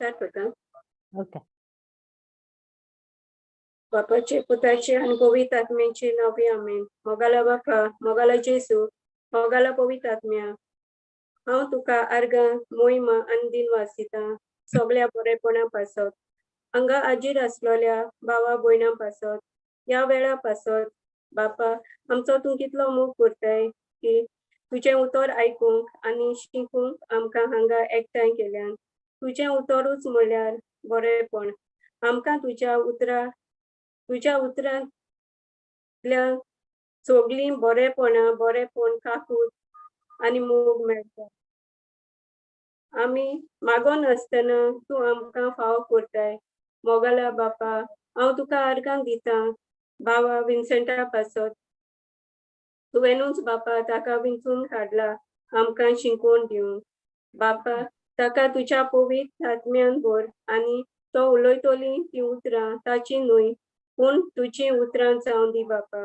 Start करता. Okay. बापाचे, पुताचे आणि पवित्र आत्म्याचे नावे आमेन. मोगाला बापा, मोगाला जेसू, मोगाला पवित्र आत्म्या, हांव तुका आर्गां मोहिमा आनी दिन वासिता सगळ्या बरेपणा पासत. हांगा आजीर आसलेल्या भावा भयणां पासत, ह्या वेळा पासत. बापा, आमचो तूं कितलो मोग करताय की तुजें उतर आयकूंक आनी शिकूंक आमकां हांगा एकठांय केल्यान. तुजें उतरूच म्हणल्यार बरेपण. आमकां तुज्या उतरांतल्यान सगळीं बरेपण काकूट आनी मोग मेळटा. आमी मागोन आसतना तूं आमकां फाव करताय. मोगाला बापा, हांव तुका आर्गां दिता भावा विन्सेंटा पासत. तुवेंनूच बापा ताका विंचून काडला आमकां शिकवण दिवंक. बापा, ताका तुज्या पवित्र आत्म्यान भर आनी तो उलयतली ती उतरां ताची न्हय पूण तुजी उतरां जावं दी बापा.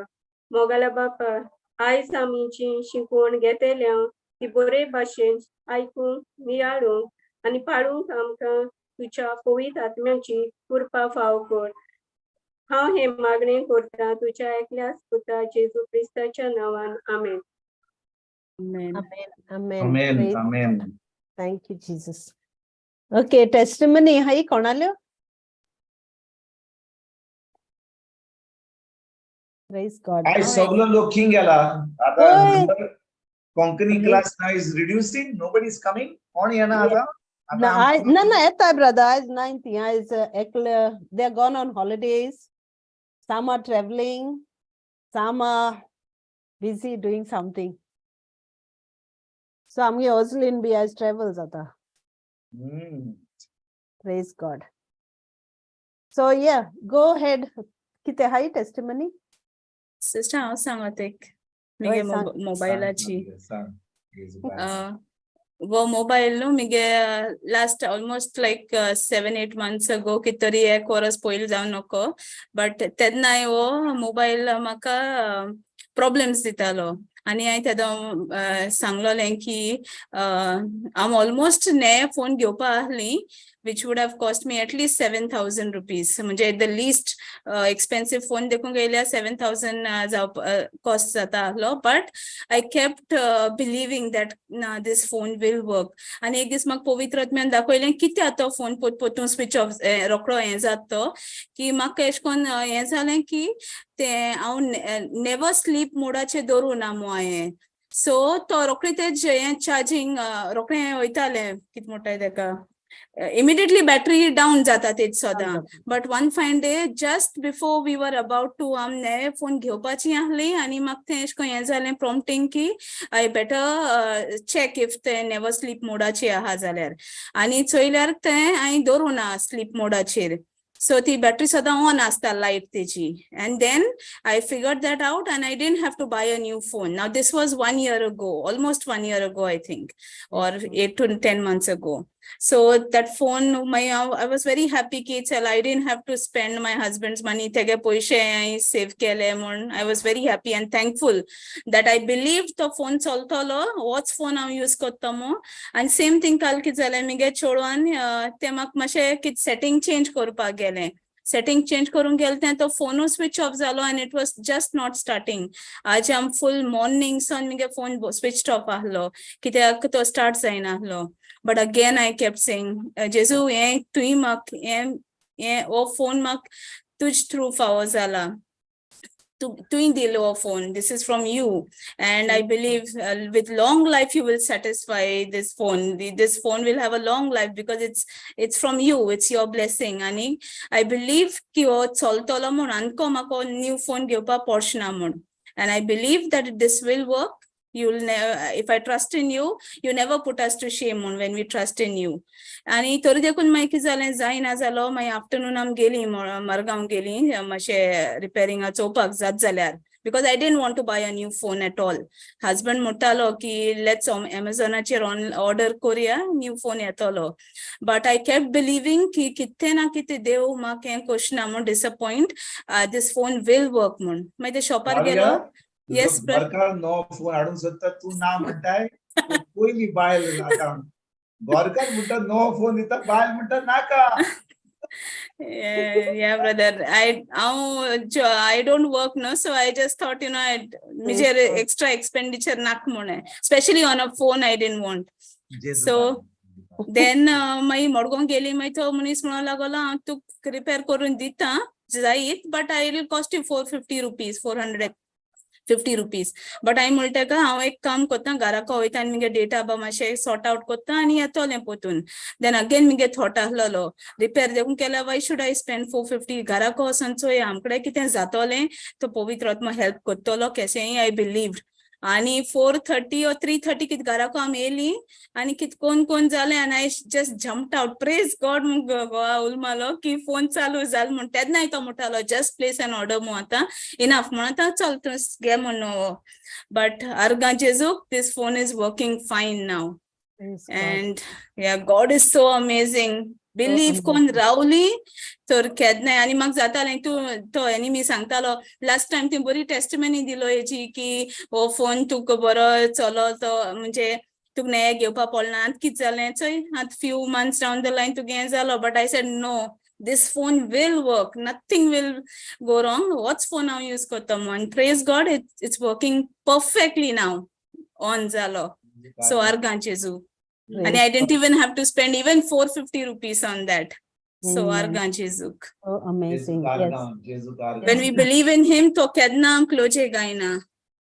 मोगाला बापा, आयज आमी जी शिकवण घेतल्या ती बरे भाशेन आयकूंक, नियाळूंक आनी पाळूंक आमकां तुज्या पवित्र आत्म्याची कृपा फाव कर. हांव हें मागणें करतां तुज्या एकल्याच पुता जेजू क्रिस्ताच्या नांवान. आमेन. Amen. Amen. Praise Amen. God. Thank you, Jesus. Okay, testimony. Hi, कोणालो? Praise God. I सगळं लोकिंग गेला. आता होय. Konkani class now is reducing. Nobody is coming. कोण येना आता? No, eta brother, is 90. Is they're gone on holidays. Some are traveling. Some are busy doing something. So I'm also in BI's travels आता. Praise God. So yeah, go ahead. किती हाय testimony? Sister हांव सांगत एक मिगे मोबायलाची वो mobile न्हू मिगे last almost लायक 7-8 months ago कित तरी 1 वर्स पयलीं जावन नको बट तेन्नाय वो मोबायल म्हाका प्रॉब्लेम्स दितालो आनी हांवें तेदो सांगलोलें की हांव ऑलमोस्ट नये फोन घेवपा आहली which would have cost me at least 7,000 rupees. म्हणजे the least expensive phone देखून गेल्या 7,000 cost जाता आहलो but I kept believing that this phone will work. आणि एक दीस म्हाका पवित्र आत्म्यान दाखयलें कित्या तो फोन पोतून स्विच ऑफ रोखडो हें जाता तो की म्हाका एश कोन हें जालें की ते हांव नेवर स्लीप मोडाचेर दवरूं ना मो हांवें सो तो रोखडें तेज हें चार्जिंग रोखडें वयतालें कितें म्हणटाय तेका immediately battery down jata tej soda but one fine day just before we were about to ne phone घेवपाची आहली आणि mak te esh ko हे जालें prompting ki I better check if te never sleep modaची आहा जाल्यार आणि चोयल्यार ते हांवें दवरूना sleep modaचेर so the battery sada on asta light teji and then I figured that out and I didn't have to buy a new phone. Now this was 1 year ago, almost 1 year ago I think, or 8 to 10 months ago. So that phone I was very happy ki chal I didn't have to spend my husband's money tege poishe I save kele mon. I was very happy and thankful that I believed the phone choltolo what's phone I use kottamo and same thing kal ki jale mige chodwan te mak mashe kit setting change korpa gele setting change करून गेलते तो phone switch off जालो and it was just not starting. आज आम full morning सन मिगे phone switched off आहलो कित्याक तो start जायना आहलो but again I kept saying जेजू ये तुई माक ये ओ फोन माक तुझ through फावो जाला तुई दिलो phone, this is from you and I believe with long life you will satisfy this phone. This phone will have a long life because it's from you, it's your blessing आणि I believe ki o choltolo mon anko mako new phone घेवपा पडचना mon and I believe that this will work. You'll never, if I trust in you, you never put us to shame on when we trust in you. आणि तोरी देखून मागीर कितें जालें जायना जालो मागीर आफ्टरनून आमी गेली मरगांव गेली मातशें रिपेरिंगा चोवपाक जात जाल्यार because I didn't want to buy a new phone at all. Husband म्हणटालो की let's Amazonaचेर order करुया new phone येतलो but I kept believing की कितें ना कितें देव म्हाका हें कोशना म्हूण disappoint this phone will work म्हूण मागीर ते शॉपार गेलो yes बरका नो फोन हाडून सोदता तू ना म्हणटाय पयली बायल आता गोरकार म्हणटा नो फोन दिता बायल म्हणटा नाका. Yeah, brother. I don't work no, so I just thought, major extra expenditure nak mone, especially on a phone. I didn't want. So then my Madgaon गेली मागीर तो मनीस म्हणूंक लागलो हांव तुका रिपेर करून दिता जायत but I will cost you 450 rupees 450 rupees. But I म्हणटा का हांव एक काम करता घराक वयता आनी मुगे डेटा बा मातशें सॉर्ट आउट करता आनी येतोलें पोतून. देन अगेन मुगे थॉट आहलोलो रिपेर देखून केल्या वाय शूड I spend 450 घराक वचोन चोया आमकडे कितें जातोलें तो पवित्र आत्मा हेल्प करतलो केशेंय I believed. आणि 4:30 or 3:30 कित घराको आमी येयली आनी कित कोण जालें आनी I just jumped out. Praise God Goa उलमालो की फोन चालू जाल म्हण तेन्नाय तो म्हणटालो जस्ट प्लेस एन ऑर्डर मो आतां इनफ म्हण आतां चल तूं घे म्हणून. बट अर्गा जेजूक this phone is working fine now. Praise God. And yeah, God is so amazing. Believe कोण रावली तर केदनाय आनी म्हाका जातालें तूं तो एनिमी सांगतालो लास्ट टायम ती बरी टेस्टिमनी दिलो हेची की हो फोन तुका बरो चलो तो म्हणजे तुका नये घेवपा पडना आतां कितें जालें चोय आतां few months down the line तुगे हें जालो but I said no, this phone will work, nothing will go wrong. What's phone हांव यूज करता and praise God it's working perfectly now on जालो. So argan Jesu. And I didn't even have to spend even 450 rupees on that. So argan Jesu. So amazing. Yes. When we believe in him, to kedna am cloje gaina.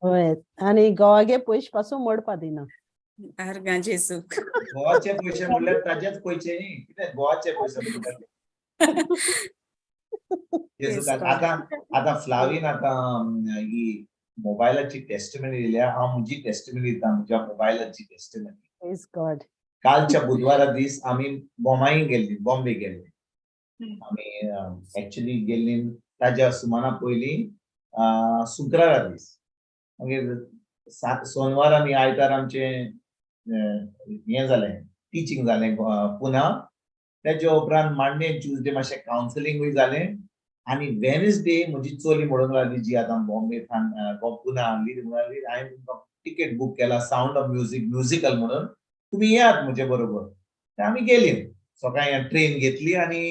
होय आणि गोवागे पयशे पासून मोडपा दिना. Argan Jesu. गोवाचे पैसे म्हणल्यार ताजेच पैसे न्ही कितें गोवाचे पैसे म्हणटात. जेजूक आतां फ्लावीन आतां ही मोबायलाची टेस्टिमनी दिल्या हांव म्हजी टेस्टिमनी दिता म्हज्या मोबायलाची टेस्टिमनी. Praise God. कालच्या बुधवारा दीस आमी बोमाई गेल्ली बॉम्बे गेल्ली आमी एक्चुअली गेल्ली ताज्या सुमाना पयलीं शुक्रारा दीस मागीर सोनवार आनी आयतार आमचें हें जालें टिचींग जालें पुना तेजे उपरांत मांडे ट्युजडे मातशें कावन्सिलींगूय जालें आनी वेनसडे म्हजी चली म्हणूंक लागली जी आतां बॉम्बेंतल्यान पुना हाडली म्हणून लागली हांवें तुमकां टिकेट बूक केला सावंड ऑफ म्युजिकल म्हणून तुम्ही येयात म्हजे बरोबर आमी गेली सकाळीं ट्रेन घेतली आनी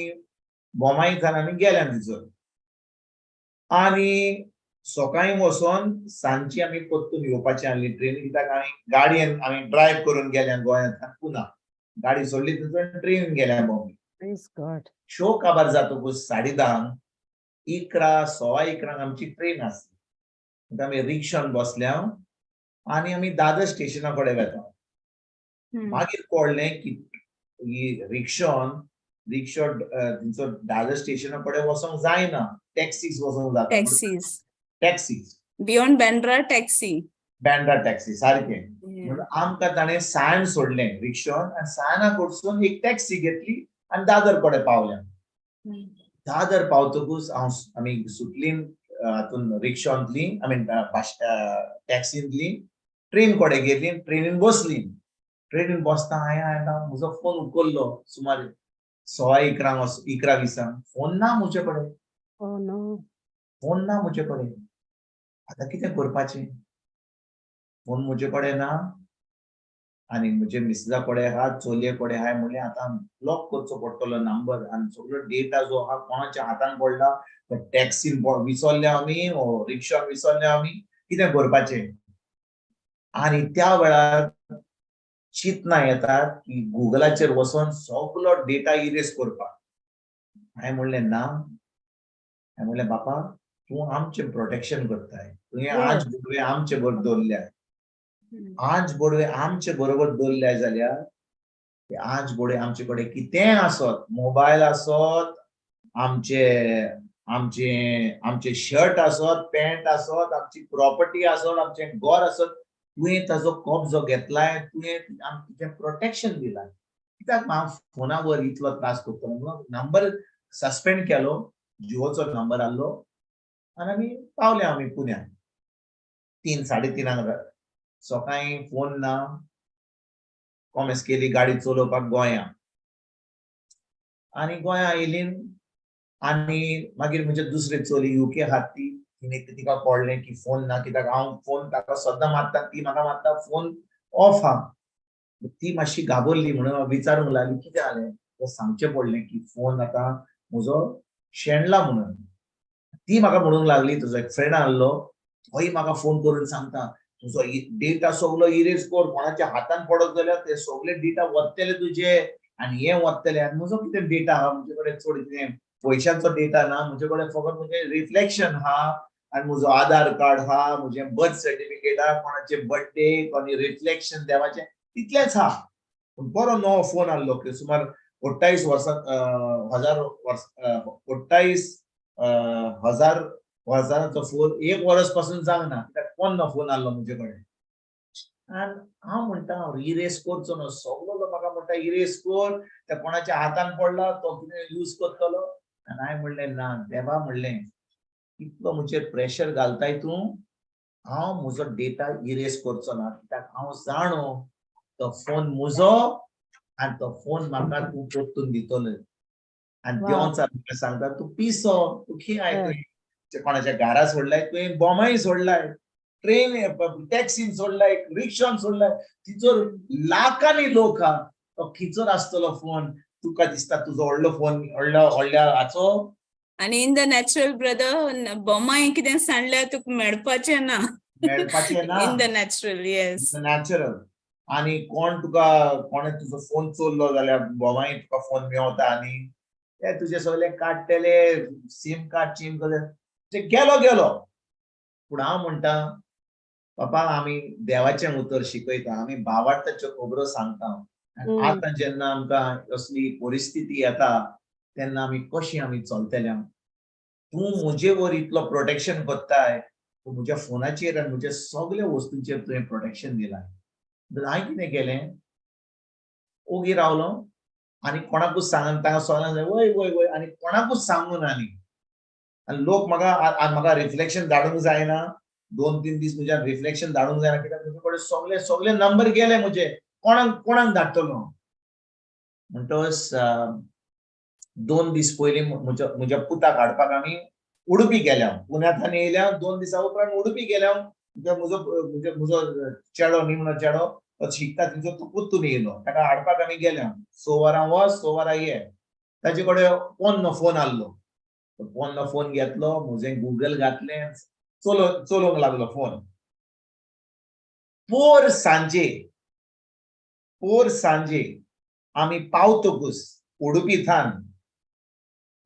बोमाईंतल्यान आमी गेल्या थंयसर आनी सकाळीं वचोन सांजची आमी परतून येवपाची आसली ट्रेन कित्याक आमी गाडयेन आमी ड्रायव्ह करून गेल्या गोंयांतल्यान पुना गाडी सोडली थंयसर ट्रेन गेल्या बॉम्बे. Praise God. शो काबार जातकूच 10:30 11 सवा 11 आमची ट्रेन आसली आमी रिक्षान बसल्या आनी आमी दादर स्टेशना कडेन वेता. मागीर कळ्ळें की ही रिक्षा थंयसर दादर स्टेशना कडेन वचोंक जायना टॅक्सीस वचोंक जाता. Taxes Beyond Bandra taxi. Bandra taxi सारकें म्हणून आमकां ताणें सायन सोडलें रिक्षान आनी सायना कडसून एक टॅक्सी घेतली आनी दादर कडेन पावल्या. दादर पावतकूच आमी सुटली हातून रिक्षांतली आय मीन टॅक्सींतली ट्रेन कडेन गेली ट्रेनीन बसली. ट्रेनीन बसता हांवें म्हजो फोन उखल्लो सुमार 11:15 फोन ना म्हजे कडेन. Oh no. फोन ना म्हजे कडेन आतां कितें करपाचें फोन म्हजे कडेन ना आनी म्हजे मिसेजा कडेन आहा चलये कडेन आहा म्हणलें आतां ब्लॉक करचो पडटलो नंबर आनी सगळो डेटा जो आहा कोणाच्या हातान पडला टॅक्सीन विसरल्या आमी रिक्षान विसरल्या आमी कितें करपाचें. आनी त्या वेळार चिंतना येतात की गुगलाचेर वचोन सगळो डेटा इरेज करपाक. हांवें म्हणलें ना हांवें म्हणलें बापा तूं आमचें प्रोटेक्शन करताय तुवें आज बोडवे आमचे बरोबर दवरल्या आज बोडवे आमचे बरोबर दवरल्या जाल्यार आज बोडवे आमचे कडेन कितेंय आसत मोबायल आसत आमचे आमचे आमचे शर्ट आसत पॅन्ट आसत आमची प्रॉपर्टी आसत आमचें घर आसत तुवें ताजो कब्जो घेतलाय तुवें आमचें प्रोटेक्शन दिलां कित्याक हांव फोना वर इतलो त्रास करतलो म्हणून नंबर सस्पेंड केलो जिओचो नंबर आहलो आनी आमी पावले आमी पुण्याक 3:30 सकाळीं फोन ना कॉमेस केली गाडी चलोवपाक गोंयां आनी गोंयां येयली आनी मागीर म्हजे दुसरे चली UK आहात ती तिका कळ्ळें की फोन ना कित्याक हांव फोन ताका सद्दां मारता ती म्हाका मारता फोन ऑफ आहा ती मातशी घाबरली म्हणून विचारूंक लागली कितें जालें सांगचें पडलें की फोन आतां म्हजो शेणला म्हणून. ती म्हाका म्हणूंक लागली तुजो एक फ्रेंड आहलो तोय म्हाका फोन करून सांगता तुजो डेटा सगळो इरेज कर कोणाच्या हातान पडत जाल्यार ते सगळे डेटा वतले तुजे आनी हे वतले आनी म्हजो कितें डेटा आहा म्हजे कडेन चड कितें पयशांचो डेटा ना म्हजे कडेन फकत म्हजे रिफ्लेक्शन आहा आनी म्हजो आधार कार्ड आहा म्हजें बर्थ सर्टिफिकेट आहा कोणाचे बर्थडे कोणी रिफ्लेक्शन देवाचें तितलेंच आहा. पूण बरो नवो फोन आहलो सुमार 48 हजार वर्सांचो फोन 1 वर्स पासून जावंक ना कित्याक पोन्नो फोन आहलो म्हजे कडेन आनी हांव म्हणटा इरेज करचो न्हू सगळो तो म्हाका म्हणटा इरेज कर त्या कोणाच्या हातान पडला तो कितें यूज करतलो आनी हांवें म्हणलें ना देवा म्हणलें इतलो म्हजेर प्रेशर घालताय तूं हांव म्हजो डेटा इरेज करचो ना कित्याक हांव जाणो तो फोन म्हजो आनी तो फोन म्हाका तूं परतून दितलो आनी देंवन म्हाका सांगता तूं पिसो तूं खंय कोणाच्या घरा सोडलाय तुवें बोमाय सोडलाय ट्रेन टॅक्सीन सोडलाय रिक्षान सोडलाय तिचोर लाखांनी लोक आहा तो खिचोर आसतलो फोन तुका दिसता तुजो व्हडलो फोन व्हडल्या हाचो आनी in the natural brother Bombay कितें सांडल्यार तुका मेळपाचें ना in the natural yes natural आनी कोण तुका कोणे तुजो फोन चोरलो जाल्यार बोमाय तुका फोन मेवता आनी ते तुजे सगळे काडटले सीम कार्ड चेंज ते गेलो पूण हांव म्हणटा बाबा आमी देवाचें उतर शिकयता आमी भावार्थाच्यो खबरो सांगता आतां जेन्ना आमकां असली परिस्थिती येता तेन्ना आमी कशीं आमी चलतले तूं म्हजे वर इतलो प्रोटेक्शन करताय तूं म्हज्या फोनाचेर आनी म्हज्या सगळ्या वस्तूंचेर तुवें प्रोटेक्शन दिलां हांवें कितें केलें ओगी रावलो आनी कोणाकूच सांगन तांकां सगळ्यांक वय वय वय आनी कोणाकूच सांगून आनी लोक म्हाका रिफ्लेक्शन धाडूंक जायना 2-3 दीस म्हज्या रिफ्लेक्शन धाडूंक जायना कित्याक म्हजे कडेन सगळे नंबर गेले म्हजे कोणाक धाडटलो म्हणटच 2 दीस पयलीं म्हज्या पुताक हाडपाक आमी उडुपी गेल्या पुण्यांतल्यान येयल्या 2 दिसा उपरांत उडुपी गेल्या म्हजो चेडो निमणो चेडो तो शिकता तिचो तो पुतून येयलो ताका हाडपाक आमी गेल्या 6 वरां वच 6 वरां ये ताचे कडेन पोन्नो फोन आहलो पोन्नो फोन घेतलो म्हजें गुगल घातलें चलोवंक लागलो फोन पोर सांजे आमी पावतकूच उडुपी थान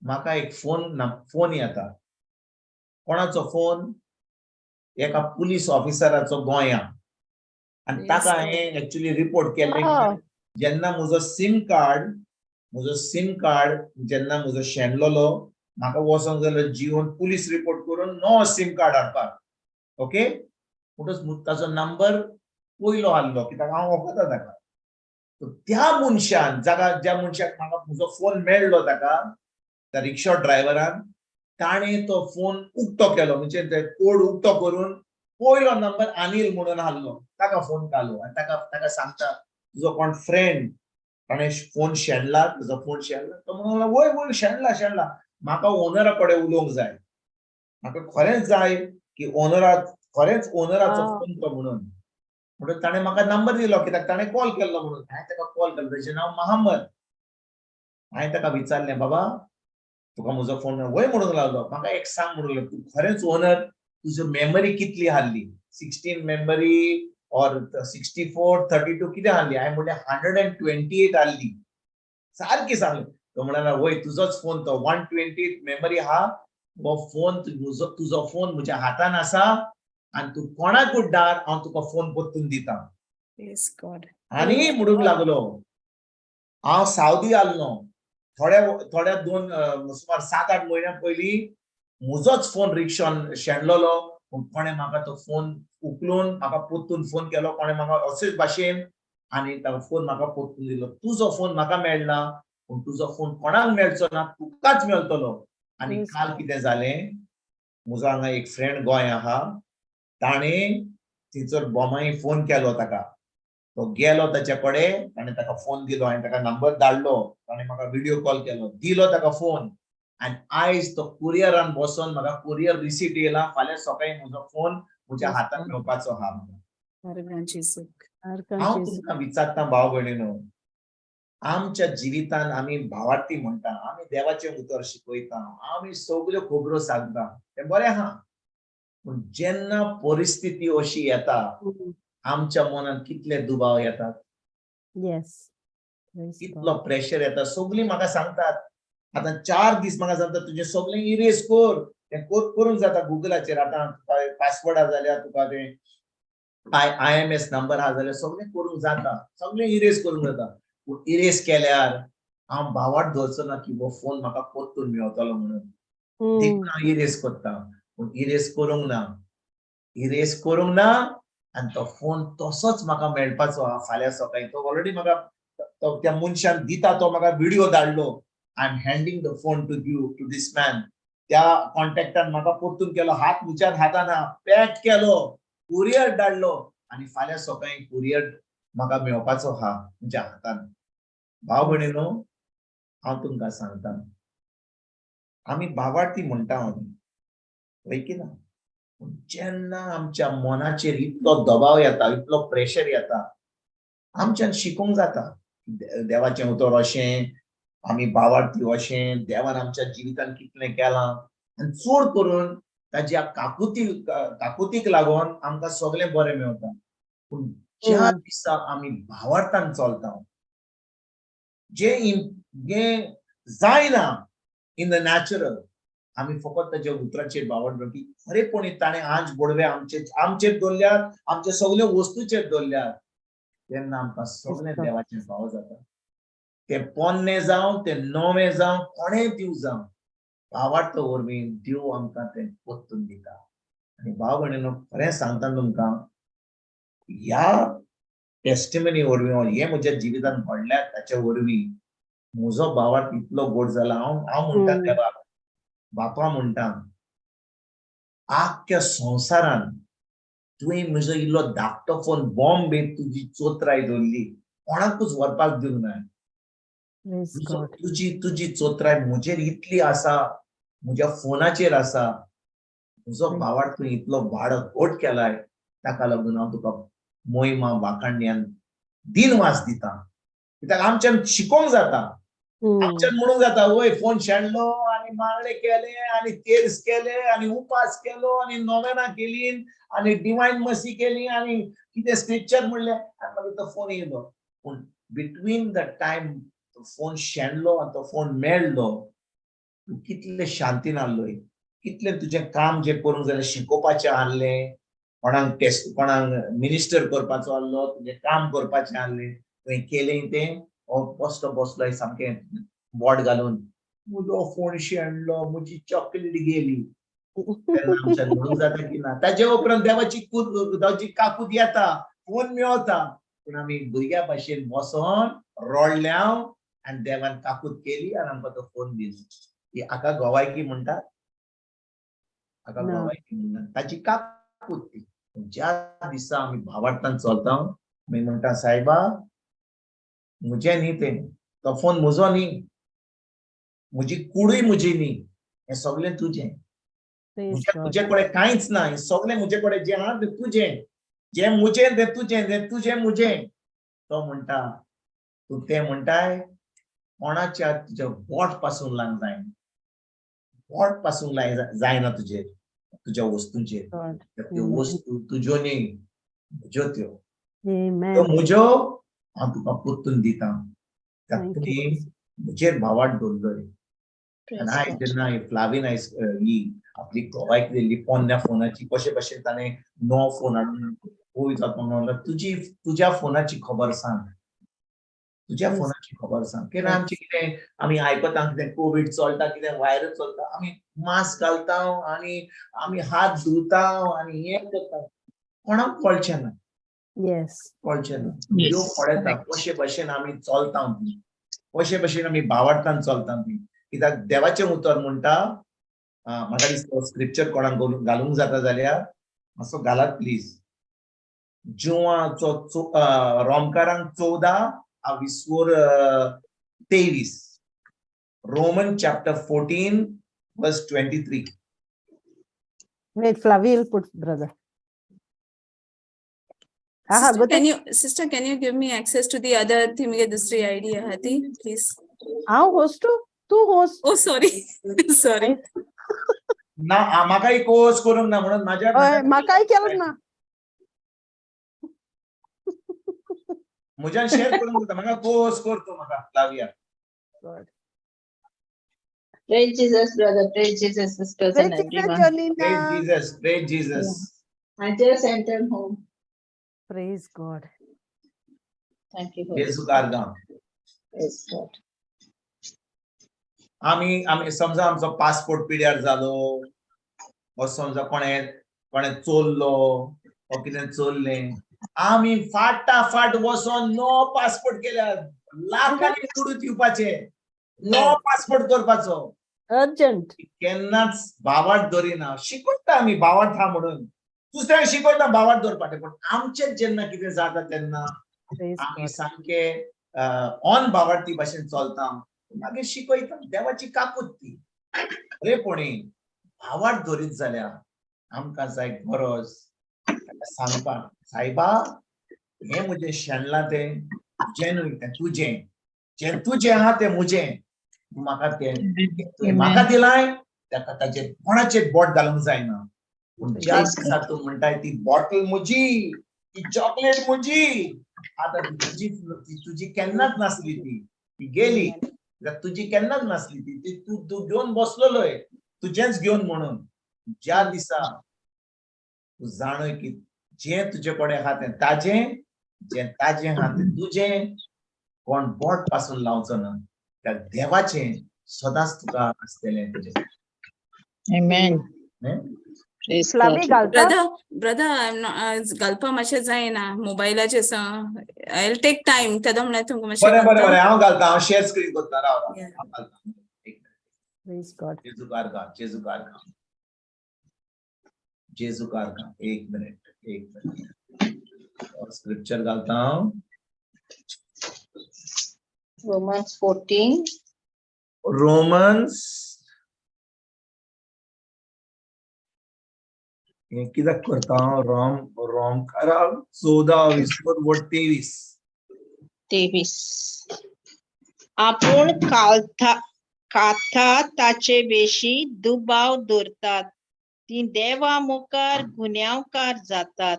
म्हाका एक फोन येता कोणाचो फोन एका पुलीस ऑफिसराचो गोंयांत आनी ताका हांवें एक्चुअली रिपोर्ट केल्लें जेन्ना म्हजो सीम कार्ड जेन्ना म्हजो शेणलोलो म्हाका वचोंक जालो जिवन पुलीस रिपोर्ट करून नो सीम कार्ड हाडपाक ओके म्हणटच ताचो नंबर पयलो आहलो कित्याक हांव वखता ताका त्या मनशान ज्या मनशाक म्हाका म्हजो फोन मेळ्ळो ताका त्या रिक्षा ड्रायव्हरान ताणें तो फोन उक्तो केलो म्हणजे ते कोड उक्तो करून पयलो नंबर अनिल म्हणून आहलो ताका फोन केलो आनी ताका सांगता तुजो कोण फ्रेंड ताणें फोन शेणला तुजो फोन शेणला तो म्हणून वय वय शेणला म्हाका ओनरा कडेन उलोवंक जाय म्हाका खरेंच जाय की खरेंच ओनराचो फोन तो म्हणून ताणें म्हाका नंबर दिलो कित्याक ताणें कॉल केल्लो म्हणून हांवें ताका कॉल केलो ताचें नांव महम्मद हांवें ताका विचारलें बाबा तुका म्हजो फोन वय म्हणूंक लागलो म्हाका एक सांग म्हणून लागलो तूं खरेंच ओनर तुजी मेमरी कितली आहली 16 मेमरी और 64 32 कितें आहली हांवें म्हणलें 128 आहली सारकी सांगलें तो म्हणला वय तुजोच फोन तो 128 मेमरी आहा हो फोन तुजो फोन म्हज्या हातान आसा आनी तूं कोणाकूच धाड हांव तुका फोन परतून दितां आनी म्हणूंक लागलो हांव सावदी आहलो थोड्या सुमार 7-8 म्हयन्यां पयलीं म्हजोच फोन रिक्षान शेणलोलो कोणें म्हाका तो फोन उखलून म्हाका परतून फोन केलो कोणें म्हाका अशेच भाशेन आनी ताका फोन म्हाका परतून दिलो तुजो फोन म्हाका मेळना पूण तुजो फोन कोणाक मेळचो ना तुकाच मेळटलो आनी काल कितें जालें म्हजो हांगा एक फ्रेंड गोंय आहा ताणें थंयसर बोमाय फोन केलो ताका तो गेलो ताचे कडेन ताणें ताका फोन दिलो हांवें ताका नंबर धाडलो ताणें म्हाका व्हिडिओ कॉल केलो दिलो ताका फोन आनी आयज तो कुरियरान बसोन म्हाका कुरियर रिसीट येयला फाल्यां सकाळीं म्हजो फोन म्हज्या हातांत मेळपाचो आहा Our हांव country is तुमकां विचारता भाव भयणीनो, आमच्या जिवितान आमी भावार्थी म्हणटा, आमी देवाचें उतर शिकयता, आमी सगळ्यो खबरो सांगता, तें बरें आहा. पूण जेन्ना परिस्थिती अशी येता, आमच्या मनान कितले दुबाव येतात, yes. Praise कितलो God. प्रेशर येता. सगळीं म्हाका सांगतात, आतां 4 दीस म्हाका सांगतात तुजें सगळें इरेज कर. तें करूंक जाता गुगलाचेर. आतां पासवर्ड आहा जाल्यार तुका तें IMS नंबर आहा जाल्यार सगळें करूंक जाता, सगळें इरेज करूंक जाता. पूण इरेज केल्यार हांव भावार्थ धरचो ना की हो फोन म्हाका परतून मेळटलो म्हणून. देखून हांव इरेज करता. पूण इरेज करूंक ना. इरेज करूंक ना आनी तो फोन तसोच म्हाका मेळपाचो आहा फाल्यां सकाळीं. तो ऑलरेडी म्हाका त्या मनशान दिता, तो म्हाका व्हिडिओ धाडलो. I am handing the phone to you to this man. त्या कॉन्टॅक्टान म्हाका परतून केलो, हात म्हज्यान हातान आहा, पॅक केलो, कुरियर धाडलो आनी फाल्यां सकाळीं कुरियर म्हाका मेळपाचो आहा म्हज्या हातान. भाव भयणीनो, हांव तुमकां सांगता, आमी भावार्थी म्हणटा आमी, वय की ना, पूण जेन्ना आमच्या मनाचेर इतलो दबाव येता, इतलो प्रेशर येता, आमच्यान शिकूंक जाता. देवाचें उतर अशें, आमी भावार्थी अशें, देवान आमच्या जिवितान कितलें केलां, आनी चड करून ताच्या काकुतीक लागून आमकां सगळें बरें मेळटा. पूण ज्या दिसा आमी भावार्थान चलता, जें जायना इन द नॅचरल, आमी फकत ताच्या उतराचेर भावार्थ की खरेपणी ताणें आज बोडवे आमचेर दवरल्यात, आमचे सगळे वस्तूचेर दवरल्यात, तेन्ना आमकां सगळें देवाचें भाव जाता. तें पोन्नें जावं, तें नवें जावं, कोणेंय दिवं जावं, भावार्थ वरवीं देव आमकां तें परतून दिता. आनी भाव भयणीनो, खरें सांगता तुमकां, ह्या टेस्टिमनी वरवीं हें म्हज्या जिवितान घडल्यात ताचे वरवीं म्हजो भावार्थ इतलो गोड जाला. हांव म्हणटा देवाक, बापा म्हणटा, आख्ख्या संवसारान तुवें म्हजो इल्लो धाकटो फोन बॉम्ब तुजी चोत्राय दवरली, कोणाकूच व्हरपाक दिवंक ना. Praise God. तुजी चोत्राय म्हजेर इतली आसा, म्हज्या फोनाचेर आसा. म्हजो भावार्थ तुवें इतलो व्हड घोट केलाय, ताका लागून हांव तुका मोहिमा वाखाणण्यान दिनवास दिता. कित्याक आमच्यान शिकोवंक जाता. आमच्यान म्हणूंक जाता, वय फोन शेणलो आनी मागणे केले आनी तेर्स केले आनी उपास केलो आनी नोवेना केली आनी डिवायन मसी केली आनी कितें स्क्रिप्चर म्हणलें आनी मागीर तो फोन येयलो. पूण बिटवीन द टायम तो फोन शेणलो आनी तो फोन मेळ्ळो, तूं कितले शांतीन आहलोय, कितलें तुजें काम जें करूंक जाय शिकोवपाचें आहलें, कोणाक मिनिस्टर करपाचो आहलो, तुजें काम करपाचें आहलें, तुवें केलें तें बसलो बसलोय सामकें बोट घालून, म्हजो फोन शेणलो, म्हजी चॉकलेट गेली. तेन्ना आमच्यान म्हणूंक जाता की ना. ताजे उपरांत देवाची काकूत येता, फोन मेळता, पूण आमी भुरग्या भाशेन बसोन रोडल्याव आनी देवान काकूत केली आनी आमकां तो फोन दिलो. ही हाका गोवायकी म्हणटात, हाका गोवायकी म्हणटात, ताची काकूत ती. ज्या दिसा आमी भावार्थान चलता, आमी म्हणटा, सायबा म्हजें न्ही तें, तो फोन म्हजो न्ही, म्हजी कुडूय म्हजी न्ही, हें सगळें तुजें. तुजे कडेन कांयच ना, हें सगळें म्हजे कडेन जें आहा तें तुजें. जें म्हजें तें तुजें, तें तुजें म्हजें. तो म्हणटा, तूं तें म्हणटाय, कोणाच्या तुजें बोट पासून लावंक जायना. बोट पासूंक जायना तुजेर, तुज्या वस्तूंचेर. त्यो वस्तू तुज्यो न्ही, म्हज्यो त्यो. त्यो म्हज्यो, हांव तुका परतून दिता. तुमी म्हजेर भावार्थ दवरलोय. आनी आयज जेन्ना फ्लावीन ही आपली गोवायक दिल्ली पोन्न्या फोनाची, कशे भशेन ताणें नवो फोन हाडून वयर जावपाक लागलो, तुज्या फोनाची खबर सांग. तुज्या फोनाची खबर सांग. केन्ना आमचें कितें आमी आयकता कितें कोवीड चलता, कितें व्हायरस चलता, आमी मास्क घालता आनी आमी हात धुता आनी हें करता, कोणाक कळचें ना. कळचें ना. देव पळयता कशे भशेन आमी चलता, कशे भशेन आमी भावार्थान चलता. कित्याक देवाचें उतर म्हणटा, म्हाका दिसता स्क्रिप्चर कोणाक घालूंक जाता जाल्यार मातसो घालात please. रोमकारांक 14:23. Romans chapter 14 verse 23. Wait, Flavie will put, brother. Sister, can you give me access to the other thing? मुझे दूसरी idea है थी, please. हांव होस्ट तू होस्ट Oh, sorry. Sorry. ना म्हाकाय कोर्स करूंक ना म्हणून माझ्या म्हाकाय केलं ना म्हज्यान शेअर करूंक जाता म्हाका कोर्स करतो म्हाका लावया. Praise Jesus, brother. Praise Jesus, sisters, and everyone. Praise Jesus, praise Jesus. I just entered home. Praise God. Thank you, Holy जेजू Spirit. कारगां. Praise God. आमी समजा आमचो पासपोर्ट पिड्यार जालो वा समजा कोणे चोरलो वा कितें चोरलें आमी फाटाफाट वचोन नो पासपोर्ट केल्यार लाखांनी कुडूत येवपाचे नो पासपोर्ट करपाचो अर्जंट केन्नाच भावार्थ धरिना शिकयता आमी भावार्थ हा म्हणून दुसऱ्यांक शिकयता भावार्थ धरपाचें पण आमचेच जेन्ना कितें जाता तेन्ना आमी सामके ऑन भावार्थी भाशेन चलता मागीर शिकयता देवाची काकूत ती खरेपणी भावार्थ धरीत जाल्यार आमकां जाय गरज सांगपाक सायबा हे म्हजें शेणलां तें तुजें न्हय तें तुजें जें तुजें आहा तें म्हजें म्हाका तें म्हाका दिलाय ताका ताचेर कोणाचेर बोट घालूंक जायना पूण ज्या दिसा तूं म्हणटाय ती बॉटल म्हजी ती चॉकलेट म्हजी आतां तुजी केन्नाच नासली ती गेली तुजी केन्नाच नासली ती तूं घेवन बसलोय तुजेंच घेवन म्हणून ज्या दिसा तूं जाणय की जें तुजे कडेन आहा तें ताजें जें ताजें आहा तें तुजें कोण बोट पासून लावचो ना त्या देवाचें सदांच तुका आसतलें तुजें. Amen. Praise God. Brother, I'm not galpa मातशें जायना मोबायलाचेर I'll take time तेदो म्हणल्यार तुमकां मातशें बरें हांव घालता हांव शेअर स्क्रीन करता राव Praise God. जेजू कारगां एक मिनिट स्क्रिप्चर घालता हांव Romans 14. रोमन्स हे कित्याक करता हांव रोमकारां 14:23 आपूण काथा ताचे बेशी दुबाव दवरतात ती देवा मुखार गुन्यांवकार जातात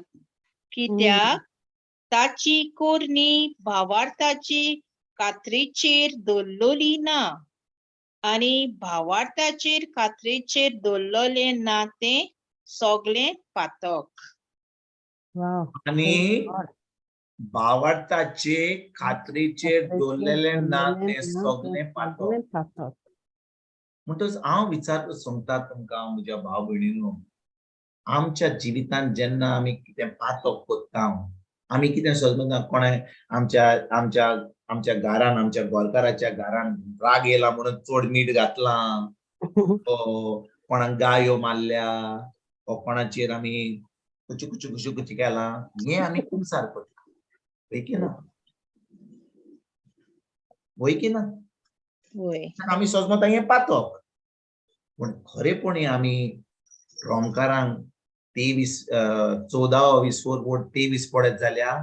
कित्याक ताची कोरणी भावार्थाची कात्रेचेर दवरलोली ना आनी भावार्थाचेर कात्रेचेर दवरलोले ना तें सोगलें पातक. आनी भावार्थाचे खात्रेचेर दवरलेलें ना तें सोगलें पातक म्हणटच हांव विचार सांगता तुमकां म्हज्या भाव भयणींनो आमच्या जिवितांत जेन्ना आमी कितें पातक कोत्ता आमी कितें समजना कोणें आमच्या घरान आमच्या गोरकाराच्या घरान राग येयला म्हणून चड मीठ घातलां कोणाक गायो मारल्या वा कोणाचेर आमी कुची केलां हें आमी कुमसार करता वय की ना आमी समजता हें पातक पूण खरेपणी आमी रोमकारांक 14:23 पडत जाल्यार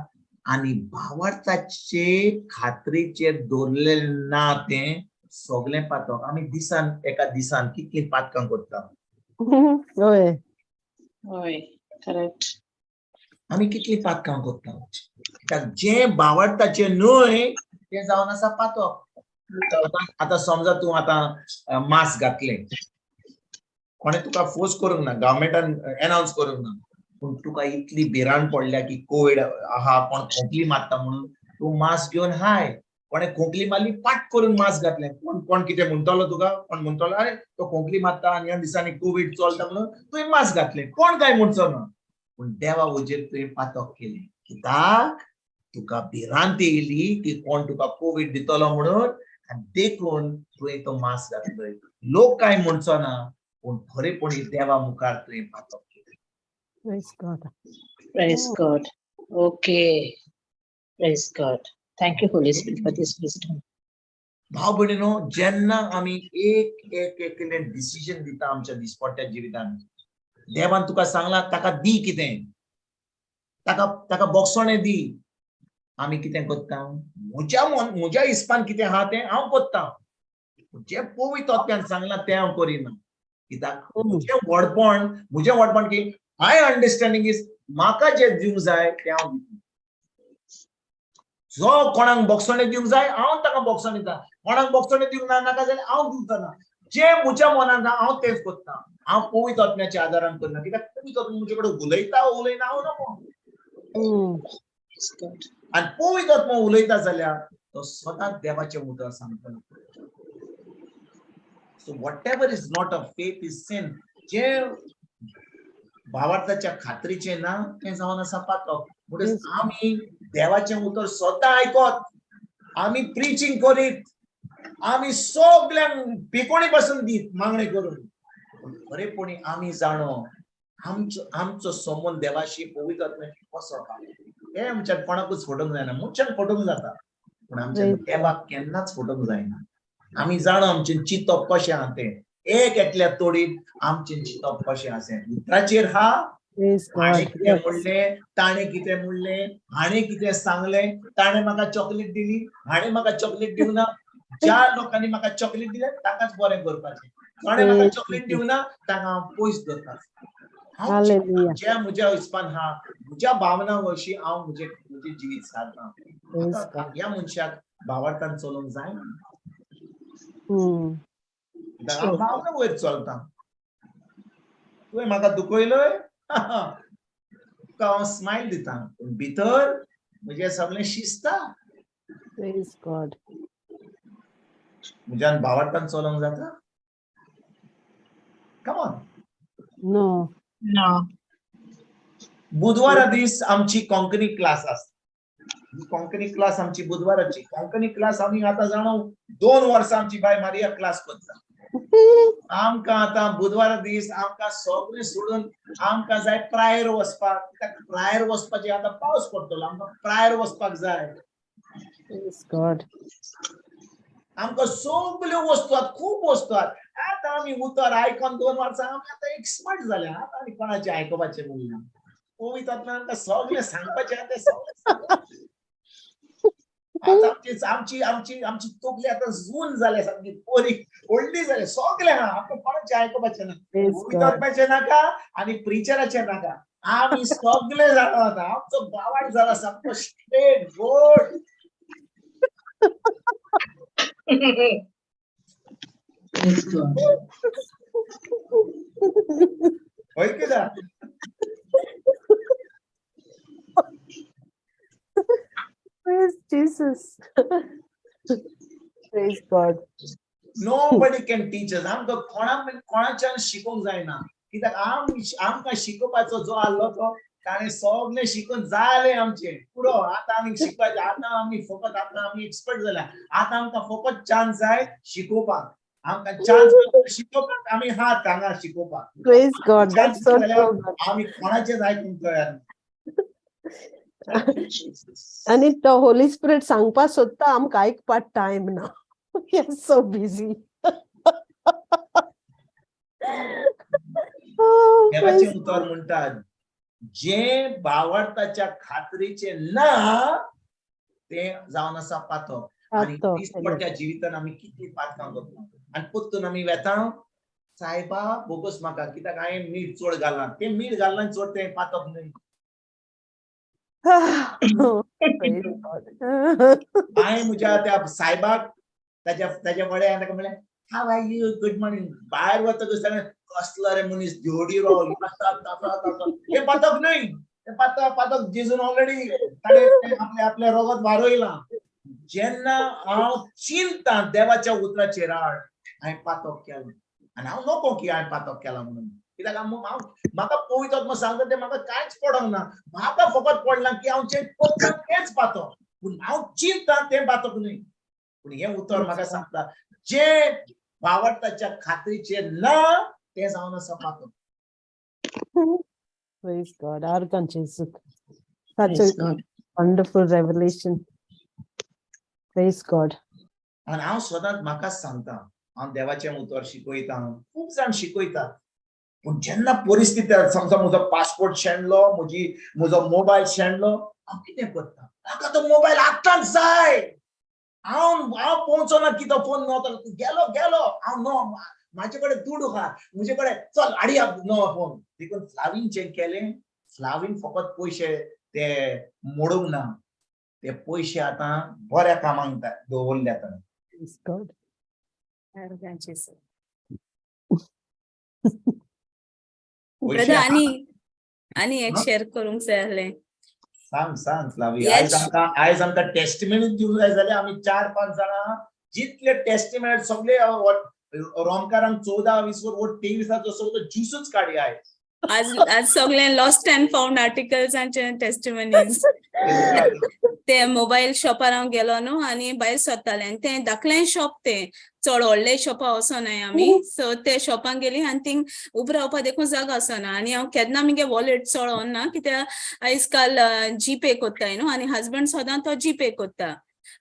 आनी भावार्थाचे खात्रेचेर दवरलेलें ना तें सोगलें पातक आमी एका दिसान कितलीं पातकां करता करेक्ट आमी कितलीं पातकां करता कित्याक जें भावार्थाचें न्हय तें जावन आसा पातक आतां समजा तूं आतां मास्क घातलें कोणें तुका फोर्स करूंक ना गव्हर्मेंटान अनाउन्स करूंक ना पूण तुका इतली भिरांत पडल्या की कोविड आहा कोण खोंकली मारता म्हणून तूं मास्क घेवन हाय कोणें खोंकली मारली पाट करून मास्क घातलें कोण कितें म्हणटलो तुका कोण म्हणटलो अरे तो खोंकली मारता आनी ह्या दिसांनी कोविड चलता म्हणून तुवें मास्क घातलें कोण काय म्हणचो ना पूण देवा वजेर तुवें पातक केलें कित्याक तुका भिरांत येयली की कोण तुका कोविड दितलो म्हणून आनी देखून तुवें तो मास्क घातलोय लोक काय म्हणचो ना पूण खरेपणी देवा मुखार तुवें पातक केलें. Praise God. Okay. Praise God. Thank you, Holy Spirit, for this wisdom. भाव भयणीनो जेन्ना आमी एक डिसिजन दिता आमच्या दिसपट्ट्या जिवितांत देवान तुका सांगलां ताका दी कितें ताका बोगसोणे दी. आमी कितें कोत्ता म्हज्या हिसपान कितें आहा तें हांव कोत्ता. जे पवित्र आत्म्यान सांगलां तें हांव करिना. कित्याक म्हजें व्हडपण की माय अंडरस्टँडिंग इज म्हाका जें दिवंक जाय तें हांव दिता. जो कोणाक बोगसोणे दिवंक जाय हांव ताका बोगसोणे दिता. कोणाक बोगसोणे दिवंक नाका जाल्यार हांव दिवना. जे म्हज्या मनांत आहा हांव तेंच कोत्ता. हांव पवित्र आत्म्याच्या आदारान करना. कित्याक पवित्र आत्मा म्हजे कडेन उलयता हांव नको. आनी पवित्र आत्मा उलयता जाल्यार तो सदांच देवाचें उतर सांगता. So whatever is not of faith is sin. जे भावार्थाच्या खात्रीचे ना तें जावन आसा पातक. म्हणटच आमी देवाचें उतर सदां आयकत, आमी प्रिचींग करीत, आमी सगळ्यांक पिकोणी पासून दीत मागणे करून. खरेपणी आमी जाणो आमचो संबंध देवाशी पवित्र आत्म्याशी कसो आहा हें आमच्यान कोणाकूच फोटोंक जायना. मनशान फोटोंक जाता पूण आमच्या देवाक केन्नाच फोटोंक जायना. आमी जाणो आमचें चिंतप कशें आहा तें. एक एकल्या तोडीत आमचें चिंतप कशें आसा. उतराचेर हा हाणें कितें म्हणलें, ताणें कितें म्हणलें, हाणें कितें सांगलें, ताणें म्हाका चॉकलेट दिली, हाणें म्हाका चॉकलेट दिवना. ज्या लोकांनी म्हाका चॉकलेट दिलें ताकाच बरें करपाचें. कोणें म्हाका चॉकलेट दिवना ताका हांव पयस दवरता. जे म्हज्या हिसपान आहा म्हज्या भावना अशी हांव म्हजें जिवीत सारता. ह्या मनशाक भावार्थान चलोवंक जायना. हांव भावना वयर चलता. तुवें म्हाका दुखयलोय तुका हांव स्मायल दिता पूण भितर म्हजें सगळें शिजता. म्हज्यान भावार्थान चलोवंक जाता? Come on. No. बुधवारा दीस आमची कोंकणी क्लास आसता. कोंकणी क्लास आमची बुधवाराची. कोंकणी क्लास आमी आतां जाणो 2 वर्सां आमची बाय मारिया क्लास करता. आमकां आतां बुधवारा दीस आमकां सगळें सोडून आमकां जाय प्रायर वचपाक. प्रायर वचपाचें आतां पावस पडटलो आमकां प्रायर वचपाक जाय. आमकां सगळ्यो वस्तू आहात, खूब वस्तू आहात. आतां आमी उतर आयकोन 2 वर्सां आमी आतां एक्सपर्ट जाल्या. आतां आमी कोणाचें आयकोपाचें उरना. पवित्र आत्म्यान आमकां सगळें सांगपाचें आहा तें सगळें आमची तोकली आतां जून जाल्या सामकी पोरी व्हडली जाल्या. सगळें आहा आमकां कोणाचें आयकोपाचें ना. पवित्र आत्म्याचें नाका आनी प्रिचराचें नाका. आमी सगळें जाणो आतां. आमचो बावाट जाला सामको स्ट्रेट गोड. होय कित्याक Praise Jesus. Praise God. Nobody can teach us. आमकां कोणाच्यान शिकोवंक जायना. कित्याक आमकां शिकोवपाचो जो आसलो तो ताणें सगळें शिकून जालें आमचें पुरो. आतां आमी शिकपाचें. आतां आमी फकत आतां आमी एक्सपर्ट जाल्या. आतां आमकां फकत चान्स जाय शिकोवपाक. आमकां चान्स शिकोवपाक आमी हात हांगा शिकोवपाक. Praise God. That's so true. आमी कोणाचेंच आयकूंक तयार. And if the Holy Spirit सांगपा सोदता आमकां आयकपाक टायम ना. We are so busy. देवाचें उतर म्हणटात जे भावार्थाच्या खात्रीचे ना तें जावन आसा पातक. आनी दिसपट्ट्या जिवितान आमी कितली पातकां करता. आनी पोत्तून आमी वेता सायबा बोगस म्हाका कित्याक हांवें मीठ चड घालना. तें मीठ घालना चड तें पातक न्हय. हांवें म्हज्या त्या सायबाक ताच्या वड्यान ताका म्हणलें how are you good morning. भायर वतकच ताणें कसलो रे मनीस देवडीरो हें पातक न्हय. तें पातक जेजून ऑलरेडी ताणें आपलें रगत वारयलां. जेन्ना हांव चिंततां देवाच्या उतराचेर हांवें पातक केलो आनी हांव नोको की हांवें पातक केला म्हणून. कित्याक म्हाका पवित्र आत्मा सांगता तें म्हाका कांयच पडोंक ना. म्हाका फकत पडलां की हांव जें करतां तेंच पातक पूण हांव चिंततां तें पातक न्हय. पूण हें उतर म्हाका सांगता जे भावार्थाच्या खात्रीचेर ना तें जावन आसा पातक. Praise God. Our Jesus. Such a wonderful revelation. Praise God. आनी हांव सदांच म्हाकाच सांगता हांव देवाचें उतर शिकयतां. खूब जाण शिकयतात पूण जेन्ना परिस्थिती समजा म्हजो पासपोर्ट शेणलो म्हजो मोबायल शेणलो हांव कितें करता म्हाका तो मोबायल आत्ताच जाय हांव पोवचो ना की तो फोन गेलो हांव नो म्हाजे कडेन दुडू आहा म्हजे कडेन चल हाडया नवो फोन देखून फ्लावीन चेक केलें फ्लावीन फकत पयशे ते मोडूंक ना ते पयशे आतां बऱ्या कामाक दवरले आतां Praise God. अर्गांचेसूक पयशे ब्रदर आनी एक हा? शेअर करूंक जाय आसलें सांग फ्लावी Yes. आयज आमकां टेस्टिमनी दिवंक जाय जाल्यार आमी 4-5 जाणां जितले टेस्टिमेंट सगळे रोमकारांक 14-20 वर 23 सगळो ज्यूसच काडी आज सगळे लॉस्ट अँड फाउंड आर्टिकल्सांचे टेस्टिमनीज ते मोबाईल शॉपार हांव गेलो न्हू आनी भायर सरताले आनी ते धाकलें शॉप ते चड व्हडले शॉपा वचोनाय आमी सो ते शॉपान गेली आनी थिंग उबो रावपा देखून जागो आसना आनी हांव केन्ना मगे वॉलेट चड व्हरना कित्याक आयज काल जीपे कोत्ताय न्हू आनी हजबंड सदां तो जीपे कोत्ता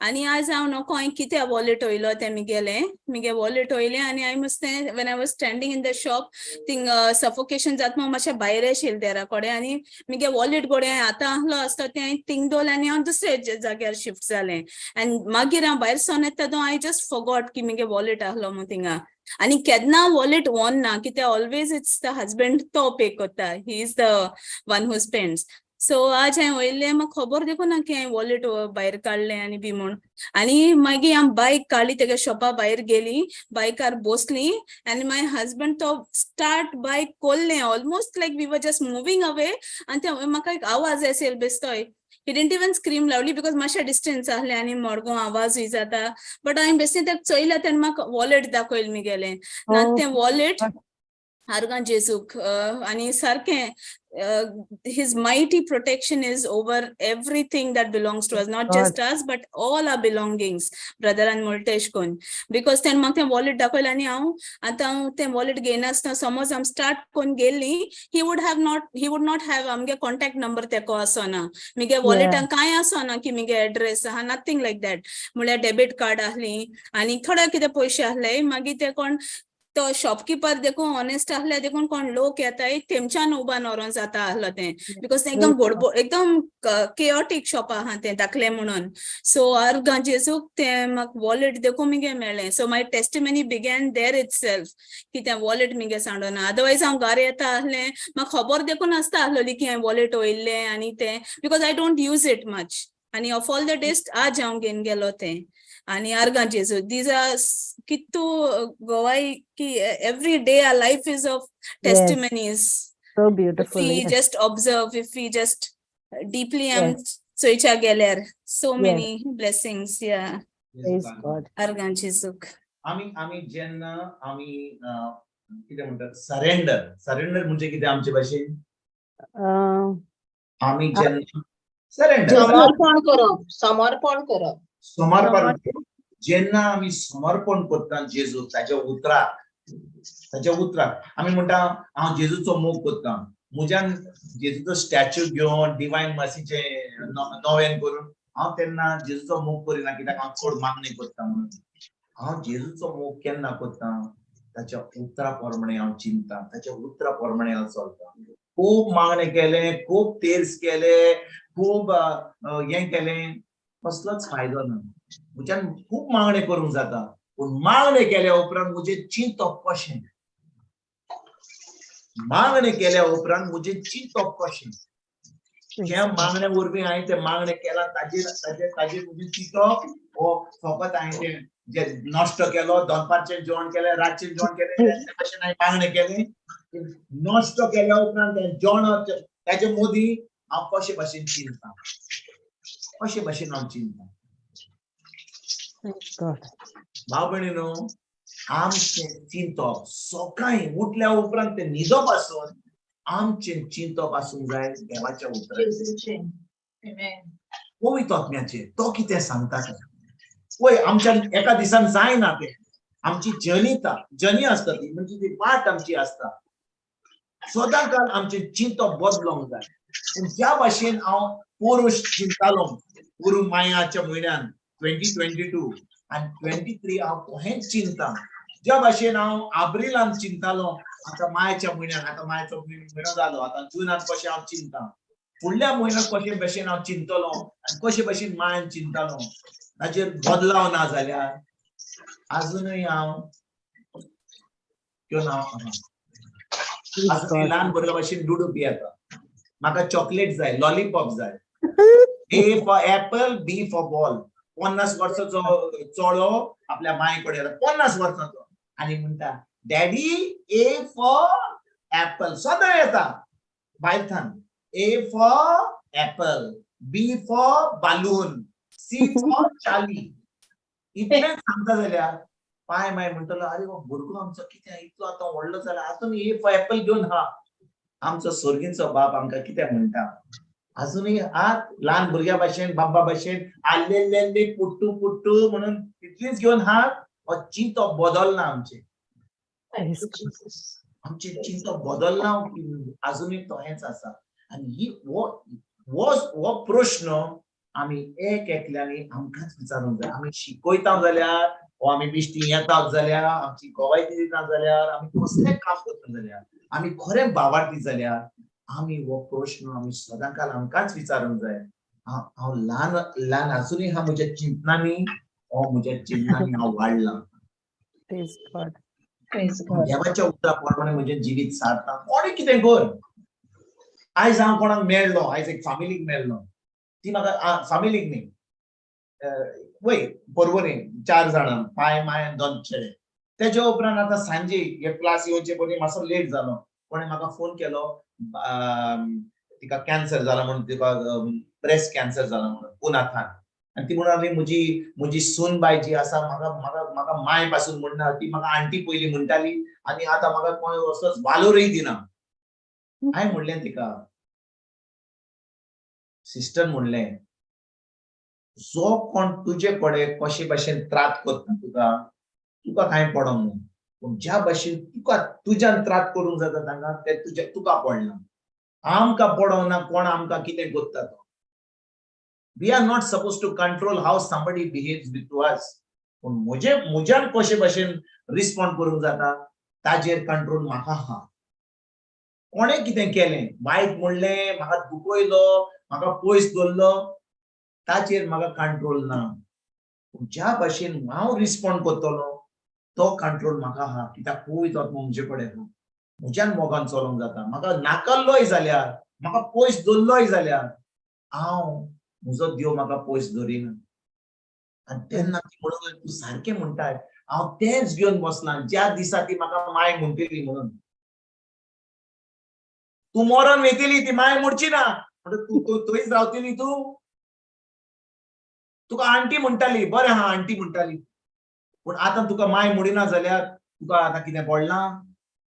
आनी आज हांव नको हांवें कित्या वॉलेट वयलो ते मिगे वॉलेट वयले आनी हांवें मस्तें when I was standing in the shop thing suffocation जाता म्हाका मातशें भायर येशील तेरा कडेन आनी मिगे वॉलेट गोडे आतां आहलो आसता ते हांवें थिंग दवरलें आनी हांव दुसरे जाग्यार शिफ्ट जालें आनी मागीर हांव भायर सोन येता तो हांवें जस्ट फॉगॉट की मिगे वॉलेट आहलो म्हूण थिंगा आनी केन्ना वॉलेट व्हरना कित्याक ऑलवेज इट्स द हजबंड तो पे कोत्ता ही is the one who spends so आज हांवें वयलें म्हाका खबर देखून ना की हांवें वॉलेट भायर काडलें आनी बी म्हूण आनी मागीर हांव बायक काडली तेगे शॉपा भायर गेली बायकार बसली and my husband तो start by कोल्लें almost like we were just moving away and ते म्हाका एक आवाज येसेल बेस्तोय he didn't even scream loudly because मातशें डिस्टन्स आहलें आनी मडगो आवाज ही जाता बट हांवें बेश्टें तेका चोयलें तेणें म्हाका वॉलेट दाखयलें मिगेलें आनी तें वॉलेट आर्गां जेजूक आनी सारकें his mighty protection is over everything that belongs to us, not just us but all our belongings, brother and Multesh kon, because then म्हाका तें वॉलेट दाखयलें आनी हांव आतां तें वॉलेट घेयनासतना समज हांव स्टार्ट कोन्न गेल्ली he would not have आमगे कॉन्टॅक्ट नंबर तेको आसोना मिगे वॉलेटान कांय आसोना की मिगे एड्रेस आहा नथिंग लायक दॅट म्हळ्यार डेबिट कार्ड आहली आनी थोडे कितें पयशे आहले मागीर ते कोण तो शॉपकीपर देखून ऑनेस्ट आहले देखून कोण लोक येताय तेमच्यान उबान व्हरोन जाता आहलो तें बिकॉज एकदम गडबड एकदम केओटीक शॉप आहा तें धाकलें म्हणून सो आर्गां जेजूक तें म्हाका वॉलेट देखून मिगे मेळ्ळें so my testimony begin there itself की तें वॉलेट मिगे सांडोना अदरवायज हांव घरा येता आहलें म्हाका खबर देखून आसता आहलोली की हांवें वॉलेट वयल्लें आनी तें because I don't use it much आनी ऑफ ऑल द डेज आज हांव घेवन गेलो तें आनी आर्गां जेजू दीज आर कितू गोवाई की every day our life is of testimonies. So If beautiful. we Yes. just observe, if we just deeply Yes. soicha geler, so Yes. many blessings. Yeah. Praise God. Argan Jezuk. आम्ही जेन्ना आम्ही कितें म्हणटात surrender म्हणजे कितें आमचे भाशेन Uh, आम्ही जेन्ना सरेंडर समर्पण करप समर्पण जेन्ना आम्ही समर्पण करता जेजू ताच्या उतराक आम्ही म्हणटा हांव जेजूचो मोग करता म्हज्यान जेजूचो स्टॅच्यू घेवन डिवायन मर्सीचे नवें करून हांव तेन्ना जेजूचो मोग करिना कित्याक हांव चड मागणी करता म्हणून हांव जेजूचो मोग केन्ना करता ताच्या उतरा प्रमाणे हांव चिंतता ताच्या उतरा प्रमाणे हांव चलता खूब मागणे केले खूब तेर्स केले खूब हें केलें कसलोच फायदो ना म्हज्यान खूब मागणे करूंक जाता पूण मागणे केल्या उपरांत म्हजें चिंतप कशें मागणे केल्या उपरांत म्हजें चिंतप कशें ज्या मागण्या वरवीं हांवें तें मागणें केलां ताजेर म्हजें चिंतप हो फकत हांवें तें जे नश्ट केलो दनपारचें जेवण केलें रातचें जेवण केलें तशें हांवें मागणें केलें नश्ट केल्या उपरांत तें जेवण ताचे मदीं हांव कशे भाशेन चिंतता कशे भाशेन हांव चिंतता भाव भयणीनो आमचें चिंतप सकाळीं उठल्या उपरांत तें न्हिदप आसून आमचें चिंतप आसूंक जाय देवाच्या उतराचेर पवित्र आत्म्याचेर तो कितें सांगता तें पळय आमच्यान एका दिसान जायना तें आमची जर्नी आसता ती म्हणजे ती वाट आमची आसता सदां काल आमचें चिंतप बदलोंक जाय पूण ज्या भाशेन हांव पुरुश चिंतालो गुरू मायाच्या म्हयन्यान 2022 आनी 23 हांव हेंच चिंता ज्या भाशेन हांव आब्रिलान चिंतालो आता मायाच्या म्हयन्याक, आता मायाचो म्हयनो जालो, आता जुनान कशें हांव चिंता, फुडल्या म्हयन्याक कशे भाशेन हांव चिंतलो आनी कशे भाशेन मायान चिंतालो, ताचेर बदलाव ना जाल्यार अजूनय हांव अजूनय ल्हान भुरग्या भाशेन लुडो पियेता. म्हाका चॉकलेट जाय, लॉलीपॉप जाय. A for apple, B for ball. 50 वर्षाचो चोडो आपल्या माये कडेन 50 वर्षाचो आनी म्हणटा डॅडी A for apple. सदां येता बायथान. A for apple, B for balloon, C for चाली. इतलें सांगता जाल्यार पाय माय म्हणटलो अरे भुरगो आमचो कितें इतलो आतां व्हडलो जाला आजून A for apple घेवन हा. आमचो सर्गीचो बाप आमकां कितें म्हणटा, अजूनही आज लहान भुरग्या भाशेन बाबा भाशेन आल्लेल्ले पुट्टू पुट्टू म्हणून तितलीच घेऊन हात चिंतो बदलना आमचे चिंतो बदलना अजूनही तो हेच आसा. आनी ही वो प्रश्न आमी एकल्यांनी आमकांच विचारूंक जाय. आमी शिकयता जाल्यार वो आमी बिश्टी येता जाल्यार आमची गोवायती दिता जाल्यार आमी कसलें काम करता जाल्यार आमी खरें भावार्थी जाल्यार आमी हो प्रश्न आमी सदांकाल आमकांच विचारूंक जाय. हांव ल्हान अजूनही हांव म्हज्या चिंतनांनी म्हज्या चिंतनांनी हांव वाडलां. देवाच्या उतरा प्रमाणे म्हजें जिवीत सारता. कोणें कितें कर, आयज हांव कोणाक मेळ्ळो, आयज एक फामिलीक मेळ्ळो, ती म्हाका फामिलीक न्ही वय परवरीन 4 जाणां पाय माय दोन चेडे. तेज्या उपरांत आतां सांजे हे क्लास येवचे पयलीं मातसो लेट जालो. कोणें म्हाका फोन केलो तिका कॅन्सर जाला म्हणून, तिका ब्रेस्ट कॅन्सर जाला म्हणून पुनाथान. आनी ती म्हणून म्हजी सूनबाय जी आसा म्हाका माय पासून म्हणना, ती म्हाका आंटी पयलीं म्हणटाली आनी आतां म्हाका कोण असोच वालोरय दिना. हांवें म्हणलें तिका सिस्टर म्हणलें जो कोण तुजे कडेन कशे भाशेन त्रास करता तुका कांय पडोंक ना, पूण ज्या भाशेन तुका तुज्यान त्रास करूंक जाता तांकां ते तुका पडना. आमकां पडोना कोण आमकां कितें करता तो. We are not suppose to control how somebody behaves with us. पूण म्हज्यान कशे भाशेन रिस्पॉन्ड करूंक जाता ताजेर कंट्रोल म्हाका आहा. कोणें कितें केलें, वायट म्हणलें, म्हाका दुखयलो, म्हाका पयस दवरलो, ताचेर म्हाका कंट्रोल ना. ज्या भाशेन हांव रिस्पॉन्ड करतलो तो कंट्रोल म्हाका आहा. कित्याक पवित्र आत्मा म्हजे कडेन आहा. म्हज्यान मोगान चलोंक जाता. म्हाका नाकाल्लोय जाल्यार, म्हाका पयस दवरलोय जाल्यार हांव म्हजो देव म्हाका पयस दवरिना. आनी तेन्ना ती म्हणून तूं सारकें म्हणटाय, हांव तेंच घेवन बसलां ज्या दिसा ती म्हाका माय म्हणटली म्हणून. तूं मरोन वयतली ती माय म्हणची ना, तूं थंयच रावतली. तुका आंटी म्हणटाली, बरें हा आंटी म्हणटाली, पूण आतां तुका माय म्हणिना जाल्यार तुका आतां कितें पडलां?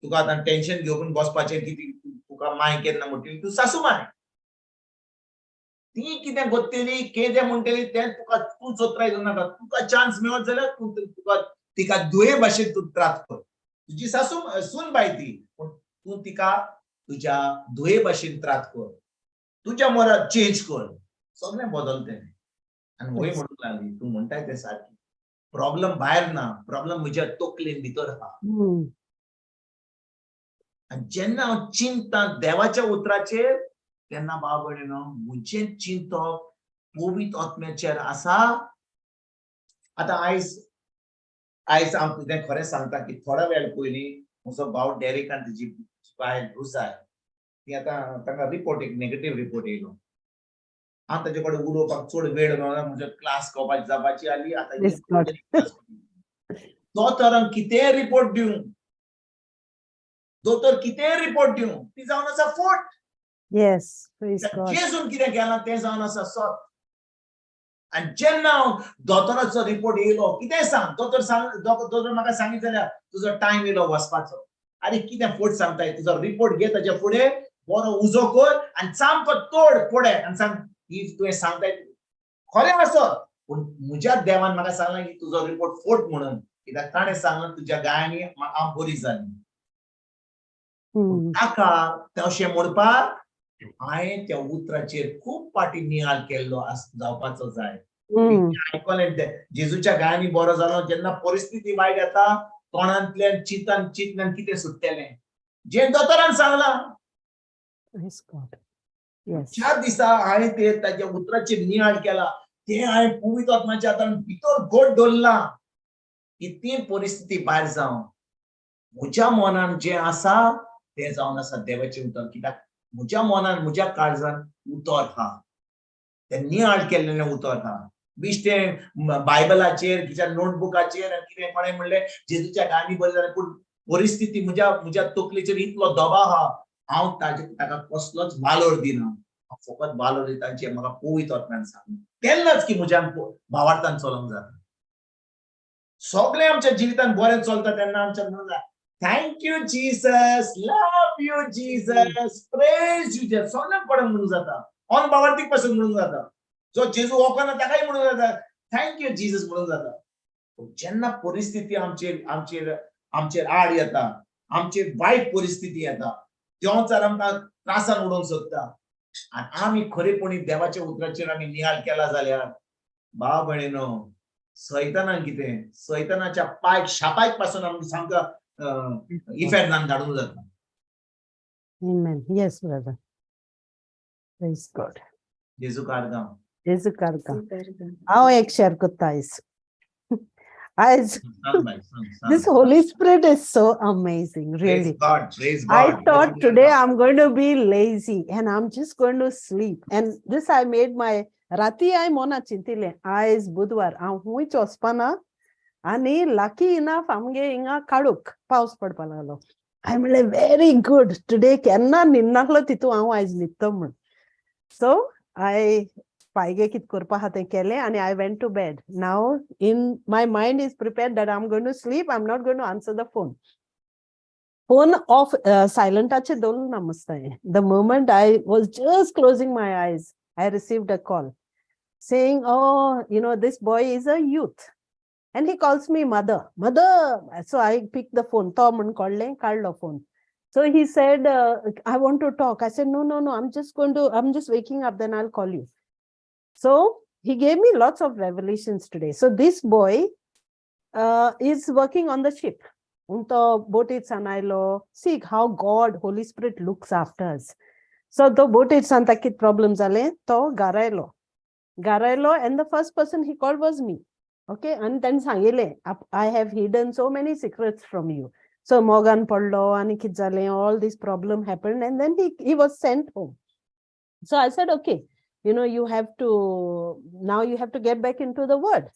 तुका आतां टेन्शन घेवन बसपाचें की तुका माय केन्ना म्हणटली, तूं सासू माय. ती कितें करतली, कितें म्हणटली तें तुका तूं चोत्राय नाका. तुका चान्स मेळत जाल्यार तुका तिका दुये भाशेन तूं त्रास कर. तुजी सासू सूनबाय ती, पूण तूं तिका तुज्या दुये भाशेन त्रास कर. तुज्या मोरात चेंज कर, सगळें बदलतें. आनी वय म्हणूंक लागली तूं म्हणटाय तें सारकें. प्रॉब्लेम भायर ना, प्रॉब्लेम म्हज्या तकलेन भितर आहा. आनी जेन्ना हांव चिंतता देवाच्या उतराचेर तेन्ना भाव भयणीनो म्हजें चिंतप पवित्र आत्म्याचेर आसा. आतां आयज हांव कितें खरें सांगता की थोडा वेळ पयलीं म्हजो भाव डॅरेक आनी तेजी बायल रुसाय ती आतां तांकां रिपोर्ट एक नेगेटीव रिपोर्ट येयलो. हांव ताजे कडेन उलोवपाक चड वेळ मेळना, म्हजो क्लास घेवपाची जावपाची आली. आतां दोतोरांक कितें रिपोर्ट दिवं, दोतोर कितें रिपोर्ट दिवं, ती जावन आसा फोट. जेजून कितें केलां तें जावन आसा सत. आनी जेन्ना हांव दोतोराचो रिपोर्ट येयलो, कितें सांग दोतोर म्हाका सांगितलें जाल्यार तुजो टायम येयलो वचपाचो. आरे कितें फोट सांगताय, तुजो रिपोर्ट घे ताचे फुडें बरो उजो कर आनी सामको तोड फोडे आनी सांग ही तुवें सांगताय खरें आसत. पूण म्हज्या देवान म्हाका सांगलां की तुजो रिपोर्ट फोट म्हणून, कित्याक ताणें सांगलां तुज्या गायांनी हांव बरी जाली. ताका तशें म्हणपाक हांवें त्या उतराचेर खूब फाटी नियाळ केल्लो जावपाचो जाय. आयकलें जेजूच्या गायांनी बरो जालो. जेन्ना परिस्थिती वायट येता तोंडांतल्यान चिंतन कितें सुट्टेलें जे दोतोरान सांगलां Praise God. Yes. ज्या दिसा हांवें ते ताच्या उतराचेर नियाळ केला ते हांवें पवित्र आत्म्याच्या हातान भितर घोट धरला की ती परिस्थिती भायर जावं म्हज्या मनान जें आसा तें जावन आसा देवाचें उतर कित्याक म्हज्या मनान म्हज्या काळजान उतर आहा तें नियाळ केल्लें उतर आहा बिश्टें बायबलाचेर कित्याक नोटबुकाचेर कितें कोणें म्हणलें जेजूच्या गाणी बरें जालें पूण परिस्थिती म्हज्या तकलेचेर इतलो दबाव आहा हांव ताका कसलोच वालोर दिना हांव फकत वालोर दिता जें म्हाका पवित्र आत्म्यान सांगलें तेन्नाच की म्हज्या भावार्थान चलोंक जाता सगळें आमच्या जिवितांत बरें चलता तेन्ना आमच्या म्हणून जाय thank you Jesus love you Jesus praise you Jesus सगळ्यांक कोणाक म्हणूंक जाता ऑन भावार्थीक पासून म्हणूंक जाता जो जेजू वखना ताकाय म्हणूंक जाता थँक यू जीसस म्हणूंक जाता जेन्ना परिस्थिती आमचेर आड येता आमचेर वायट परिस्थिती येता त्योच आमकां त्रासान उडोवंक सोदता आनी आमी खरेपणी देवाच्या उतराचेर आमी नियाळ केला जाल्यार भाव भयणीनो सैतानान कितें सैतानाच्या पायक शापायक पासून आमकां सामको इफेक्ट जावन धाडूंक जाता Amen. Yes, brother. Praise God. जेजू कारगांव Jesu karka. How ek share kutta is. As सांग बाई, सांग. this Holy Spirit is so amazing, really. Praise I God. thought today I'm going to be lazy and I'm just going to sleep. And this I made my Rati I mona chintile eyes budwar. Hui chospana ani lucky enough amge inga kaduk paus padpalalo. I'm like very good today. Kenna ninnaklo titu ahu eyes nittom. So I paige kit kurpa hate kele and I went to bed. Now in my mind is prepared that I'm going to sleep. I'm not going to answer the phone. Phone off silent ache dolu namaste. The moment I was just closing my eyes, I received a call saying, oh, this boy is a youth. And he calls me mother. So I picked the phone. Tom called the phone. So he said, I want to talk. I said, no, I'm just waking up, then I'll call you. So he gave me lots of revelations today. So this boy is working on the ship. Unto botit sanailo. See how God, Holy Spirit looks after us. So the botit santakit problems ale to garailo, and the first person he called was me. Okay, and then sangile, I have hidden so many secrets from you. So Morgan Pollo, Anikizale, all this problem happened, and then he was sent home. So I said, okay, you have to get back into the word.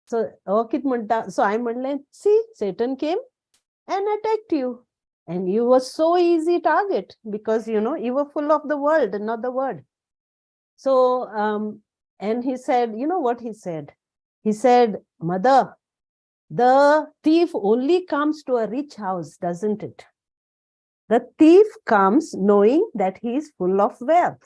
So I'm like, see, Satan came and attacked you. And you were so easy target because, you were full of the world and not the word. So, and he said, you know what he said? He said, Mother, the thief only comes to a rich house, doesn't it? The thief comes knowing that he is full of wealth.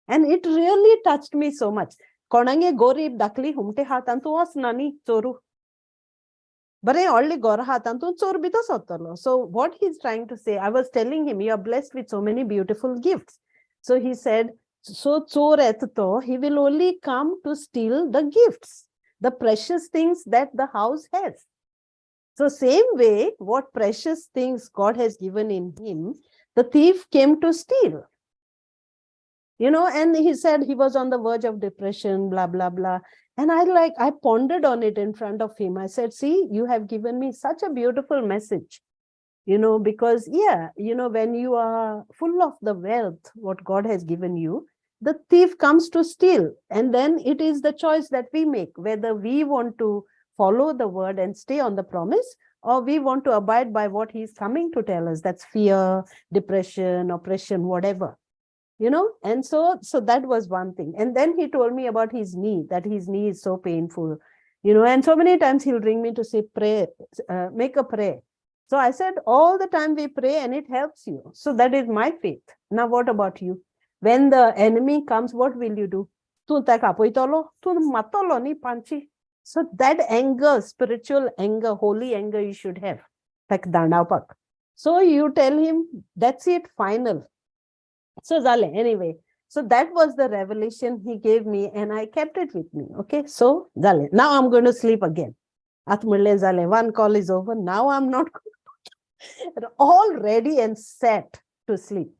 And it really touched me so much. Konange gorib dakli humte hatantu was nani choru. Bare only gor hatantu chor bita sotalo. So what he's trying to say, I was telling him, you are blessed with so many beautiful gifts. So he said, so chor etto, he will only come to steal the gifts, the precious things that the house has. So same way, what precious things God has given in him, the thief came to steal. And he said he was on the verge of depression, blah, blah, blah. And I pondered on it in front of him. I said, see, you have given me such a beautiful message, because, when you are full of the wealth, what God has given you, the thief comes to steal. And then it is the choice that we make, whether we want to follow the word and stay on the promise, or we want to abide by what he's coming to tell us. That's fear, depression, oppression, whatever. And so that was one thing. And then he told me about his knee, that his knee is so painful, and so many times he'll bring me to say, pray, make a prayer. So I said, all the time we pray and it helps you. So that is my faith. Now, what about you? When the enemy comes, what will you do? So that anger, spiritual anger, holy anger you should have. So you tell him, that's it, final. So Zale, anyway, so that was the revelation he gave me and I kept it with me. Okay, so Zale, now I'm going to sleep again. At म्हणले जालें, one call is over. Now I'm not all ready and set to sleep.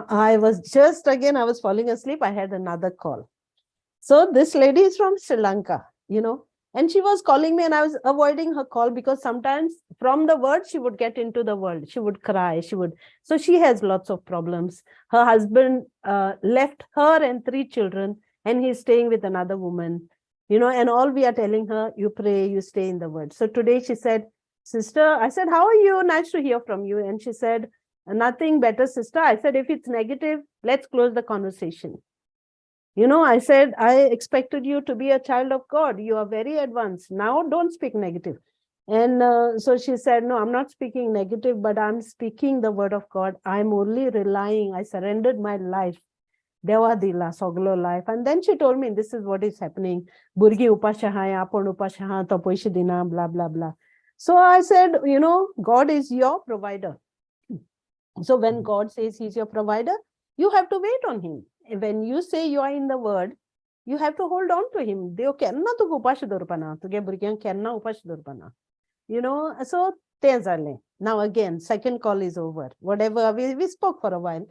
I was falling asleep. I had another call. So this lady is from Sri Lanka, and she was calling me and I was avoiding her call because sometimes from the word, she would get into the world. She would cry. So she has lots of problems. Her husband left her and 3 children and he's staying with another woman, and all we are telling her, you pray, you stay in the word. So today she said, sister, I said, how are you? Nice to hear from you. And she said, nothing better, sister. I said, if it's negative, let's close the conversation. I said, I expected you to be a child of God. You are very advanced. Now don't speak negative. And so she said, no, I'm not speaking negative, but I'm speaking the word of God. I'm only relying. I surrendered my life. Deva dila soglo life. And then she told me, this is what is happening. Burgi upashahaya, apon upashaha, tapoishi dina, blah, blah, blah. So I said, God is your provider. So when God says he's your provider, you have to wait on him. When you say you are in the word, you have to hold on to him. Deo kenna tu upash dorpana, tuge burgyang kenna upash dorpana. So tezale. Now again, second call is over. Whatever, we spoke for a while.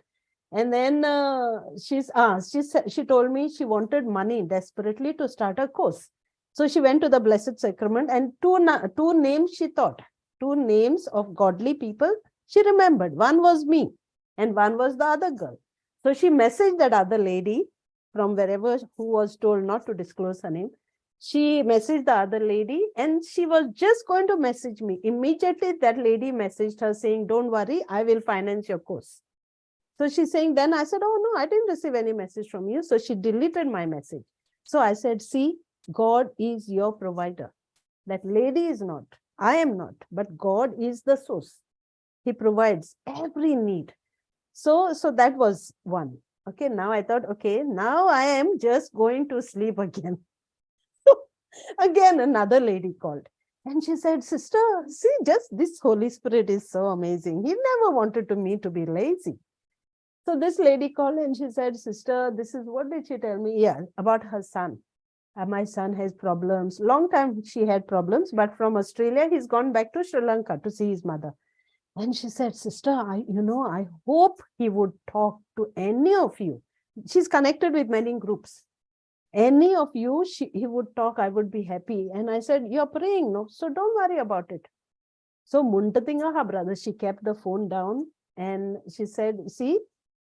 And then she told me she wanted money desperately to start a course. So she went to the Blessed Sacrament and two names she thought, 2 names of godly people. She remembered. One was me and one was the other girl. So she messaged that other lady from wherever who was told not to disclose her name. She messaged the other lady and she was just going to message me. Immediately that lady messaged her saying, don't worry, I will finance your course. So she's saying, then I said, oh no, I didn't receive any message from you. So she deleted my message. So I said, see, God is your provider. That lady is not. I am not, but God is the source. He provides every need. So that was one. Okay, now I thought, okay, now I am just going to sleep again. Again, another lady called. And she said, sister, see, just this Holy Spirit is so amazing. He never wanted me to be lazy. So this lady called and she said, sister, this is, what did she tell me? Yeah, about her son. My son has problems. Long time she had problems, but from Australia, he's gone back to Sri Lanka to see his mother. And she said, sister, I hope he would talk to any of you. She's connected with many groups. Any of you, he would talk, I would be happy. And I said, you're praying, no? So don't worry about it. So Muntatinga, her brother, she kept the phone down and she said, see,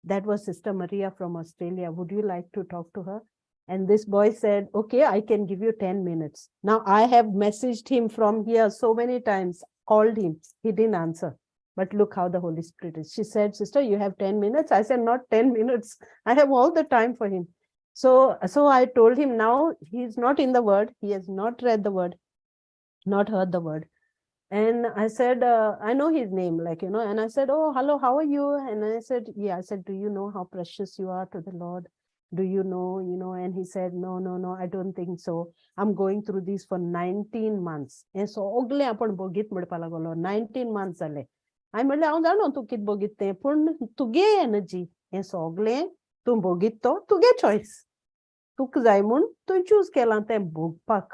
that was Sister Maria from Australia. Would you like to talk to her? And this boy said, okay, I can give you 10 minutes. Now I have messaged him from here so many times, called him, he didn't answer. But look how the Holy Spirit is. She said, sister, you have 10 minutes. I said, not 10 minutes. I have all the time for him. So I told him now he's not in the word. He has not read the word, not heard the word. And I said, I know his name, and I said, oh, hello, how are you? And I said, yeah, I said, do you know how precious you are to the Lord? Do you know, and he said, no, I don't think so. I'm going through this for 19 months. And so, ogle apon bogit mudpalagolo, 19 months ale. I म्हणले हांव जाणो तू कित बोगिते पूण तुगे energy हे सगळे तू बोगितो तुगे choice तुक जाय म्हूण तुवें चूज केलां तें भोगपाक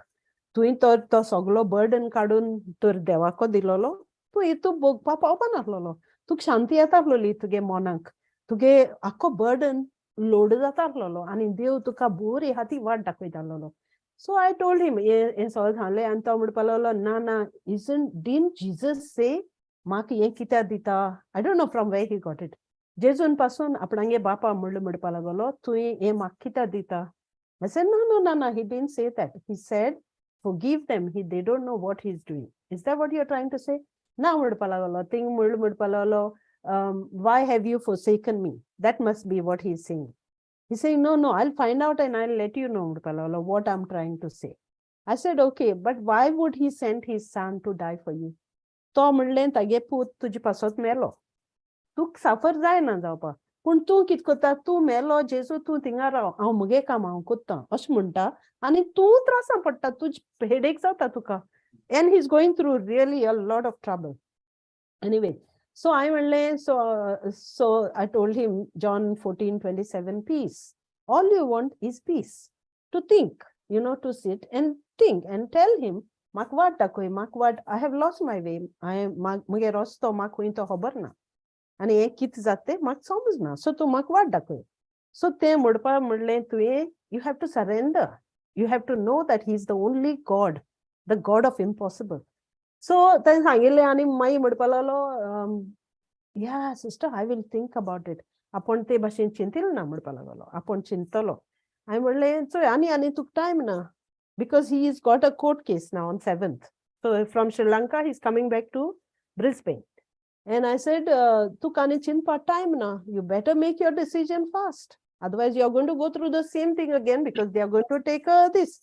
तुवें तो सगळो बर्डन काडून तर देवाको दिलोलो तूं हितू भोगपा पावपा नासलोलो तुका शांती येता आसलोली तुगे मनाक तुगे आख्खो बर्डन लोड जाता आसलोलो आनी देव तुका बरी हाती वाट दाखयतालोलो. So I told him, हे सगळें सांगलें आनी तो म्हणपाक लागलो ना didn't Jesus say माक ये कित्या दिता? I don't know from where he got it. जेजून पासून आपणागे बापा म्हणपाक लागलो तुवें हे माक कित्या दिता? I said, no, he didn't say that. He said, forgive them. They don't know what he's doing. Is that what you're trying to say? Na म्हणपाक लागलो थिंग म्हणपाक लागलो why have you forsaken me? That must be what he's saying. He's saying, no, I'll find out and I'll let you know म्हणपाक लागलो what I'm trying to say. I said, okay, but why would he send his son to die for you? तो म्हणलें तागे पूत तुजे पासत मेलो तुक सफर जायना जावपाक पूण तूं कितें करता तूं मेलो जेजू तूं थिंगा राव हांव मुगे काम हांव कोत्तां अशें म्हणटा आनी तूं त्रासां पडटा तुजें हेडेक जाता तुका and he's going through really a lot of trouble. Anyway, so I म्हणलें so I told him John 14:27 peace. All you want is peace. To think, to sit and think and tell him म्हाका वाट दाखय, म्हाका वाट, I have lost my way, मुगे रस्तो म्हाका खंय तो खबर ना आनी हें कितें जाता तें म्हाका समजना, सो तूं म्हाका वाट दाखय. सो तें म्हणपा म्हणलें तुवें, you have to surrender, you have to know that he is the only God, the God of impossible. So ताणें सांगिल्लें आनी मागीर म्हणपा लागलो, या sister I will think about it. आपूण ते भाशेन चिंतिल्लो ना म्हणपा लागलो, आपूण चिंतलो. हांवें म्हणलें चोय आनी तुका टायम ना, because he has got a court case now on 7th. So from Sri Lanka, he's coming back to Brisbane. And I said, tu kani chinpa time na, you better make your decision fast. Otherwise, you're going to go through the same thing again because they are going to take this.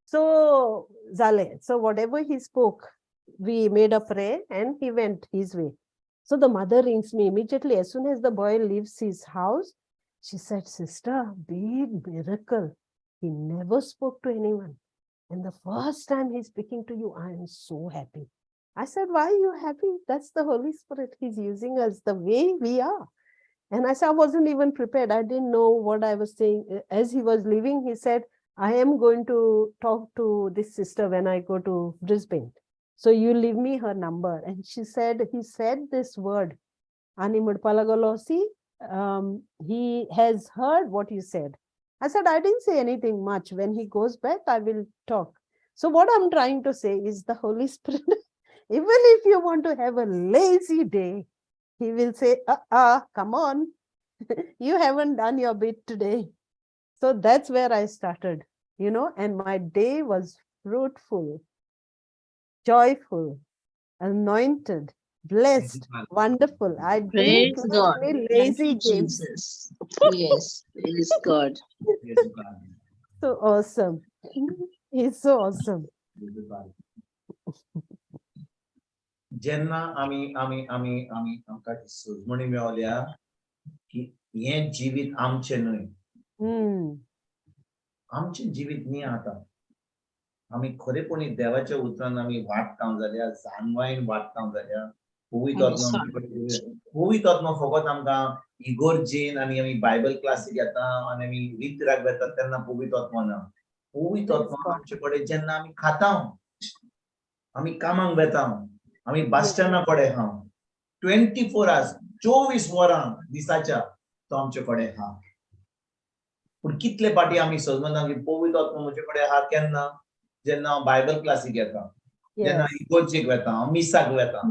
So, Zale, so whatever he spoke, we made a prayer and he went his way. So the mother rings me immediately. As soon as the boy leaves his house, she said, sister, big miracle. He never spoke to anyone. And the first time he's speaking to you, I am so happy. I said, why are you happy? That's the Holy Spirit. He's using us the way we are. And I said, I wasn't even prepared. I didn't know what I was saying. As he was leaving, he said, I am going to talk to this sister when I go to Brisbane. So you leave me her number. And she said, he said this word. Ani mudpalagalo, see, he has heard what you said. I said, I didn't say anything much. When he goes back, I will talk. So what I'm trying to say is the Holy Spirit, even if you want to have a lazy day, he will say, come on, you haven't done your bit today. So that's where I started, and my day was fruitful, joyful, anointed, blessed, wonderful. I didn't Praise play God. any Thank lazy you, games. Jesus. Yes, praise God. So awesome. He's so awesome. जेन्ना आमी आमी आमी आमी आमकां सोजमणी मेवल्या की हें जिवीत आमचें न्हय, आमचें जिवीत न्ही आतां. आमी खरेपणी देवाच्या उतरान आमी वाडटां जाल्यार, जाणवायेन वाडटां जाल्यार, पवित्र आत्मा फकत आमकां इगोर्जेन आनी आमी बायबल क्लासीक येता आनी आमी रितीराग वेता तेन्ना पवित्र आत्मा ना. पवित्र आत्मा आमचे कडेन जेन्ना आमी खाता, आमी कामाक वेता, आमी बस स्टँडा कडेन आहा, 24 hours 24 वरां दिसाच्या तो आमचे कडेन आहा. पूण कितले पाटी आमी समजना की पवित्र आत्मा म्हजे कडेन आहा केन्ना? जेन्ना हांव बायबल क्लासीक येता, जेन्ना इगोर्जेक वेता, हांव मिसाक वेता,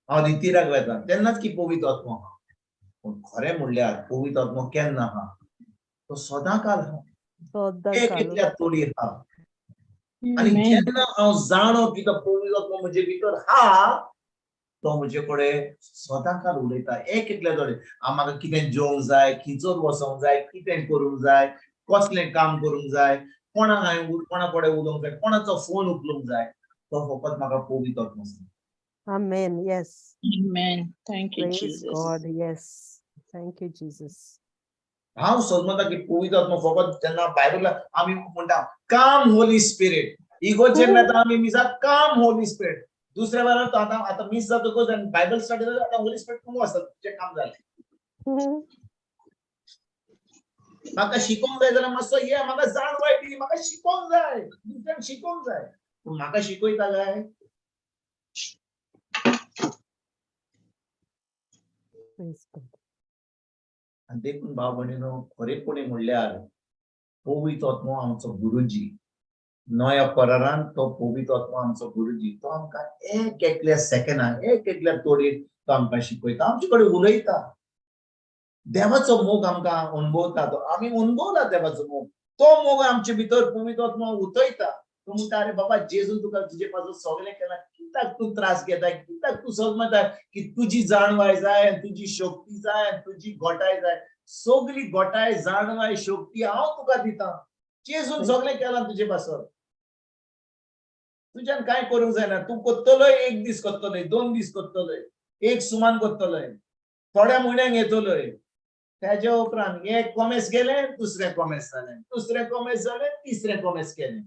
हांव रितीराक वेता, तेन्नाच की पवित्र आत्मा आहा. पूण खरें म्हणल्यार पवित्र आत्मा केन्ना आहा? तो सदां काल आहा, एक एकल्या तोडीर आहा. आनी जेन्ना हांव जाणो की तो पवित्र आत्मा म्हजे भितर आहा, तो म्हजे कडेन सदां काल उलयता, एक एकल्या तोडीर. म्हाका कितें जेवंक जाय, खिचोन वचोंक जाय, कितें करूंक जाय, कसलें काम करूंक जाय, कोणा कडेन उलोवंक जाय, कोणाचो फोन उखलूंक जाय, तो फकत म्हाका पवित्र आत्मा सांगता. Amen. Yes. Amen. Thank you, Praise Jesus. God. Yes. Thank you, Jesus. हांव समजता की पवित्र आत्मा फकत जेन्ना बायबल आमी म्हणटा काम होली स्पिरिट, इगोर्जेन येता आमी मिसाक काम होली स्पिरिट. दुसऱ्या वेळार आतां मिस जातकच बायबल स्टडी जाता, आतां होली स्पिरिट कमी आसता, तुजें काम जालें. म्हाका शिकोवंक जाय जाल्यार मातसो ये, म्हाका जाणवाय दी, म्हाका शिकोवंक जाय, दुसऱ्यांक शिकोवंक जाय. पूण म्हाका शिकयता काय? आनी देखून भाव भयणीनो, खरेपणी म्हणल्यार पवित्र आत्मा आमचो गुरुजी. नव्या करारान तो पवित्र आत्मा आमचो गुरुजी. तो आमकां एक एकल्या सेकंडान, एक एकल्या तोडीर तो आमकां शिकयता, आमचे कडेन उलयता. देवाचो मोग आमकां अणभवता, तो आमी अणभवला देवाचो मोग. तो मोग आमचे भितर पवित्र आत्मा उतयता. तो म्हणटा, अरे बाबा, जेजू तुका तुजे पासून सगळें केलां, कित्याक तूं त्रास घेताय, कित्याक तूं समजता की तुजी जाणवाय जाय, तुजी शक्ती जाय, तुजी घोटाय जाय. सगळी घोटाय, जाणवाय, शक्ती हांव तुका दितां. जेजून सगळें केलां तुजे पासून. तुज्यान कांय करूंक जायना. तूं कोत्तलोय, 1 दीस कोत्तलोय, 2 दीस कोत्तलोय, 1 सुमान कोत्तलोय, थोड्या म्हयन्यांक येतलोय. त्याच्या उपरांत एक कॉमेस गेलें, दुसरें कॉमेस जालें, दुसरें कॉमेस जालें, तिसरें कॉमेस केलें.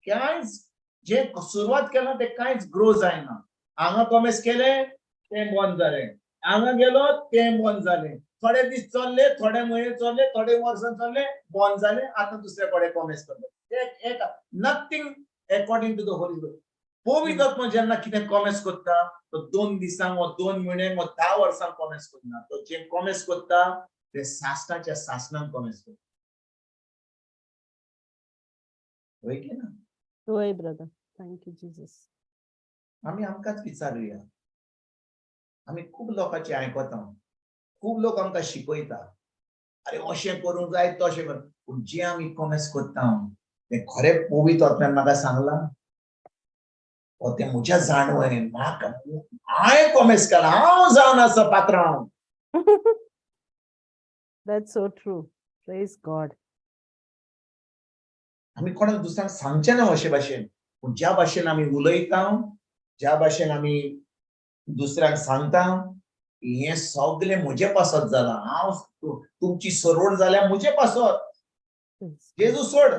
कांयच जे सुरवात केलां तें कांयच ग्रो जायना. हांगा कॉमेस केलें, तें बंद जालें, हांगा गेलो, तें बंद जालें. थोडे दीस चलले, थोडे म्हयने चलले, थोडे वर्सां चलले, बंद जालें. आतां दुसरे कडेन कॉमेस करता. Nothing according to the Holy Ghost. पवित्र आत्मा जेन्ना कितें कॉमेस करता तो 2 दिसांक वा 2 म्हयन्यांक वा 10 वर्सांक कॉमेस करना. तो जे कॉमेस करता ते सासणाच्या सासणान कॉमेस करता. होय की ना? होय ब्रदर. Thank you Jesus. आमी आमकांच विचारुया. आमी खूब लोकांचे आयकता. खूब लोक आमकां शिकयता. अरे अशें करूंक जाय तशें कर. पूण जे आमी कॉमेस करता ते खरें पवित्र आत्म्यान म्हाका सांगलां. ते म्हज्या जाणवेन म्हाका हांवें कॉमेस केला. हांव जावन आसा पात्रांव. That's so true. Praise God. आमी कोणाक दुसऱ्यांक सांगचे ना अशे भाशेन. पूण ज्या भाशेन आमी उलयता, ज्या भाशेन आमी दुसऱ्यांक सांगता, हे सगळे म्हजे पासत जालां. हांव तुमची सरवण जाल्यार म्हजे पासत. जेजू सोड.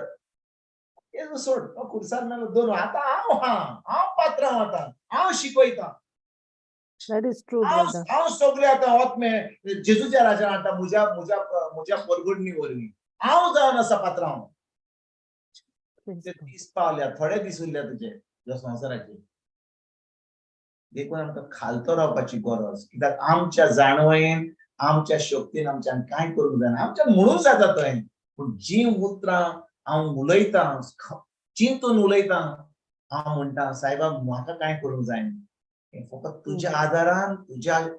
जेजू सोड. तो खुर्सार मेलो दोन. आतां हांव पात्रांव आतां. हांव शिकयता. That is true, brother. हांव सगळे आतां आत्मे जेजूच्या राज्यान हाडटा म्हज्या परगडणी वरवीं. हांव जावन आसा पात्रांव. ते दीस पावल्या. थोडे दीस उरल्या तुजे ह्या संवसाराचे. देखून आमकां खालतो रावपाची गरज. कित्याक आमच्या जाणवेन, आमच्या शक्तीन आमच्यान कांय करूंक जायना. आमच्यान म्हणून जाता थंय. पूण जी उतरां हांव उलयतां, चिंतून उलयतां, हांव म्हणटा सायबा म्हाका कांय करूंक जायना. हें फकत तुज्या आदारान,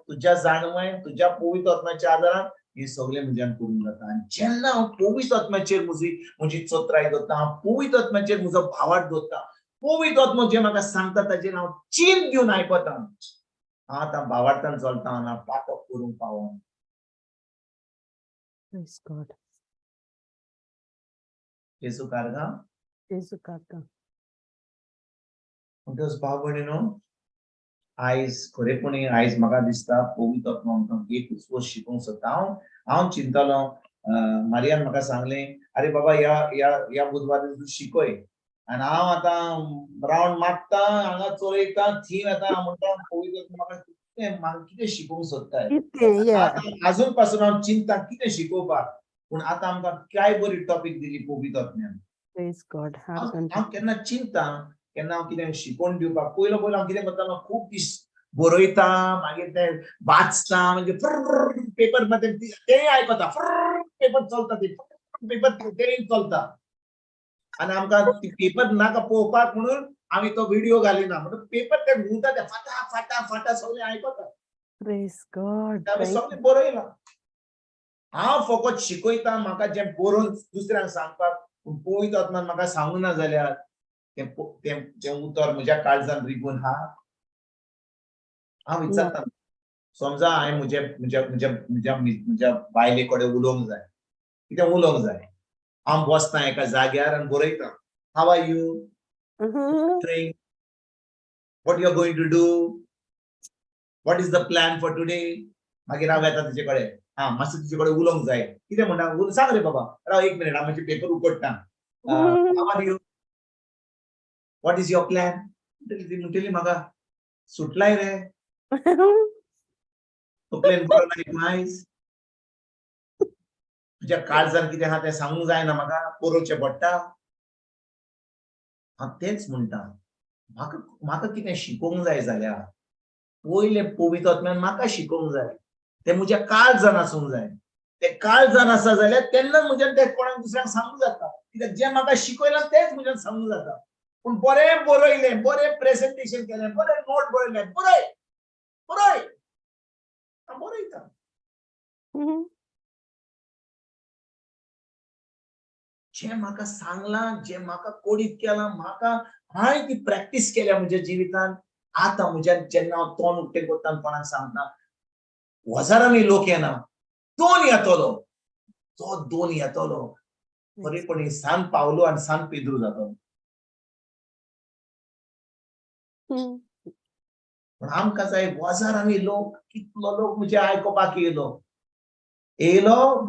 तुज्या जाणवेन, तुज्या पवित्र आत्म्याच्या आदारान हे सगळे म्हज्यान करूंक जाता. आनी जेन्ना हांव पवित्र आत्म्याचेर म्हजी चत्राय दवरता, हांव पवित्र आत्म्याचेर म्हजो भावार्थ दवरता, पवित्र आत्मा जे म्हाका सांगता ताचेर हांव चीन घेवन आयकता. हांव आतां भावार्थान चलता आनी हांव पातक करूंक पावना. Praise God. जेजू कारगा. जेजू कारगा. म्हणटच भाव भयणीनो, आयज खरेपणी आयज म्हाका दिसता पवित्र आत्मा आमकां एकूच गोश्ट शिकोवंक सोदता. हांव चिंतलो, मारियान म्हाका सांगलें, अरे बाबा ह्या बुधवारी तूं शिकय. आनी हांव आतां रावंड मारता, हांगा चलयता, थीन आतां हांव म्हणटा पवित्र आत्मा म्हाका कितें शिकोवंक सोदताय. आजून पासून हांव चिंतता कितें शिकोवपाक. पूण आतां आमकां काय बरी टॉपीक दिली पवित्र आत्म्यान. Praise God. हांव केन्ना चिंतता, केन्ना हांव कितें शिकोवन दिवपाक. पयलो हांव कितें करतालो, खूब दीस बरयता, मागीर ते वाचता, म्हणजे पेपर तेय आयकता. पेपर चलता, पेपर तेय चलता. आनी आमकां पेपर नाका पळोवपाक म्हणून आमी तो व्हिडिओ घालिना. म्हणून पेपर ते घुंवता ते फाटा सगळे आयकता. Praise God. आमी सगळे बरयलां. हांव फकत शिकयता, म्हाका जें बरोवन दुसऱ्यांक सांगपाक. पूण पवित्र आत्मान म्हाका सांगूं ना जाल्यार तें उतर म्हज्या काळजांत रिगून आहा. हांव विचारता, समजा हांवें म्हज्या बायले कडेन उलोवंक जाय, कितें उलोवंक जाय. हांव बसता एका जाग्यार आनी बरयता, how are you, what you are going to do, what is the plan for today. मागीर हांव येता तुजे कडेन, मातशें तुजे कडेन उलोवंक जाय. कितें म्हणटा, सांग रे बाबा. राव 1 मिनिट, हांव मातशें पेपर उगडटा. How are you, what is your plan. म्हणटली म्हाका सुटलाय रे. तकलेन बरो ना आयज. तुज्या काळजान कितें आहा तें सांगूंक जायना म्हाका, बरोवचें पडटा. हांव तेंच म्हणटा, म्हाका कितें शिकोवंक जाय जाल्यार पयले पवित्र आत्म्यान म्हाका शिकोवंक जाय. तें म्हज्या काळजान आसूंक जाय. तें काळजान आसा जाल्यार तेन्ना म्हज्यान तें कोणाक दुसऱ्यांक सांगूंक जाता. कित्याक जें म्हाका शिकयलां तेंच म्हज्यान सांगूंक जाता. पूण बरें बरयलें, बरें प्रेझेंटेशन केलें, बरें नोट बरयलें, बरय हांव बरयता. जें म्हाका सांगलां, जें म्हाका कोडीत केलां, हांवें ती प्रॅक्टीस केल्या म्हज्या जिवितांत. आतां म्हज्यान जेन्ना हांव तोंड उक्तें करता आनी कोणाक सांगता, हजारांनी लोक येना, 2 येतलो. तो 2 येतलो. खरेपणी सान पावलो आनी सान पेद्रू जातलो. पण आमकां जाय हजारांनी लोक, कितलो लोक म्हजे आयकोपाक येयलो,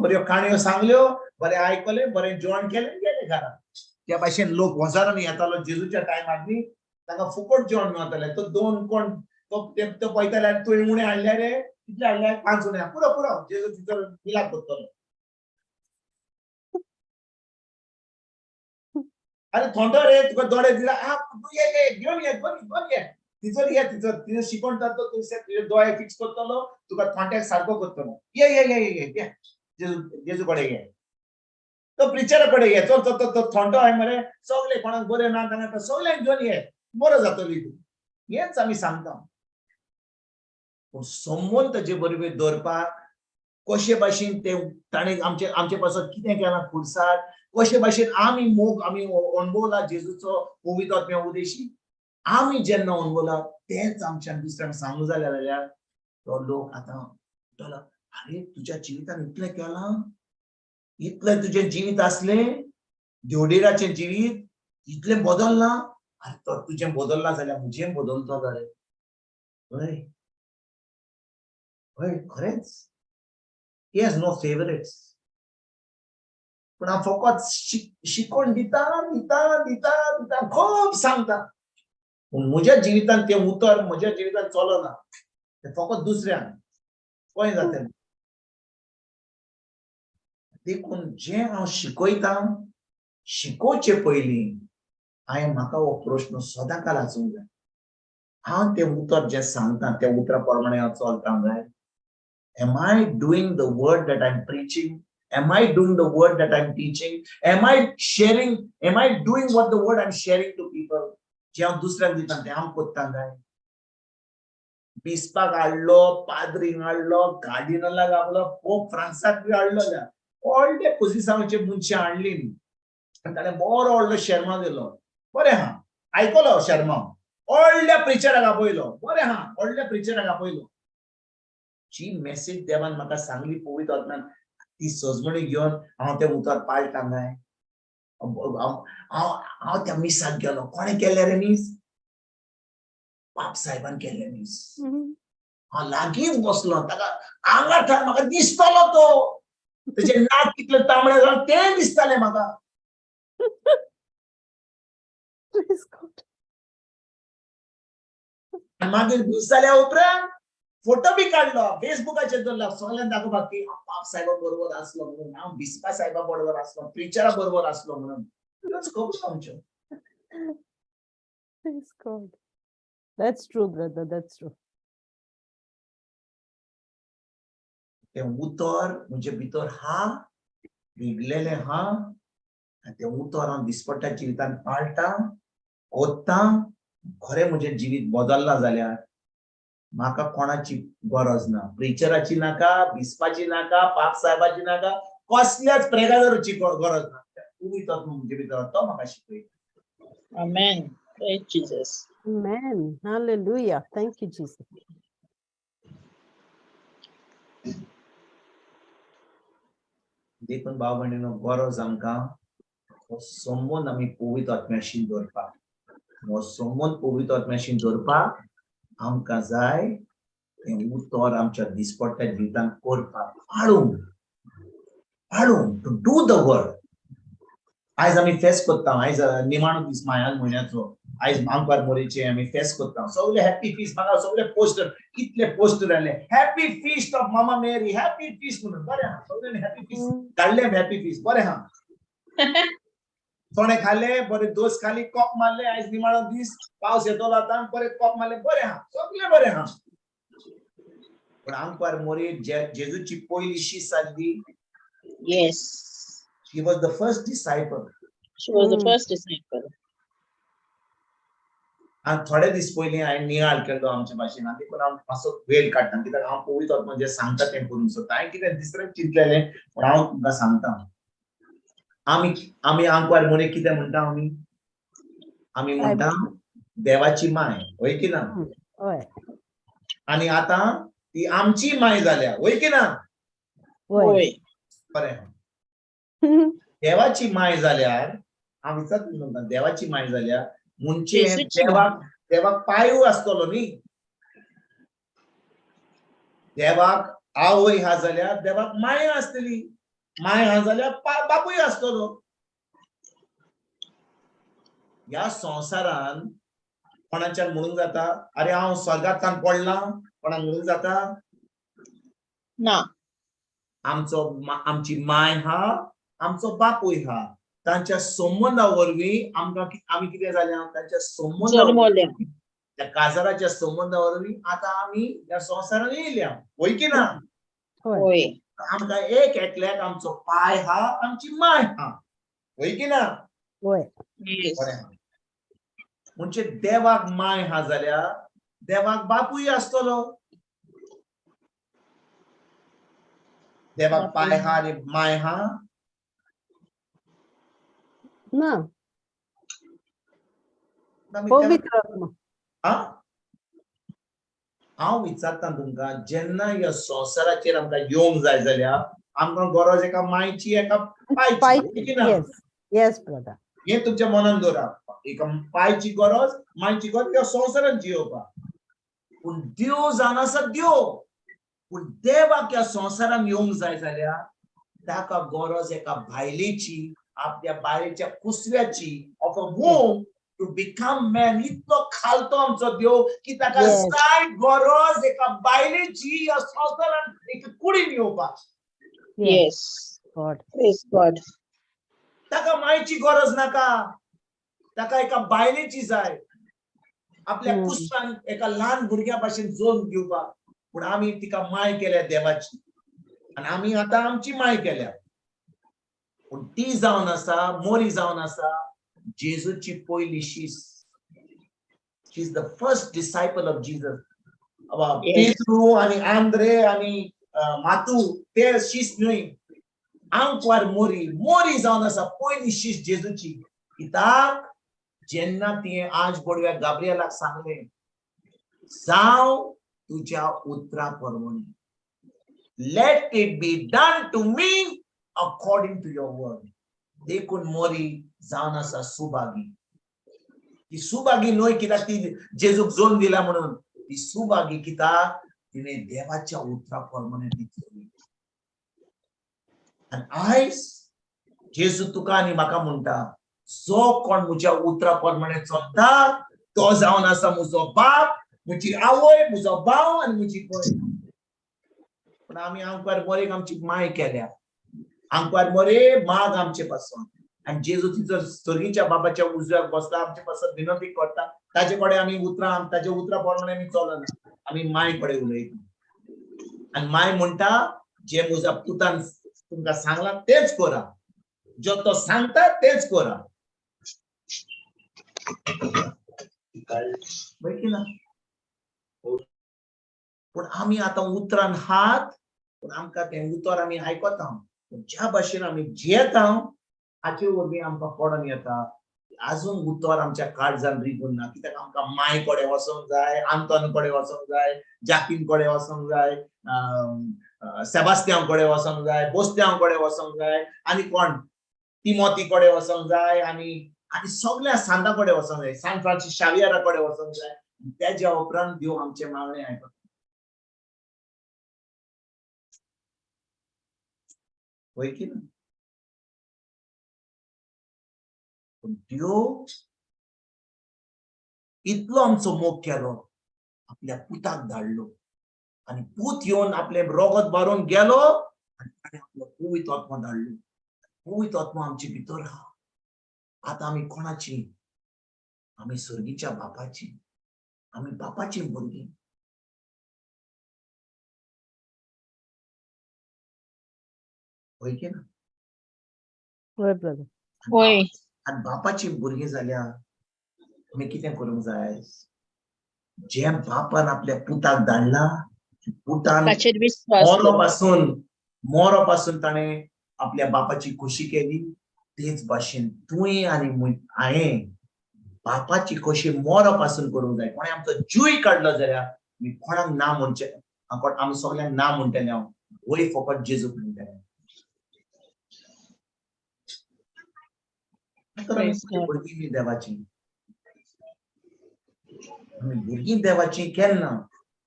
बऱ्यो काणयो सांगल्यो, बरें आयकलें, बरें जेवण केलें, गेले घरा. त्या भाशेन लोक हजारांनी येतालो जेजूच्या टायमार न्ही. तांकां फुकट जेवण मेळटालें. तो 2 कोण तो पळयताले, तुवें उणें हाडल्या रे, कितले हाडल्या, 5 उणे. पुरो जेजू भितर मिलाप करतलो. अरे थोंडो रे तुका दोळे दिला तू ये घेऊन ये तिचं शिकवण जातो तुझे दोळे फिक्स करतलो तुका थोंड्याक सारको करतलो ये जेजू कडे ये तो प्रिचरा कडे ये तो थोंडो आहे मरे सगळे कोणाक बरे ना जाणा सगळ्यांक घेऊन ये बरो जातली तू हेच आम्ही सांगता पूण संबंध ताचे बरोबर दवरपाक कशे भाशेन ते ताणें आमचे पासून कितें केलां खुर्साट कशे भाशेन आमी अणभवला जेजूचो पवित्र आत्म्या उदेशी आमी जेन्ना अणभवला तेच आमच्यान दुसऱ्यांक सांगू जाल्यार तो लोक आतां म्हणटलो अरे तुज्या जिवितान इतलें केलां इतलें तुजें जिवीत आसलें देवडेराचें जिवीत इतलें बदलना अरे तो तुजें बदलना जाल्यार म्हजें बदलतो जाल्यार हय हय खरेंच He has no favorites. पण हांव फकत शिकवण दिता खूब सांगता पूण म्हज्या जिवितान तें उतर म्हज्या जिवितान चलना तें फकत दुसऱ्यांक कळ्ळें जातलें देखून जें हांव शिकयता शिकोवचे पयलीं हांवें म्हाका हो प्रश्न सदांकाल आसूंक जाय हांव तें उतर जें सांगता त्या उतरा प्रमाणे हांव चलता जाय Am I doing the word that I'm preaching? Am I doing the word that I'm teaching? Am I doing what the word I'm sharing to people? जे हांव दुसऱ्याक दिता तें हांव कोत्ता जाय बिस्पाक हाडलो पाद्रींक हाडलो कार्डिनलाक हाडलो पोप फ्रांसाक बी हाडलो जाल्यार व्हडले पोझिशनाचे मनशां हाडली आनी ताणें बरो व्हडलो शर्मा दिलो बरें आहा आयकलो शर्मा व्हडल्या प्रिचराक आपयलो बरें आहा व्हडल्या प्रिचराक आपयलो जी मेसेज देवान म्हाका सांगली पवित्र आत्म्यान ती सजमणी घेवन हांव तें उतर पाळटा काय हांव त्या मिसाक गेलो कोणें केले रे मीस बाप साहेबान केले मीस हांव लागींच बसलो ताका आंगाठार म्हाका दिसतलो तो तेजे नाक कितले तांबडे जावन तें दिसतालें म्हाका मागीर दीस जाल्या उपरांत फोटो बी काढलो फेसबुकाचेर दवरला सगळ्यांक दाखोवपाक की बाप साहेबा बरोबर आसलो म्हणून हांव बिस्पा साहेबा बरोबर आसलो प्रिचरा बरोबर आसलो म्हणून इतलोच खबर आमच्यो Praise God. That's true, brother. That's true. तें उतर म्हणजे भितर हा विगलेलें हा आनी तें उतर हांव दिसपट्ट्या जिवितान पाळटा कोत्ता खरें म्हजें जिवीत बदलला जाल्यार म्हाका कोणाची गरज ना प्रिचराची नाका बिस्पाची नाका पाप साहेबाची नाका कसल्याच प्रेगादराची गरज ना पवित्र आत्मा म्हजे भितर तो म्हाका शिकयता Amen. Praise Jesus. Amen. Hallelujah. Thank you, Jesus. देखून भाव भयणीनो गरज आमकां हो संबंद आमी पवित्र आत्म्याशी दवरपाक हो संबंद पवित्र आत्म्याशी दवरपाक आमकां जाय तें उतर आमच्या दिसपट्ट्या जिवितान करपाक पाळून टू डू द वर्ड आयज आमी फेस्त करता आयज निमाणो दीस मायाल म्हयन्याचो आयज आमकार मोरेचे आमी फेस्त करता सगळे हॅपी फीस्ट म्हाका सगळे पोस्टर कितले पोस्टर आयले हॅपी फीस्ट ऑफ मामा मेरी हॅपी फीस्ट म्हणून बरें आहा सगळ्यांनी हॅपी फीस्ट धाडले हॅपी फीस्ट बरें आहा सोणे खाल्ले बरे दोस खाली कॉप मारले आयज निमाणो दीस पावस येतलो आतां बरे कॉप मारले बरें आहा सगळे बरें आहा पण आमकार मोरे जेजूची पयली शीस जाल्ली Yes. she was the first disciple She was the first disciple. आणि थोडे दीस पयलीं हांवें नियाळ केलो आमच्या भाशेन आनी देखून हांव मातसो वेळ काडटा कित्याक हांव पवित्र आत्मा जें सांगता तें करूंक सोदता हांवें कितें दुसरें चिंतलेलें पूण हांव तुमकां सांगता आमी आंकवार मोरे कितें म्हणटा आमी म्हणटा देवाची माय होय की ना होय आनी आतां ती आमची माय जाल्या होय की ना होय बरें देवाची माय जाल्यार हांव विचारता म्हणटा देवाची माय जाल्यार मुंचे देवाक पायूय आसतलो न्ही देवाक आवय हा जाल्यार देवाक माय आसतली माय हा जाल्यार बापूय आसतलो ह्या संवसारान कोणाच्यान म्हणूंक जाता अरे हांव स्वर्गांतल्यान पडला कोणाक म्हणूंक जाता ना आमची माय हा आमचो बापूय हा तांच्या संबंधा वरवीं आमकां आमी कितें जाल्या तांच्या जल्मल्या. संबंधा त्या काजाराच्या संबंधा वरवीं आतां आमी ह्या संवसारान येयल्या होय की ना होय होय. आमकां एक एकल्याक आमचो पाय हा आमची माय हा होय की ना होय Yes. बरें हा म्हणजे देवाक माय हा जाल्यार देवाक बापूय आसतलो देवाक पाय हा आनी माय हा ना आमी पवित्र आत्मा हा हांव विचारता तुमकां जेन्ना ह्या संवसाराचेर आमकां येवंक जाय जाल्यार आमकां गरज एका मायची एका पायची होय की ना येस येस ब्रदर हे तुमच्या मनान दवरा एका पायची गरज मायची गरज ह्या संवसारान जियोवपाक पूण देव जावन आसा देव पूण देवाक ह्या संवसारान येवंक जाय जाल्यार ताका गरज एका बायलेची आपल्या बायलेच्या कुसव्याची of a woman to become man इतलो खालतो आमचो देव की ताका Yes. जाय गरज एका बायलेची ह्या संवसारान एक कुडीन येवपाक Yes. God Praise God. ताका मायची गरज नाका ताका एका बायलेची जाय आपल्या कुसव्यान एका ल्हान भुरग्या भाशेन जोन घेवपाक पूण आमी तिका माय केल्या देवाची आनी आमी आतां आमची माय केल्या पूण ती जावन आसा मोरी जावन आसा जेजूची पयली शीस she is the first disciple of Jesus Yes. पेद्रू आनी आंद्रे आनी मातू ते शीस न्हय आंकवार मोरी मोरी जावन आसा पयली शीस जेजूची कित्याक जेन्ना तिये आज बोडव्या गाब्रिएलाक सांगलें जावं तुज्या उतरा प्रमाणे let it be done to me according to your word देखून मोरी जावन आसा सुभागी ती सुभागी न्हय कित्याक ती जेजूक जोन दिला म्हणून ती सुभागी कित्याक तिने देवाच्या उतरा प्रमाणे ती चलली आनी आयज जेजू तुका आनी म्हाका म्हणटा जो कोण म्हज्या उतरा प्रमाणे चलता तो जावन आसा म्हजो बाप म्हजी आवय म्हजो भाव आनी म्हजी भयण पूण आमी आंकवार मोरेक आमची माय केल्या आंकवार मोरे माग आमचे पासून आनी जेजू तिचो सर्गीच्या बाबाच्या उजव्याक बसला आमचे पासून विनंती करता ताजे कडेन आमी ताजे उतरा प्रमाणे आमी चलना आमी माय कडेन उलयता आनी माय म्हणटा जे म्हज्या पुतान तुमकां सांगला तेच करा जो तो सांगता तेच करा पूण आमी आतां उतरान हात पूण आमकां तें उतर आमी आयकता ज्या भाशेन आमी जियेता हाचे वरवीं आमकां पडोन येता आजून उतर आमच्या काळजान रिगून ना कित्याक आमकां माय कडेन वचोंक जाय आंतोन कडेन वचोंक जाय जाकीन कडेन वचोंक जाय सेबास्त्यांव कडेन वचोंक जाय बोस्त्यांव कडेन वचोंक जाय आनी कोण तिमोथी कडेन वचोंक जाय आनी सगळ्या सांता कडेन वचोंक जाय सान फ्रांसीस शावियरा कडेन वचोंक जाय तेज्या उपरांत देव आमचे मागणें आयकता होय की ना देव इतलो आमचो मोग केलो आपल्या पुताक धाडलो आनी पूत येवन आपले रोगत भरून गेलो आनी आपलो पवित्र आत्मा धाडलो पवित्र आत्मा आमचे भितर आहा आतां आमी कोणाची आमी सर्गीच्या बापाची आमी बापाची भुरगीं होय की ना होय ब्रदर होय. आनी बापाची भुरगीं जाल्यार आमी कितें करूंक जाय जे बापान आपल्या पुताक धाडला पुतान ताचेर विश्वास करूं. मोरो पासून ताणें आपल्या बापाची खोशी केली तेच भाशेन तुवें आनी हांवें बापाची खोशी मोरो पासून करूंक जाय कोणें आमचो जीव काडलो जाल्यार आमी कोणाक ना म्हणचे आमी सगळ्यांक ना म्हणटले हांव वय फकत जेजूक म्हणटले भुरगीं देवाची आमी भुरगीं देवाची केन्ना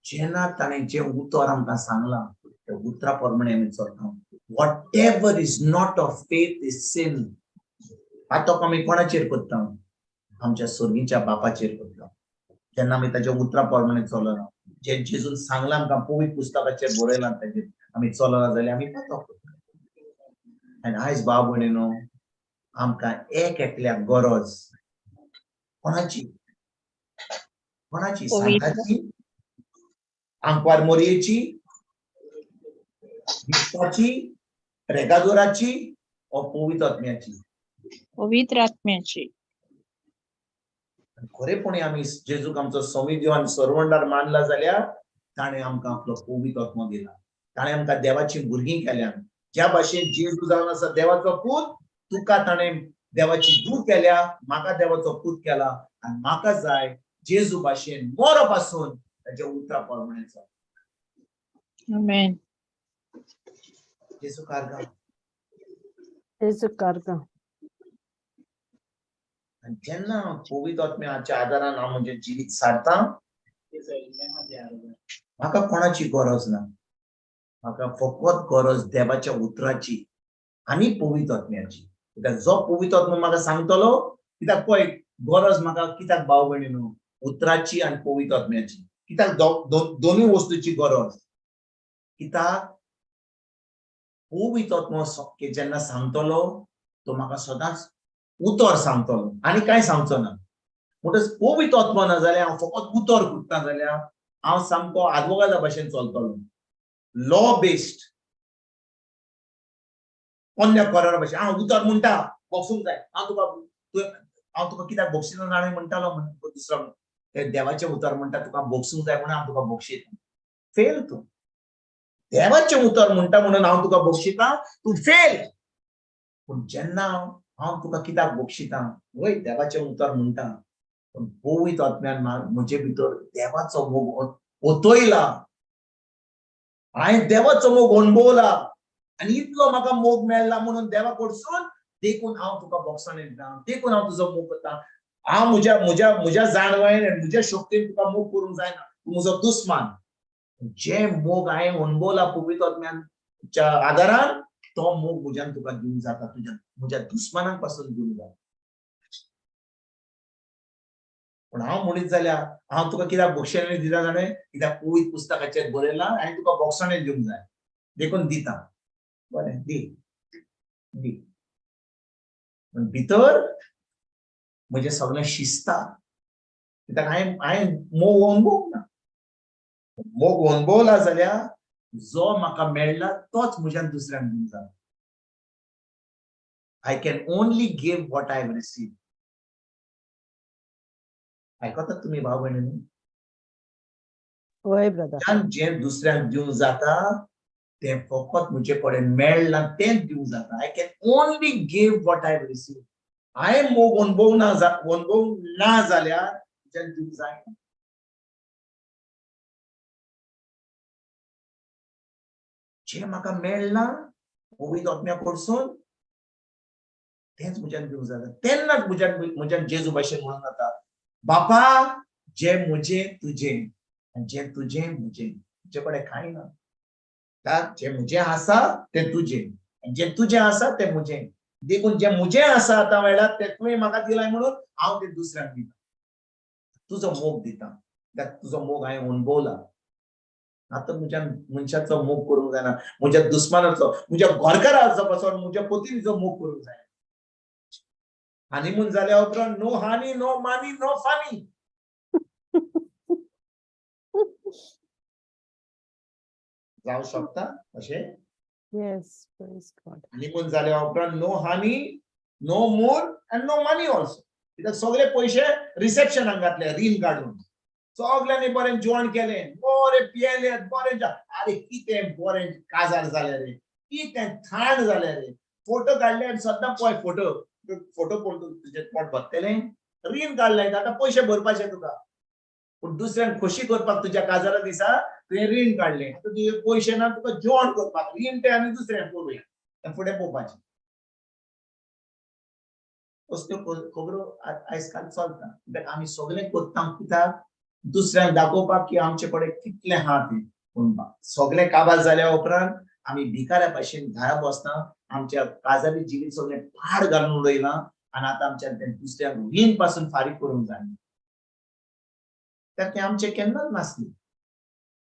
जेन्ना ताणें जे उतर आमकां सांगलां त्या उतरा प्रमाणे आमी चलता whatever is not of faith is sin आतां आमी कोणाचेर करता आमच्या सर्गीच्या बापाचेर करता जेन्ना आमी ताच्या उतरा प्रमाणे चलना जे जेजून सांगलां आमकां पवित्र पुस्तकाचेर बरयलां ताचेर आमी चलना जाल्यार आमी पातक करता आनी आयज भाव भयणीनो आमकां एक एकल्या गरज कोणाची पवित्र सांगाची, आंकवार मोरयेची, विश्वाची, रेगादोराची व पवित्र आत्म्याची. पवित्र आत्म्याची. खरेपणी आमी जेजूक आमचो स्वामी देवान सर्वंडार मानला जाल्यार ताणें आमकां आपलो पवित्र आत्मो दिला. ताणें आमकां देवाची भुरगीं केल्या. ज्या भाशेन जेजू जावन आसा देवाचो पूत, तुका ताणें देवाची धूव केल्या, म्हाका देवाचो पूत केला आनी म्हाका जाय जेजू भाशेन मोरो पासून ताचे उतरा परमणेचो. आमेन. जेजू कारगा. Jesu karga. आनी जेन्ना पवित्र आत्म्याच्या आदारान हांव म्हजें जिवीत सारता, म्हाका कोणाची गरज ना. म्हाका फकत गरज देवाच्या उतराची आनी पवित्र आत्म्याची. कित्याक जो पवित्र आत्मो म्हाका सांगतलो, कित्याक पळय गरज म्हाका कित्याक भाव भयणीनो, उतराची आनी पवित्र आत्म्याची. कित्याक दोनूय वस्तूची गरज. कित्याक पवित्र आत्मो जेन्ना सांगतलो तो म्हाका सदांच उतर सांगतलो आनी कांय सांगचो ना. म्हणटच पवित्र आत्मो ना जाल्यार हांव फकत उतर कुटता जाल्यार हांव सामको आदवोगादा भाशेन चलतलो. लॉ बेस्ड अन्य करारा भाशेन हांव उतर म्हणटा बोगसूंक जाय. हांव तुका कित्याक बोगशिना जाणें म्हणटालो दुसरो ते देवाचें उतर म्हणटा तुका बोगसूंक जाय म्हणून हांव तुका बोगशीता. फेल तूं. देवाचें उतर म्हणटा म्हणून हांव तुका बोगशिता, तूं फेल. पूण जेन्ना हांव तुका कित्याक बोगशिता, वय देवाचें उतर म्हणटा, पूण पवित्र आत्म्यान म्हजे भितर देवाचो मोग ओतयला. हांवें देवाचो मोग अणभवला आनी इतलो म्हाका मोग मेळ्ळा म्हणून देवा कडसून देखून हांव तुका बोगसोन येता, देखून हांव तुजो मोग करता. हांव म्हज्या जाणवायेन आनी म्हज्या शक्तीन तुका मोग करूंक जायना. तूं म्हजो दुस्मान. जे मोग हांवें अणभवला पवित्र आत्म्याच्या आदारान, तो मोग म्हज्यान तुका दिवंक जाता. म्हज्या दुस्मानां पासून दिवंक जाता. पूण हांव म्हणीत जाल्यार हांव तुका कित्याक बोगशेणे दिता जाणें, कित्याक पवित्र पुस्तकाचेर बरयलां हांवें तुका बोगसोणे दिवंक जाय. देखून दिता. बरें दी. पूण भितर म्हजें सगळें शिस्ता. कित्याक हांवें मोग अणभवंक ना. मोग अणभवला जाल्यार जो म्हाका मेळ्ळा तोच म्हज्यान दुसऱ्यांक दिवंक जाता. I can only give what I have received. आयकतात तुमी भाव भयणींनो? Oy, brother. जें दुसऱ्यांक दिवंक जाता तें फकत म्हजे कडेन मेळ्ळां तेंच दिवंक जाता. I can only give what I have received. हांवें मोग अणभवंक ना जाल्यार म्हज्यान दिवंक जायना. जें म्हाका मेळ्ळां पवित्र आत्म्या कडसून तेंच म्हज्यान दिवंक जाता. तेन्नाच म्हज्यान जेजू भाशेन म्हणूंक जाता, बापा जें म्हजें तुजें आनी जें तुजें म्हजें. तुजे कडेन कांय ना. जें म्हजें आसा तें तुजें आनी जें तुजें आसा तें म्हजें. देखून जें म्हजें आसा आतां मेळ्ळां तें तुवें म्हाका दिलां म्हणून हांव तें दुसऱ्यांक दिता. तुजो मोग दिता. कित्याक तुजो मोग हांवें अणभवला. आतां म्हज्यान मनशाचो मोग करूंक जायना. म्हज्या दुस्मानाचो, म्हज्या घरकाराचो पासून म्हज्या पत्नीचो मोग करूंक जाय. हनीमून जाल्या उपरांत नो हानी, नो मानी, नो फानी. जावं शकता अशें? Yes, praise God. हनीमून जाल्या उपरांत नो हानी, नो मून एंड नो मनी ऑल्सो. कित्याक सगळे पयशे रिसेप्शनाक घातले रीण काडून. सगळ्यांनी बरें जेवण केलें, बरें पियेले, बरें आरे कितें बरें काजार जालें रे, कितें थाण जालें रे. फोटो काडले आनी सद्दां पळय फोटो पळोवन तुजें पोट भरतलें. रीण काडलें आतां पयशे भरपाचे तुका. पूण दुसऱ्यांक खोशी करपाक तुज्या काजारा दिसा तुवें रीण काडलें. आतां तुजे पयशे ना तुका जेवण करपाक. रीण तें आनी दुसऱ्यांक करुया. तें फुडें पळोवपाचें. असल्यो खबरो आयज काल चलता. कित्याक आमी सगळें करता कित्याक दुसऱ्यांक दाखोवपाक की आमचे कडेन कितलें आहा तें. पूण सगळें काबार जाल्या उपरांत आमी भिकाऱ्या भाशेन घरा बसता. आमच्या काजारी जिवीत सगळें पाड घालून उडयलां आनी आतां आमच्यान तें दुसऱ्यांक रीण पासून फारीक करूंक जाय. तें आमचें केन्नाच नासलें.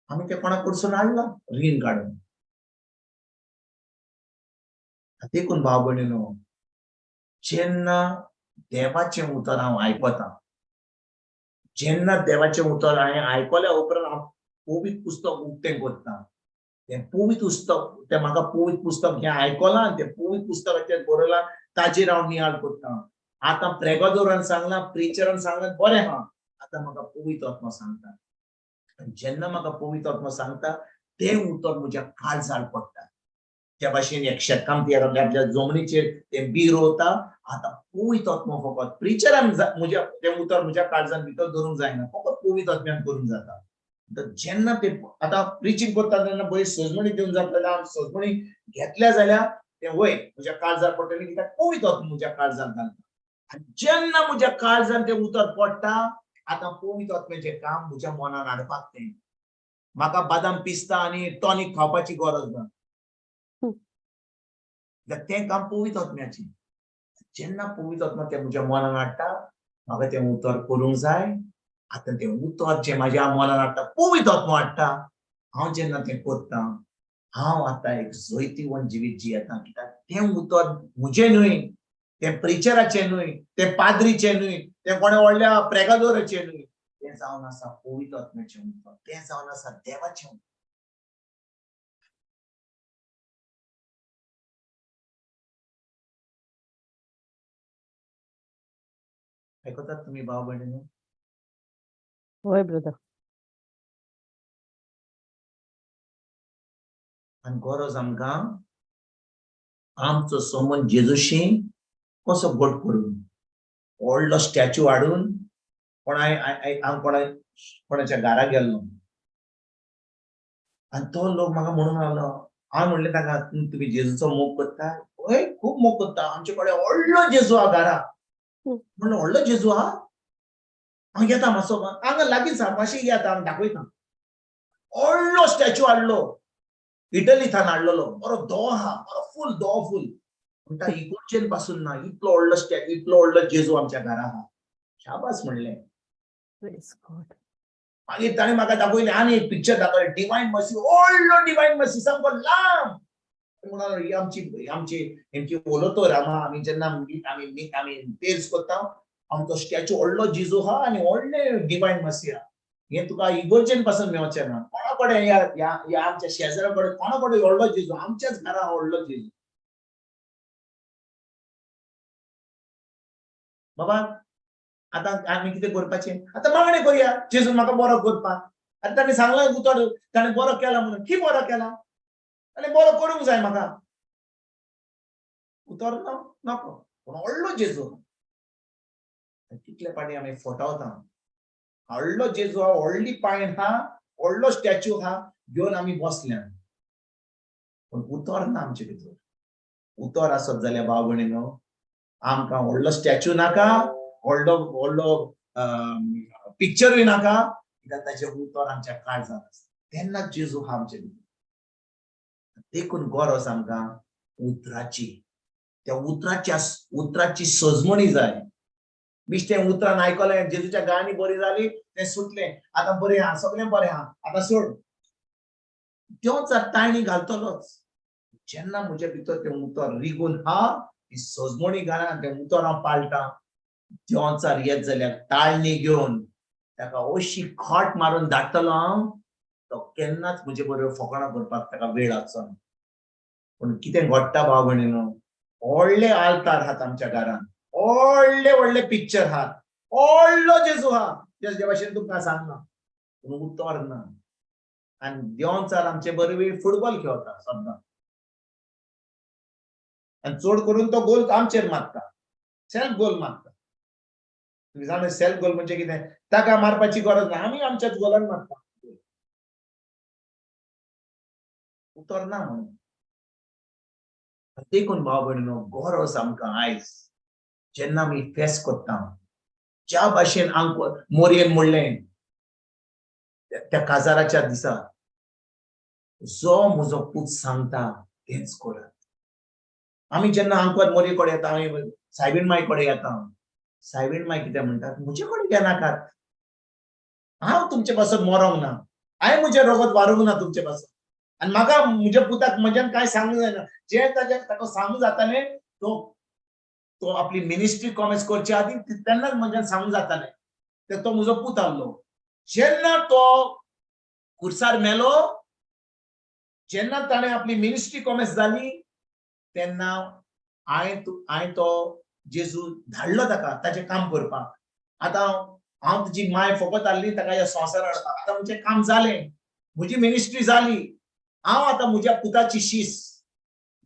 आमी तें कोणा कडसून हाडलां रीण काडून. देखून भाव भयणीनो जेन्ना देवाचें उतर हांव आयकता, जेन्ना देवाचें उतर हांवें आयकल्या उपरांत हांव पवित्र पुस्तक उक्तें करता. तें पवित्र पुस्तक, तें म्हाका पवित्र पुस्तक हें आयकलां आनी तें पवित्र पुस्तकाचेर बरयलां, ताजेर हांव नियाळ करता. आतां प्रेगादोरान सांगलां, प्रिचरान सांगलां, बरें आहा. आतां म्हाका पवित्र आत्मा सांगता. आनी जेन्ना म्हाका पवित्र आत्मा सांगता, तें उतर म्हज्या काळजार पडटा. त्या भाशेन एक शेतकाम आपल्या जमनीचेर तें बी रोवता. आतां पवित्र आत्मा फकत प्रिचरान म्हज्या तें उतर म्हज्या काळजान भितर धरूंक जायना, फकत पवित्र आत्म्यान करूंक जाता. जेन्ना ते आतां प्रिचींग करता तेन्ना बरी सजमणी दिवन जातलें, सजमणी घेतल्या जाल्यार तें वय म्हज्या काळजार पडटलें, कित्याक पवित्र आत्मा म्हज्या काळजान घालता. आनी जेन्ना म्हज्या काळजान तें उतर पडटा, आतां पवित्र आत्म्याचें काम म्हज्या मनान हाडपाक तें. म्हाका बादाम पिस्ता आनी टॉनिक खावपाची गरज ना. तें काम पवित्र आत्म्याचें. जेन्ना पवित्र आत्मा तें म्हज्या मनान हाडटा, म्हाका तें उतर करूंक जाय. आतां तें उतर जें म्हाज्या मनान हाडटा, पवित्र आत्मा हाडटा, हांव जेन्ना तें करता, हांव आतां एक जोयतीवन जिवीत जियेता. कित्याक तें उतर म्हजें न्हय, तें प्रिचराचें न्हय, तें पाद्रीचें न्हय, तें कोणा व्हडल्या प्रेगादोराचें न्हय, तें जावन आसा पवित्र आत्म्याचें उतर, तें जावन आसा देवाचें उतर. आयकतात तुमी भाव भयणीनो? होय ब्रदर. आनी गरज आमकां आमचो संबंद जेजूशी कसो घट करून, व्हडलो स्टॅच्यू हाडून, हांव कोणाच्या घरा गेल्लो आनी तो लोक म्हाका म्हणून लागलो, हांव म्हणलें ताका, तुमी जेजूचो मोग करता? हय, खूब मोग करता, आमचे कडेन व्हडलो जेजू आहा घरा. म्हणलो, व्हडलो जेजू आहा? हांव येता मातसो, हांगा लागींच आहा, मातशें येता, हांव दाखयता. व्हडलो स्टॅच्यू हाडलो, इटलींतल्यान हाडलेलो, बरो धवो आहा, बरो फूल धवो फूल. म्हणटा इगोर्जेन पासून ना, इतलो व्हडलो स्टॅच्यू, इतलो व्हडलो जेजू आमच्या घरा आहा. शाबास म्हणलें. Praise God. मागीर ताणें म्हाका दाखयलें, आनी एक पिक्चर दाखयलें, डिवायन मर्सी, व्हडलो डिवायन मर्सी, सामको लांब. म्हणून ही आमची उलोतोर आमी जेन्ना आमी तेर्स करता, आमचो स्टॅच्यू व्हडलो जेजू आहा आनी व्हडले डिवायन मर्सी आहा. हें तुका इगोर्जेन पासून मेळचें ना. कोणा कडेन ह्या आमच्या शेजाऱ्या कडेन कोणा कडेन व्हडलो जेजू, आमच्याच घरा व्हडलो जेजू. बाबा, आतां आमी कितें करपाचें? आतां मागणें करया जेजून म्हाका बरो करपाक. आतां ताणें सांगलां उतर, ताणें बरो केला म्हणून. की बरो केला? ताणें बरो करूंक जाय म्हाका. उतर नाको, पूण व्हडलो जेजू. कितले पाटी आमी फटवता. व्हडलो जेजू आहा, व्हडली पायण आहा, व्हडलो स्टॅच्यू आहा, घेवन आमी बसल्या. पूण उतर ना आमचे भितर. उतर आसत जाल्यार भाव भयणीनो, आमकां व्हडलो स्टॅच्यू नाका, व्हडलो पिक्चरूय नाका, कित्याक ताचें उतर आमच्या काळजांत आसा. तेन्नाच जेजू आहा आमचे भितर. देखून गरज आमकां उतराची. त्या उतराची सजमणी जाय. बिश्टें उतरान आयकलें, जेजूच्या गाणी बरी जाली, तें सुटलें, आतां बरें आहा, सगळें बरें आहा, आतां सोड. त्योच ताळणी घालतलोच. जेन्ना म्हज्या भितर तें उतर रिगून हा, ती सजमणी घालून तें उतर हांव पाळटा, देंवचार येत जाल्यार ताळणी घेवन ताका अशी खट मारून धाडटलो हांव, तो केन्नाच म्हजे बरोबर फकाणां करपाक ताका वेळ लागचो ना. पूण कितें घडटा भाव भयणीनो, व्हडले आल्तार आहात आमच्या घरान, व्हडले पिक्चर आहात, व्हडलो जेजू आहा, जे भाशेन तुमकां सांगना, पूण उतर ना. आनी देंवचार आमचे बरोबर फुटबॉल खेळटा सद्दां, आनी चड करून तो गोल आमचेर मारता, सेल्फ गोल मारता. तुमी जाणा सेल्फ गोल म्हणजे कितें? ताका मारपाची गरज ना, आमी आमच्याच गोलान मारता. उतरना म्हणून. देखून भाव भयणीनो, गरज आमकां आयज जेन्ना आमी फेस करता, ज्या भाशेन मोरयेन म्हणलें त्या काजाराच्या दिसा, जो म्हजो पूत सांगता तेंच करात. आमी जेन्ना आंकवार मोरये कडेन येता, आमी सायबीण मांय कडेन येता, सायबीण मांय कितें म्हणटात? म्हजे कडेन येनाकात, हांव तुमचे पासत मरोंक ना, हांवें म्हजें रगत वारूंक ना तुमचे पासत, आनी म्हाका म्हज्या पुताक म्हज्यान कांय सांगूंक जायना. जें ताका सांगूं जातालें तो तो आपली मिनिस्ट्री कॉमेस करचे आधी तेन्नाच म्हणजे सांगूंक जाताले ते तो म्हजो पूत आहलो जेन्ना तो खुर्सार मेलो जेन्ना ताणें आपली मिनिस्ट्री कॉमेस जाली तेन्ना हांवें तो जेजू धाडलो ताका ताचें काम करपाक आतां हांव तुजी माय फकत आहली ताका ह्या संवसारान हाडपाक आतां म्हजें काम जालें म्हजी मिनिस्ट्री जाली हांव आतां म्हज्या पुताची शीस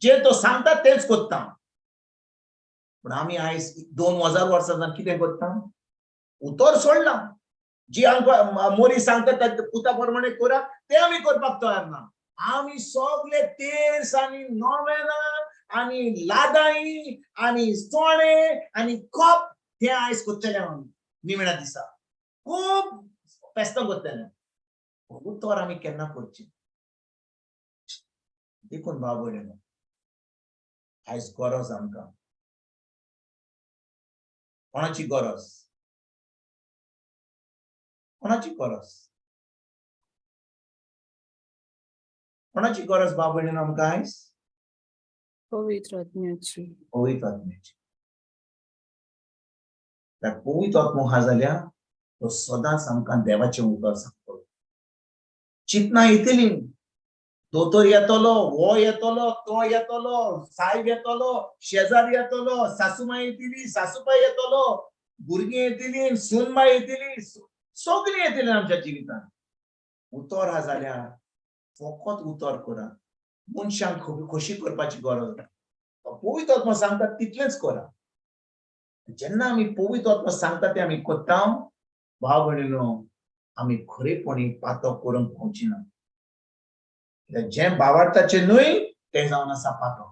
जे तो सांगता तेच करता पूण आमी आयज 2000 वर्सां जावन कितें करता उतर सोडला जी आमकां मोरी सांगता त्या पुता प्रमाणे करा ते आमी करपाक तयार ना आमी सगळे तेर्स आनी नॉवेलां आनी लादाई आनी सोणे आनी कप ते आयज करतले आमी निमण्या दिसा खूब फेस्तां करतले उतर आमी केन्ना करचें देखून भाव भयणीनो आयज गरज आमकां कोणाची गरज कोणाची गरज कोणाची गरज भाव भयणीनो आमकां आयज पवित्र आत्म्याची पवित्र आत्म्याची त्या पवित्र आत्मो हा जाल्यार तो सदांच आमकां देवाचें उतर सांगतलो चिंतना येतली दोतोर येतलो हो येतलो तो येतलो साहेब येतलो शेजारी येतलो सासूमाय येतली सासूबाई येतलो भुरगीं येतली सूनबाई येतली सगळीं येतली आमच्या जिवितांत उतर हा जाल्यार फकत उतर करा मनशांक खोशी करपाची गरज ना पवित्र आत्मा सांगता तितलेंच करा जेन्ना आमी पवित्र आत्मा सांगता ते आमी करता भाव भयणीनो आमी खरेपणी पातो करूंक पावचिना जे भावार्थाचे न्हय ते जावन आसा पातो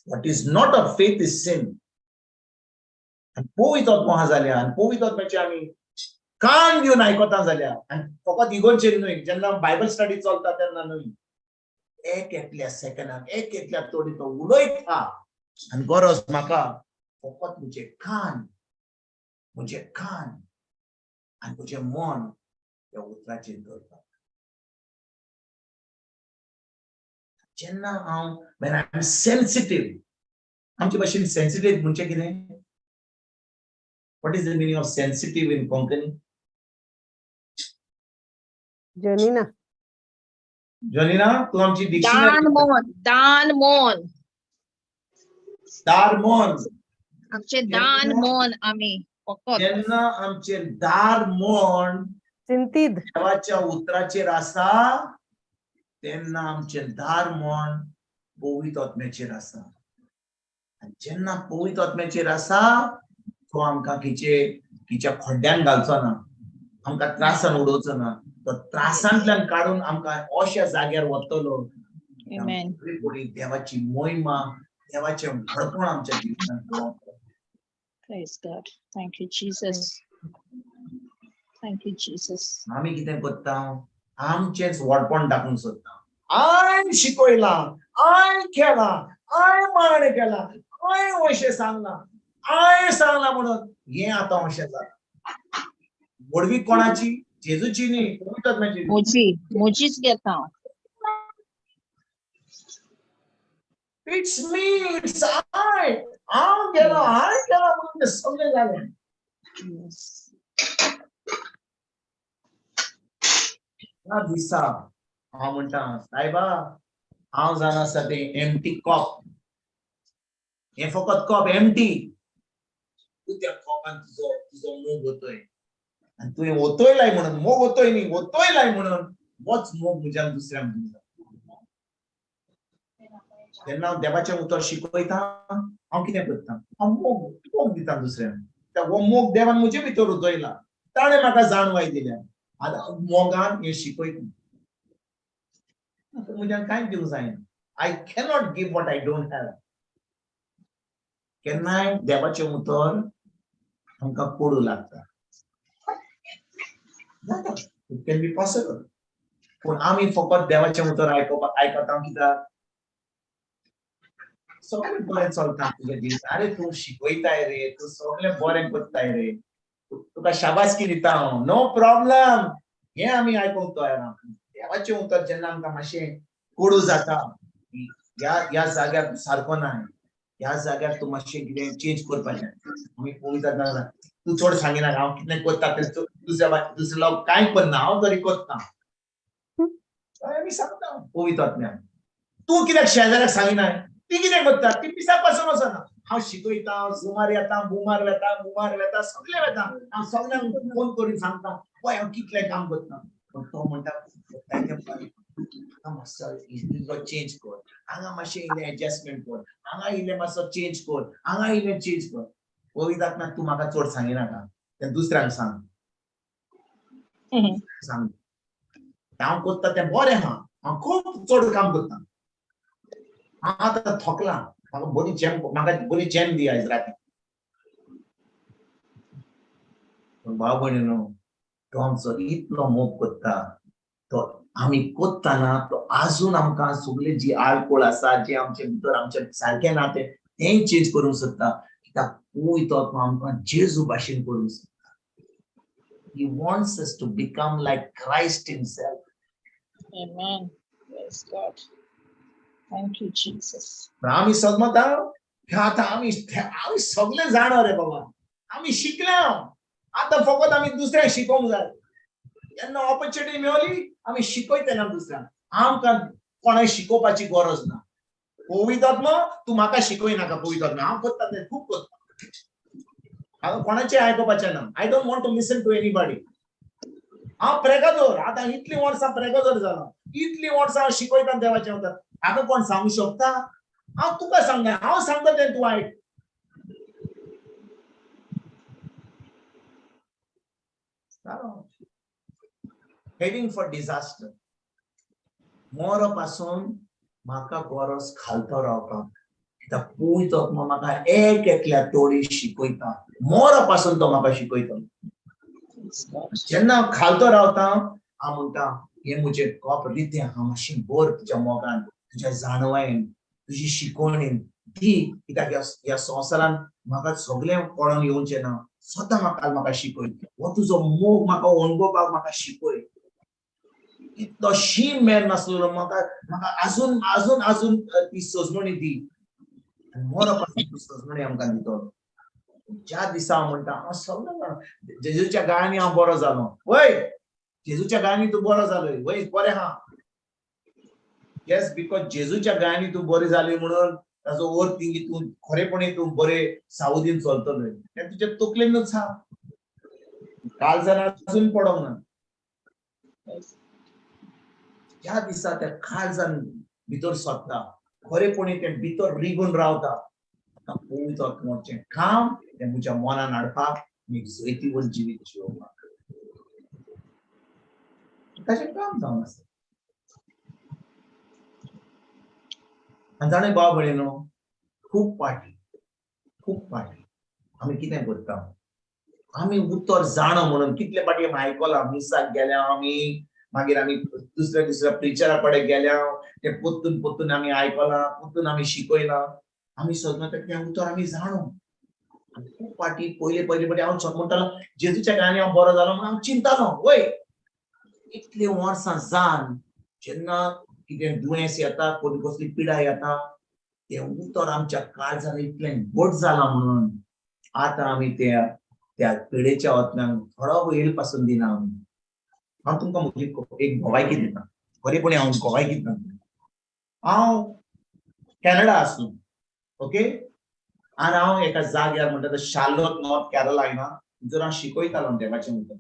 what is not of faith is sin पवित्र आत्मा हा जाल्यार आनी पवित्र आत्म्याचे आमी कान घेवन आयकता जाल्यार आनी फकत इगोर्चेर न्हय जेन्ना बायबल स्टडी चलता तेन्ना न्हय एक एकल्या सेकंदाक एक एकल्या तोडी तो उलयता आनी गरज म्हाका फकत म्हजे कान आनी म्हजें मन त्या उतराचेर दवरपाक जेन्ना हांव when I am sensitive आमचे भाशेन सेन्सिटिव्ह म्हणजे कितें what is the meaning of sensitive in Konkani जनीना जनीना तू आमची डिक्शनरी दान मन दार मन आमचे दान मन आम्ही फकत जेन्ना आमचे दार मन चिंतीत देवाच्या उतराचेर आसा तेन्ना आमचे दार मन पवित्र आत्म्याचेर आसा आनी जेन्ना पवित्र आत्म्याचेर आसा तो आमकां खिच्या खोड्ड्यान घालचो ना आमकां त्रासान उडोवचो ना तो त्रासांतल्यान काडून आमकां अशा जाग्यार व्हरतलो Amen. देवाची महिमा देवाचें व्हडपण आमच्या जिवितांत पळोवंक Praise God. Thank you, Jesus. Thank you, Jesus. आमी कितें करता आमचेंच व्हडपण दाखोवंक सोदता हांवें शिकयला हांवें केला हांवें मांड केला हांवें अशें सांगला हांवें सांगला म्हणून हें आतां अशें जाता व्हडवी कोणाची जेजूची न्ही पवित्र आत्म्याची मोजीच घेता हांव. इट्स मी इट्स हांव केला म्हणून तें सगळें जालें Yes. ह्या दिसा हांव म्हणटा सायबा हांव जावन आसा तें एम्प्टी कप हें फकत कप एम्प्टी तूं त्या कपान तुजो मोग ओतय आनी तुवें ओतयलाय म्हणून मोग ओतय न्ही ओतयलाय म्हणून होच मोग म्हज्यान दुसऱ्यांक दिवं जेन्ना हांव देवाचें उतर शिकयता हांव कितें करता हांव मोग दिता दुसऱ्यांक हो मोग देवान म्हजे भितर उतयला ताणें म्हाका जाणवाय दिल्या आतां मोगान हें शिकयता म्हज्यान कांयच दिवंक जायना I cannot give what I don't have केन्नाय देवाचें उतर आमकां पडू लागता इट कॅन बी पॉसिबल पूण आमी फकत देवाचें उतर आयकता कित्याक सगळें बरें चलता तुज्या जिवितांत अरे तूं शिकयताय रे तूं सगळें बरें करताय रे तुका शाबासकी दिता हांव नो प्रॉब्लम हें आमी आयकूंक तयार आहा देवाचें उतर जेन्ना आमकां मातशें कोडू जाता ह्या जाग्यार सारको ना ह्या जाग्यार तू मातशें कितें चेंज करपाचें. आमी पळयतात तू चड सांगिना हांव कितलें करता तें दुसरे लोक कांय करना हांव तरी करता. आमी सांगता पवित्र आत्म्यान तू कित्याक शेजाऱ्याक सांगिना ती कितें करता ती पिसाक पासून वचना. हांव शिकयता सुमार येता बुमार वेता सगळे वेता हांव सगळ्यांक फोन करून सांगता पळय हांव कितलें काम करता. पण तो म्हणटा मातसो इल्लो चेंज कर हांगा मातशें इल्लें एडजस्टमेंट कर हांगा इल्लें मातसो चेंज कर हांगा इल्लें चेंज कर. पवित्र आत्म्यान तू म्हाका चड सांगिनाका तें दुसऱ्यांक सांग. सांग हांव करता तें बरें आहा हांव खूब चड काम करता. हांव आतां थकला म्हाका बरी चॅन दी आयज राती. भाव भयणीनो तो आमचो इतलो मोग करता तो आमी कोत्ताना तो आजून आमकां सगळे जी आळकोळ आसा जे आमचे भितर आमचे सारकें ना तें चेंज करूंक सोदता. कित्याक पवित्र आत्मा आमकां जेजू भाशेन करूंक सोदता. He wants us to become like Christ himself. Amen. Praise God. Thank you, Jesus. आमी समजता आतां आमी सगळे जाणा रे बाबा आमी शिकल्या आतां फकत आमी दुसऱ्यांक शिकोवंक जाय. जेन्ना ऑपॉर्च्युनिटी मेळ्ळी आमी शिकयतले दुसऱ्यांक. आमकां कोणाक शिकोवपाची गरज ना. पवित्र आत्मा तू म्हाका शिकयनाका. पवित्र आत्मा हांव करता तें खूब करता. हांव कोणाचें आयकोपाचें ना. I don't want to listen to anybody. हांव प्रेगादोर आतां इतलीं वर्सां प्रेगादोर जालो इतलीं वर्सां हांव शिकयता देवाचें उतर हाका कोण सांगूंक शकता. हांव तुका सांगना हांव सांगता तें तूं आयक. हेडिंग फॉर डिझास्टर मोर पासून म्हाका गरज खालतो रावपाक. कित्याक पवित्र आत्मा म्हाका एक एकल्या तोडी शिकयता. मोर पासून तो म्हाका शिकयता. जेन्ना हांव खालतो रावता हांव म्हणटा हे म्हजे कोप रिते हांव मातशें भर तुज्या मोगान तुज्या जाणवायेन तुजी शिकवणेन दी. कित्याक ह्या संवसारान म्हाका सगळें कळोन येवचें ना. स्वता म्हाका शिकय. हो तुजो मोग म्हाका अणभवपाक म्हाका शिकय. इतलो शीम मेळ नासलो म्हाका आजून आजून आजून ती सजमणी दी. आनी मोरा पासून ती सजमणी आमकां दितलो. ज्या दिसा हांव म्हणटा हांव सगळें जेजूच्या गायांनी हांव बरो जालो. वय जेजूच्या गायांनी तूं बरो जालोय वय बरें आहा. जस्ट बिकॉज जेजूच्या गायांनी तूं बरें जाली म्हणून ताजो अर्थ तूं खरेपणी तूं बरें सावधीन चलतलोय तें तुज्या तकलेनूच आहा. काळजान आजून पडोंक ना. ज्या दिसा त्या काळजान भितर सोदता खरेपणी तें भितर रिगून रावता पवित्र आत्म्याचें काम तें म्हज्या मनान हाडपाक एक जोयतीवर जिवीत जियोवपाक ताचें काम जावन आसा. आनी जाणा भाव भयणीनो खूब पाटी आमी कितें करता आमी उतर जाणो म्हणून कितले पाटी आमी आयकलां मिसाक गेल्या आमी मागीर आमी दुसऱ्या प्रिचरा कडेन गेल्या ते पोत्तून आमी आयकलां पोत्तून आमी शिकयलां आमी सगळें तें उतर आमी जाणो. खूब पाटी पयली हांव म्हणटालो जेजूच्या गायांनी हांव बरो जालो म्हणून हांव चिंतालो. वय इतले वर्सां जावन जेन्ना कितें दुयेंस येता कोणी कसली पिडा येता तें उतर आमच्या काळजान इतलें घट जालां म्हणून आतां आमी त्या पिडेच्या वतनाक थोडो वेळ पासून दिना. हांव तुमकां म्हजी एक भोवायकी दिता. खरेपणी हांव भोवायकी दिता. हांव कॅनडा आसलो ओके आनी हांव एका जाग्यार म्हणटा शार्लोट नॉर्थ कॅरोलायना थंयसर हांव शिकयतालो देवाचें उतर.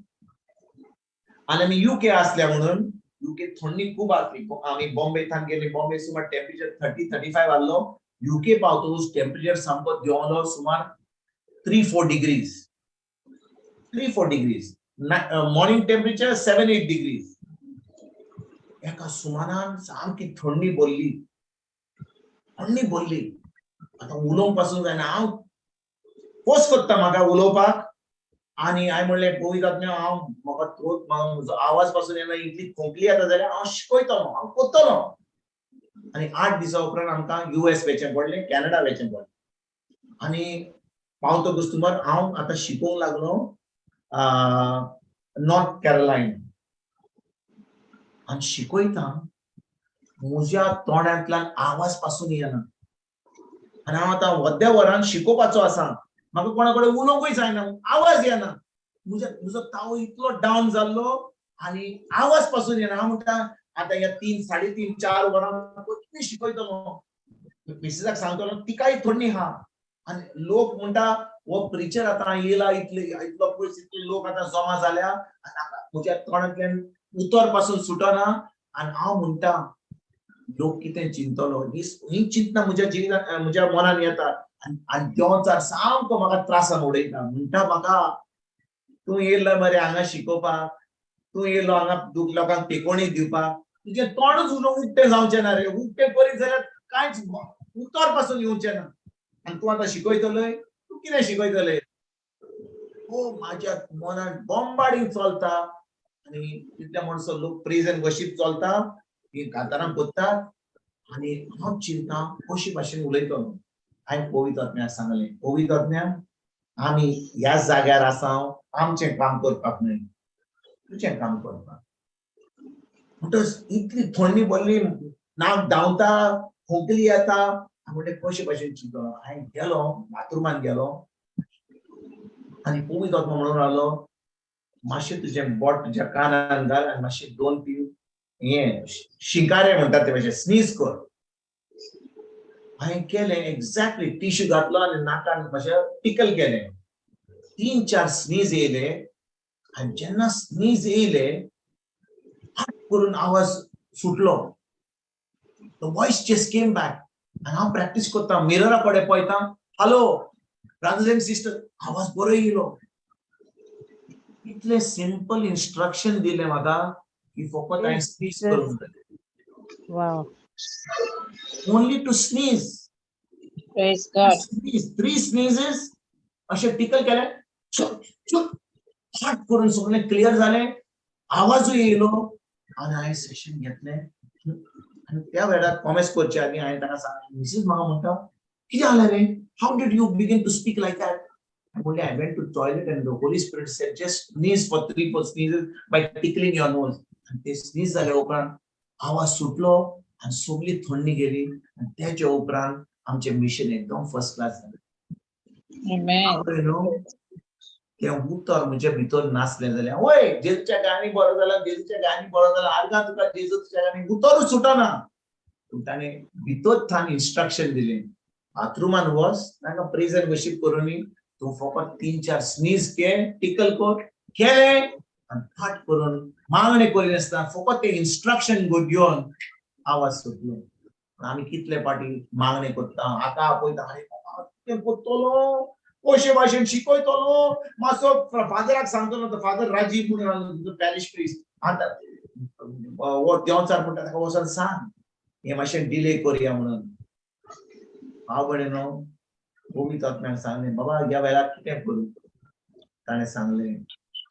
आनी आमी युके आसल्या म्हणून युके थंडी खूब आसली. आमी बॉम्बे थान गेले. बॉम्बे सुमार टेम्परेचर 30-35 आहलो. युके पावतकच टेम्परेचर सामको देंवलो सुमार 3-4 डिग्रीज. Morning temperature 7-8 degrees. एका सुमारान सामकी थंडी भरली. आतां उलोवंक पासून जायना. हांव फोर्स करता म्हाका उलोवपाक आनी हांवें म्हणलें पवित्र आत्म्या हांव म्हाका थ्रोट म्हजो आवाज पासून येना इतली खोंकली येता जाल्यार हांव शिकयतलो हांव करतलो. आनी 8 दिसा उपरांत आमकां US वचचें पडलें कॅनडा वचचें पडलें. आनी पावतकच सुमार हांव आतां शिकोवंक लागलो नॉर्थ कॅरोलायना आनी शिकयता म्हज्या तोंडांतल्यान आवाज पासून येना. आनी हांव आतां अर्द्या वरान शिकोवपाचो आसा, म्हाका कोणा कडेन उलोवंकूय जायना, आवाज येना, म्हजो ताळो इतलो डावन जाल्लो आनी आवाज पासून येना. हांव म्हणटा आतां ह्या 3-3.5-4 वरां कितें शिकयतलो. मिसेसाक सांगतलो तिकाय थंडी हा, आनी लोक म्हणटा हो प्रिचर आतां येयला, इतलो पयस इतले लोक आतां जमा जाल्या, म्हज्या तोंडांतल्यान उतर पासून सुटना. आनी हांव म्हणटा लोक कितें चिंतलो, ही चिंतना म्हज्या जिवितांत म्हज्या मनान येता. आनी देंवचार सामको म्हाका त्रासान उडयता. म्हणटा म्हाका तूं येयल्लो मरे हांगा शिकोवपाक, तूं येयल्लो हांगा लोकांक तेकोणी दिवपाक, तुजें तोंडूच उक्तें जावचें ना रे. उक्तें करीत जाल्यार कांयच उतर पासून येवचें ना. आनी तूं आतां शिकयतलय, तूं कितें शिकयतलें. हो म्हाज्या मनान बॉम्बार्डिंग चलता. आनी तितल्या म्हणसर लोक प्रेज एंड वर्शीप चलता, ही कांतारां कोत्तात, आनी हांव चिंता कशे भाशेन उलयतलो. हांवें पवित्र आत्म्याक सांगलें, पवित्र आत्म्या आमी ह्या जाग्यार आसा, आमचें काम करपाक न्हय, तुजें काम करपाक. म्हणटच इतली थंडी भरली, नाक धांवता, खोंकली येता. हांव म्हणलें कशे भाशेन चिंतलो. हांवें गेलो बाथरुमान गेलो आनी पवित्र आत्मा म्हणून रावलो, मातशें तुजें बोट तुज्या कानान घाल आनी मातशें 2-3 हे शिंकारे म्हणटात ते भाशेन स्नीज कर. हांवें केलें एक्झॅक्टली, टिश्यू घातलो आनी नाकान मातशें टिकल केलें. 3-4 स्नीज येयले आनी जेन्ना स्नीज येयले फट करून आवाज सुटलो. The voice just came back. आनी हांव प्रॅक्टीस करता, मिररा कडेन पळयता, हॅलो ब्रदर्स एंड सिस्टर, आवाज बरो येयलो. इतले सिंपल इन्स्ट्रक्शन दिले म्हाका की फकत हांवें स्नीज करूंक जाय. Wow. Only to sneeze. Praise God. 3 sneezes अशें टिकल केलें, फट करून सगळें क्लियर जालें, आवाजूय येयलो. आनी हांवें सेशन घेतलें. आनी त्या वेळार प्रॉमिस करचे आनी हांवें ताका सांगलें, मिसेस म्हाका म्हणटा कितें जालें रे, how did you begin to speak like that. Only I went to toilet and the Holy Spirit said, just sneeze for 3-4 sneezes by tickling your nose. And ते sneeze जाले उपरांत आवाज सुटलो आनी सगळी थंडी गेली. आनी तेच्या उपरांत आमचें मिशन एकदम फर्स्ट क्लास जालें. Amen. तें उतर म्हज्या भितर नासलें जाल्यार, वय जेजूच्या गाणी बरो जाला, जेजूच्या गाणी बरो जाला, आर्गां तुका जेजूच्या गाणी उतरूच सुटना. पूण ताणें भितर थान इन्स्ट्रक्शन दिलें, बाथरुमान वच, तांकां प्रेज एंड वर्शीप करून तूं फकत 3-4 स्नीज केल, टिकल कर, केलें आनी फट करून मागणें करिनासतना फकत तें इन्स्ट्रक्शन घेवन आवाज सुटलो. आमी कितले फाटी मागणें करता, आतां आपयता, कितें करतलो, कशे भाशेन शिकयतलो, मातसो फादराक सांगतलो, तो फादर राजीव म्हणून पॅरिश प्रिस्ट, आतां देंवचार म्हणटा ताका वचून सांग हे मातशें डिले करया म्हणून. हांव बरें न्हू पवित्र आत्म्याक सांगलें, बाबा ह्या वेळार कितें करूं. ताणें सांगलें,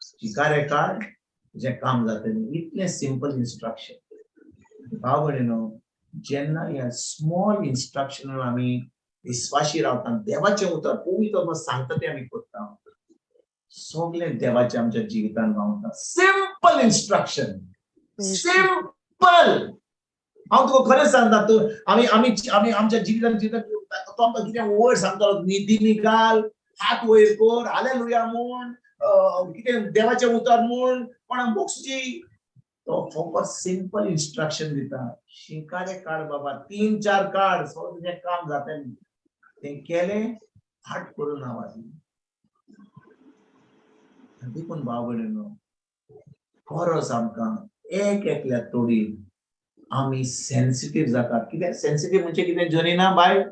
शिकारे काड, तुजें काम जातलें. इतलें सिंपल इन्स्ट्रक्शन. हांव बरें न्हू जेन्ना ह्या स्मॉल इन्स्ट्रक्शनान आमी विस्वाशी रावता, देवाचें उतर पवित्र आत्मा सांगता तें आमी करता, सगळें देवाचें आमच्या जिवितांत गावता. Simple instruction, simple. हांव तुका खरेंच सांगता, तूं आमी आमच्या जिवितांत तो आमकां कितें वर्ड सांगतलो, न्हिदी निकाल, हात वयर कर, हालेलुया म्हूण, कितें देवाचें उतर म्हूण, कोणाक बोक्सची, तो फकत सिंपल इन्स्ट्रक्शन दिता. शिंकारे काड बाबा, 3-4 काड, सगळें तुजें काम जातलें. तें केलें, फट करून आवाज येयलो. देखून भाव भयणींनो, खरोच आमकां एक एकल्या तोडीन आमी सेन्सिटिव्ह जातात. कितें सेन्सिटिव्ह म्हणजे कितें जरिना बाय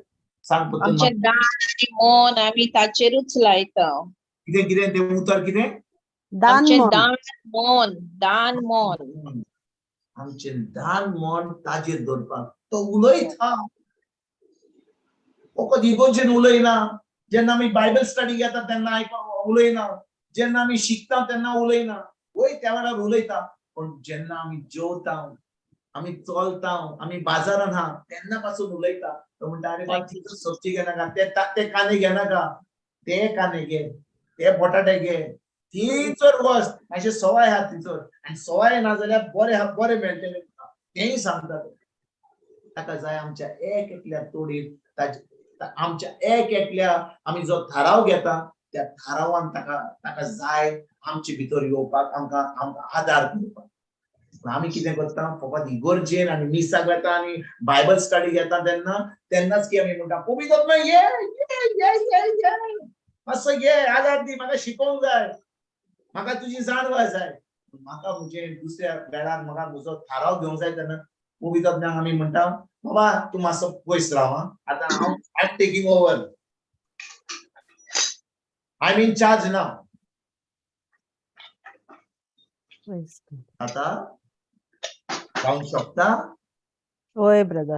सांग पतून. आमचें दान आनी मन आमी ताचेरूच लायता. कितें कितें तें उतर कितें, आमचें Danmon. दान मन आमचें दान मन ताजेर दवरपाक तो उलयता. फकत इगोर्जेन उलयना. जेन्ना आमी बायबल स्टडी घेता तेन्ना उलयना, जेन्ना आमी शिकता तेन्ना उलयना, वय त्या वेळार उलयता. पण जेन्ना आमी जेवता, आमी चलता, आमी बाजारान आहा तेन्ना पासून उलयता. तो म्हणटा अरे बा तितून सब्जी घेनाका, ते कांदे घेनाका, ते कांदे घे, ते बटाटे घे, थंयसर वच, मातशें सवाय आहा थंयसर, आनी सवाय ना जाल्यार बरें मेळटलें तेंय सांगता. ताका जाय आमच्या एक एकल्या तोडीर आमच्या एक एकल्या आम्ही जो थाराव घेता त्या थारावान ताका जाय आमचे भितर येवपाक आमकां आदार करपाक आमी कितें करता फकत इगोर्जेन आनी मिसाक घेता आनी बायबल स्टडी घेता तेन्नाच की आमी म्हणटा पवित्र आत्मा ये ये ये ये मातसो ये आदार दी म्हाका शिकोवंक जाय म्हाका तुजी जाणवा जाय म्हाका म्हणजे दुसऱ्या वेळार म्हाका म्हजो थाराव घेवंक जाय तेन्ना पवित्र आत्म्याक आमी म्हणटा बाबा तूं मातसो पयस राव आतां हांव I taking over I am in charge now Praise God. आता जावंक शकता होय ब्रदर.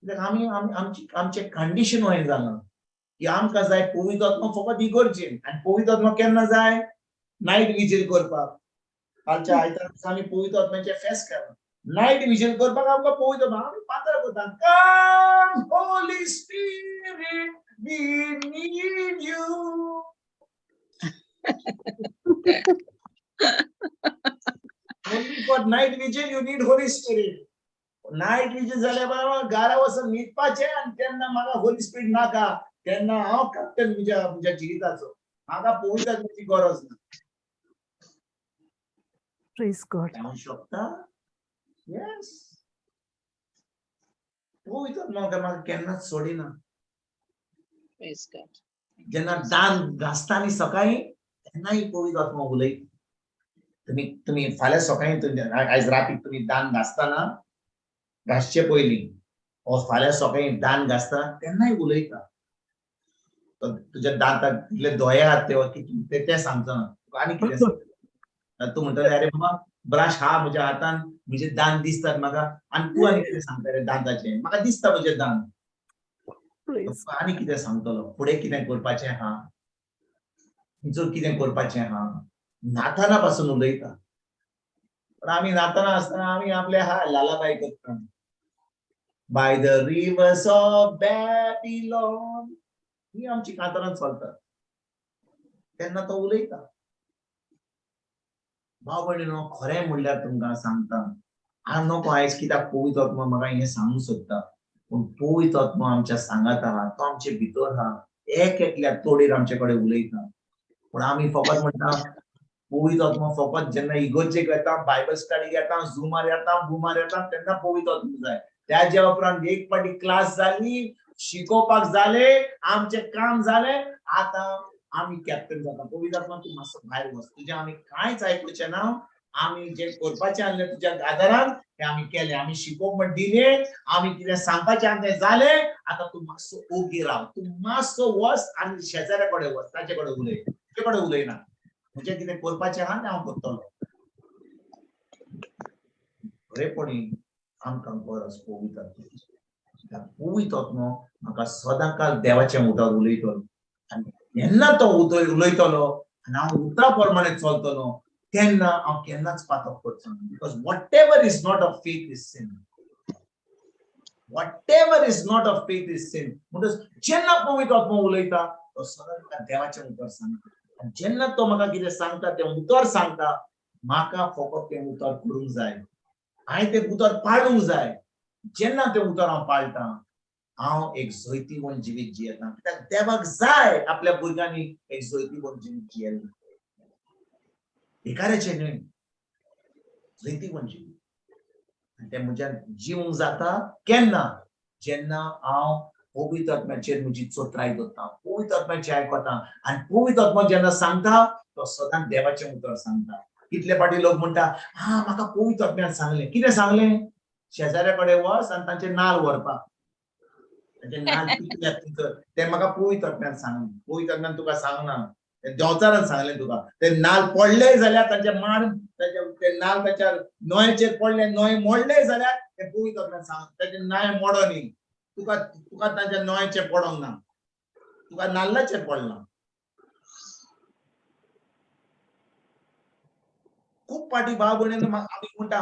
आमी आमचे कंडिशन वयर जालां की आमकां जाय पवित्र आत्मा फकत इगोर्जेन आनी पवित्र आत्मा केन्ना जाय नायट विजील करपाक कालच्या आयतार दिसा आमी पवित्र आत्म्याचे फेस्त केला नायट विजील करपाक आमकां पवित्र आत्मा आमी पातळ करता come holy spirit we need you only for night vigil you need holy spirit night vigil जाल्या बाबा घरा वचून न्हिदपाचें आनी तेन्ना म्हाका होली स्पिरिट नाका तेन्ना हांव कॅप्टन म्हज्या जिविताचो म्हाका पवित्र आत्म्याची गरज ना Praise God. जावंक शकता येस पवित्र आत्मा म्हाका केन्नाच सोडिना Praise God. जेन्ना दान घासता न्ही सकाळी तेन्नाय पवित्र आत्मा उलयता तुम्ही फाल्यां सकाळी आयज राती तुम्ही दान घासतना घासचे पयलीं फाल्यां सकाळी दान घासता तेन्नाय उलयता तुज्या दांताक कितले दोळे आहात ते सांगता तुका आनी कितें सांगता तूं म्हणटलें अरे बाबा ब्रश हा म्हज्या हातान म्हजे दान दिसतात म्हाका आनी तूं आनी कितें सांगता रे दांताचें म्हाका दिसता म्हजें दान Praise. आनी कितें सांगतलो फुडें कितें करपाचें हा खंयचो कितें करपाचें हा नाताना पासून उलयता पण आमी नाताना आसतना आमी आपले लालाबाई करता by the rivers of Babylon ही आमची कातरां चलतात तेन्ना तो उलयता भाव भयणीनो खरें म्हणल्यार तुमकां सांगता हांव नको आयज कित्याक पवित्र आत्मा म्हाका हें सांगूंक सोदता पूण पवित्र आत्मा आमच्या सांगात आहा तो आमचे भितर आहा एक एकल्या तोडीर आमचे कडेन उलयता पूण आमी फकत म्हणटा पवित्र आत्मा फकत जेन्ना इगोर्जेक येता बायबल स्टडी घेता झुमार येता बुमार येता तेन्ना पवित्र आत्मा जाय त्याच्या उपरांत एक पाटी क्लास जाली शिकोवपाक जाले आमचे काम जाले आतां आमी कॅप्टन जाता पवित्र आत्मा तूं मातसो भायर वच तुजें आमी कांयच आयकुचें ना आमी जें करपाचें आसलें तुज्या आदारान तें आमी केलें आमी शिकोवप म्हण दिलें आमी कितें सांगपाचें आहा तें जालें आतां तूं मातसो ओगी राव तूं मातसो वच आनी शेजाऱ्या कडेन वच ताचे कडेन उलय तुजे कडेन उलयना म्हजें कितें करपाचें आहा तें हांव करतलों खरेपणी आमकां गरज पवित्र आत्म्याची पवित्र आत्मा म्हाका सदांकाळ देवाच्या उतर उलयतलो आनी जेन्ना तो उलयतलो आनी हांव उतरा प्रमाणे चलतलो तेन्ना हांव केन्नाच पातक करचो ना because whatever is not of faith is sin whatever is not of faith is sin म्हणटच जेन्ना पवित्र आत्मा उलयता तो सदांकाळ देवाचें उतर सांगता आनी जेन्ना तो म्हाका कितें सांगता तें उतर सांगता म्हाका फकत तें उतर करूंक जाय हांवें तें उतर पाळूंक जाय जेन्ना तें उतर हांव पाळटा हांव एक जोयतीवण जिवीत जियेता कित्याक देवाक जाय आपल्या भुरग्यांनी एक जोयतीवण जिवीत जियेलें भिकाऱ्याचें न्हय जोयतीवण जिवीत ते म्हज्यान जिवंक जाता केन्ना जेन्ना हांव पवित्र आत्म्याचेर म्हजी चोत्राय दवरता पवित्र आत्म्याचें आयकता आनी पवित्र आत्मा जेन्ना सांगता तो सदांच देवाचें उतर सांगता कितले फाटी लोक म्हणटा म्हाका पवित्र आत्म्यान सांगलें कितें सांगलें शेजाऱ्या कडेन वच आनी तांचे नाल व्हरपाक तांचे नाल पिकल्यात भितर ते म्हाका पवित्र आत्म्यान सांगलें पवित्र आत्म्यान तुका सांगना देंवचारान सांगलें तुका ते नाल पडले जाल्यार तांचे माड ते नाल ताच्या नोयेचेर पडले नोय मोडले जाल्यार ते पवित्र आत्म्यान सांग ताचे नाय मोडो न्ही तुका तांच्या नोयेचेर पडोंक ना तुका नाल्लाचेर पडला खूब पाटी भाव भयणीनो आमी म्हणटा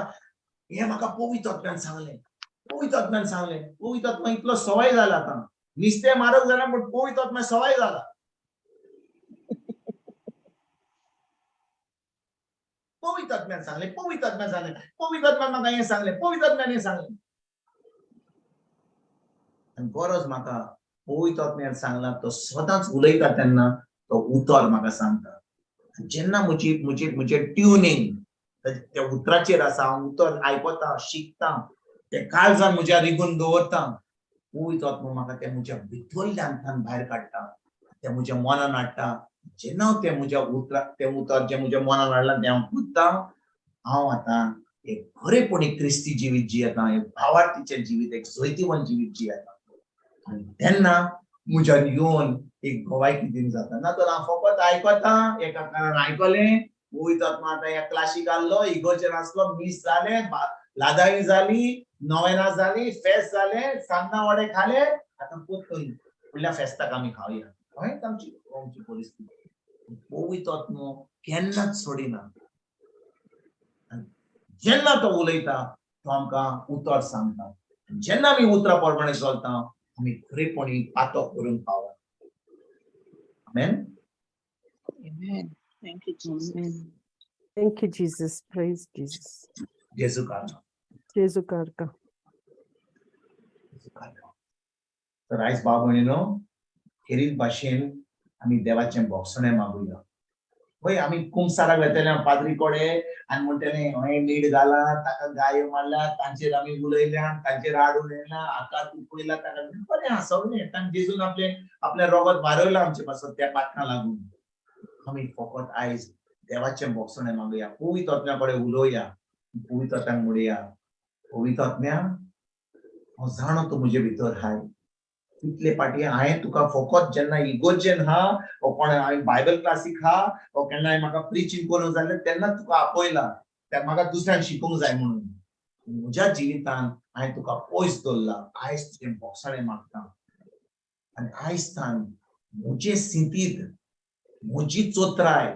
हे म्हाका पवित्र आत्म्यान सांगलें पवित्र आत्म्यान सांगलें पवित्र आत्मा इतलो सवय जाला आतां नुस्तें मारक जाल्यार पूण पवित्र आत्मा सवय जाला पवित्र आत्म्यान सांगलें पवित्र आत्म्यान सांगलें पवित्र आत्म्यान म्हाका हें सांगलें पवित्र आत्म्यान हें सांगलें आनी गरज म्हाका पवित्र आत्म्यान सांगला तो सदांच उलयता तेन्ना तो उतर म्हाका सांगता जेन्ना मुझे ट्युनिंग त्या उतराचेर आसा हांव उतर आयकता शिकता ते काळजान म्हज्या रिगून दवरता पवित्र आत्मा म्हाका ते म्हज्या भितरल्यान भायर काडटा ते म्हज्या मनान हाडटा जेन्ना हांव ते उतर जे म्हज्या मनान हाडलां तें हांव पुजता हांव आतां एक खरेपणी क्रिस्ती जिवीत जियेता एक भावार्थीचें जिवीत एक जोयतीवन जिवीत जियेता आनी तेन्ना म्हज्यान येवन एक गोवायकी दिन जाता ना तर हांव फकत आयकता एका कानान आयकलें पवित्र आत्मा आतां ह्या क्लासीक आसलो इगोर्जेर आसलो मिस जाले लादाई जाली नोवेना जाली फेस्त जाले सान्नां वडे खाले आतां पोत्तून फुडल्या फेस्ताक आमी खावया हयच आमची परिस्थिती पवित्र आत्मा केन्नाच सोडिना जेन्ना तो उलयता तो आमकां उतर सांगता जेन्ना आमी उतरां प्रमाणे चलता आमी खरेपणी पातो करून पावता आमेन Amen. Thank you, Jesus. Amen. Thank you, Jesus. Praise Jesus. जेजू काढ Jesu karka. तर आयज भाव भयणीनो खेरीत भाशेन आमी देवाचें भोगसणें मागुया पळय आमी कुंभसाराक वेतले पाद्री कोडे आनी म्हणटले हय मीठ घाला ताका गायो मारल्या तांचेर आमी उलयल्या तांचेर हाड उडयला आकाश उकळयला ताका बरें आहा सगळें तांकां जेजून आपलें रोगत भारयलां आमचे पासून त्या पातकां लागून आमी फकत आयज देवाचें भोगसणें मागुया पवित्र आत्म्या कडेन उलोवया पवित्र आत्म्याक म्हणया पवित्र आत्म्या हांव जाणो तूं म्हजे भितर हाय इतले पाटी हांवें तुका फकत जेन्ना इगोर्जेन हा वो कोण हांवें बायबल क्लासीक हा वो केन्ना म्हाका प्रिचींग करूंक जालें तेन्ना तुका आपयला त्या म्हाका दुसऱ्यांक शिकूंक जाय म्हणून म्हज्या जिवितान हांवें तुका पयस दवरला आयज तुजें भोगसणें मागता आनी आयज तान म्हजे स्थितींत म्हजी चोत्राय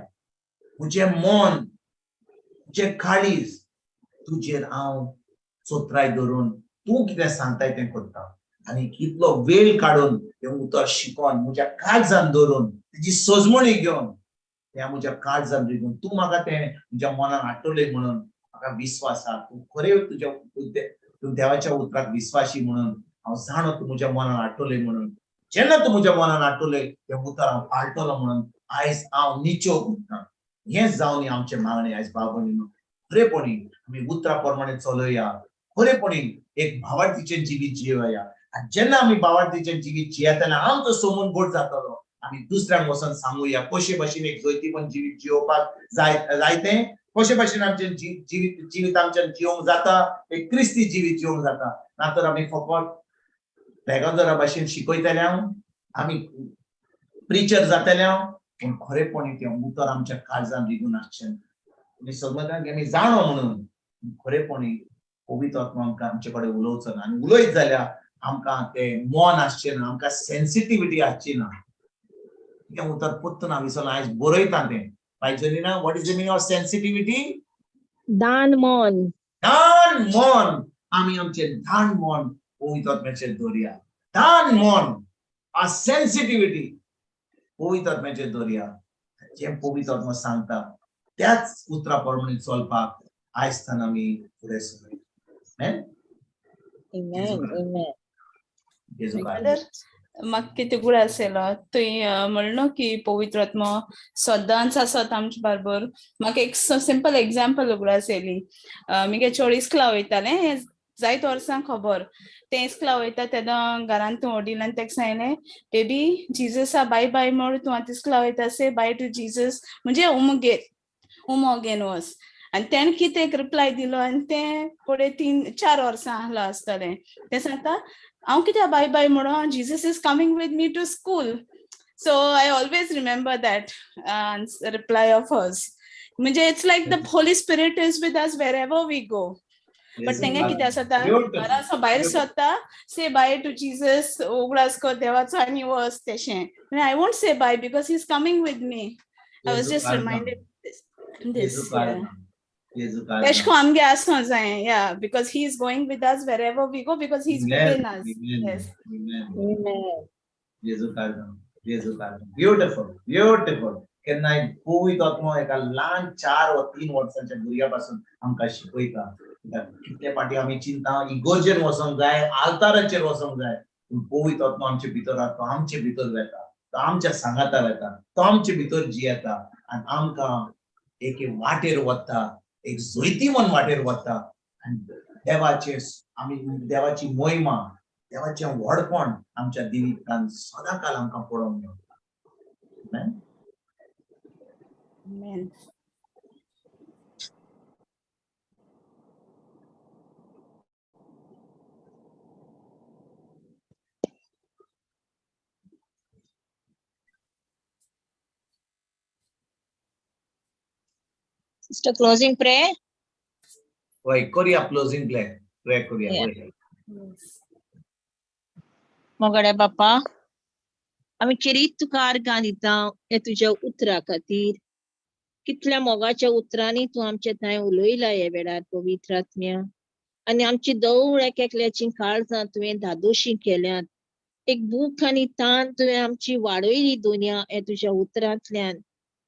म्हजें मन म्हजें काळीज तुजेर हांव चोत्राय धरून तूं कितें सांगताय तें करता आनी कितलो वेळ काडून तें उतर शिकोन म्हज्या काळजान धरून तेजी सजमणी घेवन त्या म्हज्या काळजान रिगून तूं म्हाका तें म्हज्या मनान हाडटलें म्हणून म्हाका विश्वास आसा तूं खरें तूं देवाच्या उतराक विश्वासी म्हणून हांव जाणो तूं म्हज्या मनान हाडटलें म्हणून जेन्ना तूं म्हज्या मनान हाडटलें तें उतर हांव पाळटलो म्हणून आयज हांव निच्यो करता हेंच जावन आमचें मागणें आयज भाव भयणीनो खरेपणी आमी उतरां प्रमाणे चलया खरेपणी एक भावार्थीचें जिवीत जियोया आनी जेन्ना आमी भावार्थीचें जिवीत जियेतना आमचो समून बोट जातलो आमी दुसऱ्यांक वचोन सांगुया कशे भाशेन एक जोयतीपण जिवीत जियोवपाक जायतें कशे भाशेन आमचें जिवीत आमच्यान जियोंक जाता एक क्रिस्ती जिवीत जियोंक जाता नातर आमी फकत पेगादरा भाशेन शिकयतले आमी प्रिचर जातले पूण खरेपणी तें उतर आमच्या काळजान रिगून आसचें आमी समजता की आमी जाणो म्हणून खरेपणी पवित्र आत्मा आमकां आमचे कडेन उलोवचो ना आनी उलयत जाल्यार आमकां तें मन आसचें ना आमकां सेन्सिटिविटी आसची ना तें उतर पोत्तून हांव विसरलो आयज बरयता तें पायजलीना what is the meaning of sensitivity दान मन आमी आमचें धान मन पवित्र आत्म्याचेर दवरया धान मन आ सेन्सिटिविटी पवित्र आत्म्याचेर दवरया जें पवित्र आत्मा सांगता त्याच उतरा प्रमाणे चलपाक आयज थान आमी फुडें सरूया Amen. Amen. जेजू म्हाका कितें गुड आसलो तुवें म्हणलो की पवित्र आत्मा सदांच आसत आमचे बरोबर म्हाका एक सिंपल एग्जाम्पल उगड आसली म्हगे चोड इस्कला वयतालें हें जायत वर्सां खबर तें इस्कला वयता तेन्ना घरान तूं वडिलान ताका सांगलें बेबी जिजसा बाय बाय म्हूण तूं आतां इस्कला वयता से बाय टू जिजस म्हणजे उमो घेवन वच आनी तेणें कितें रिप्लाय दिलो आनी तें फुडें 3-4 वर्सां आहलो आसतलें तें सांगता हांव कित्याक बाय बाय म्हणून Jesus is coming with me to school so I always remember that reply of hers म्हणजे it's like the holy spirit is with us wherever we go but तेंगे कितें आसता घराचो भायर सरता से बाय टू जिजस उगडास कर देवाचो आनी वच तेशें I won't say bye because he is coming with me I was just reminded this तेशको आमगे आसो जाय या because he is going with us wherever we go because he is within us. Yes. Amen. Beautiful केन्नाय पवित्र आत्मा एका ल्हान 4 वा 3 वर्सांच्या भुरग्या पासून आमकां शिकयता कितले पाटी आमी चिंता इगोर्जेर वचोंक जाय आल्ताराचेर वचोंक जाय पवित्र आत्मा आमचे भितर आहा तो आमचे भितर वेता, तो आमच्या सांगाता वेता, तो आमचे भितर जियेता आनी आमकां एक वाटेर व्हरता, एक जोयती म्हण वाटेर व्हरता आनी देवाची मोहिमा, देवाचें व्हडपण आमच्या जिवितांत सदांकाल आमकां पळोवंक मेळटा. Amen. Sister, closing prayer. वय करुया क्लोजिंग प्रे करुया. Yeah. मोगड्या बाप्पा, आमी चिरीत तुका आर्गां दिता हे तुज्या उतरा खातीर. कितल्या मोगाच्या उतरांनी तूं आमचे थंय उलयला हे वेळार पवित्र आत्म्या. आनी आमची दौड एकल्याची काळजां तुवें धादोशी केल्यात. एक भूख आनी ताण तुवें आमची वाडयली दुनिया हे तुज्या उतरांतल्यान.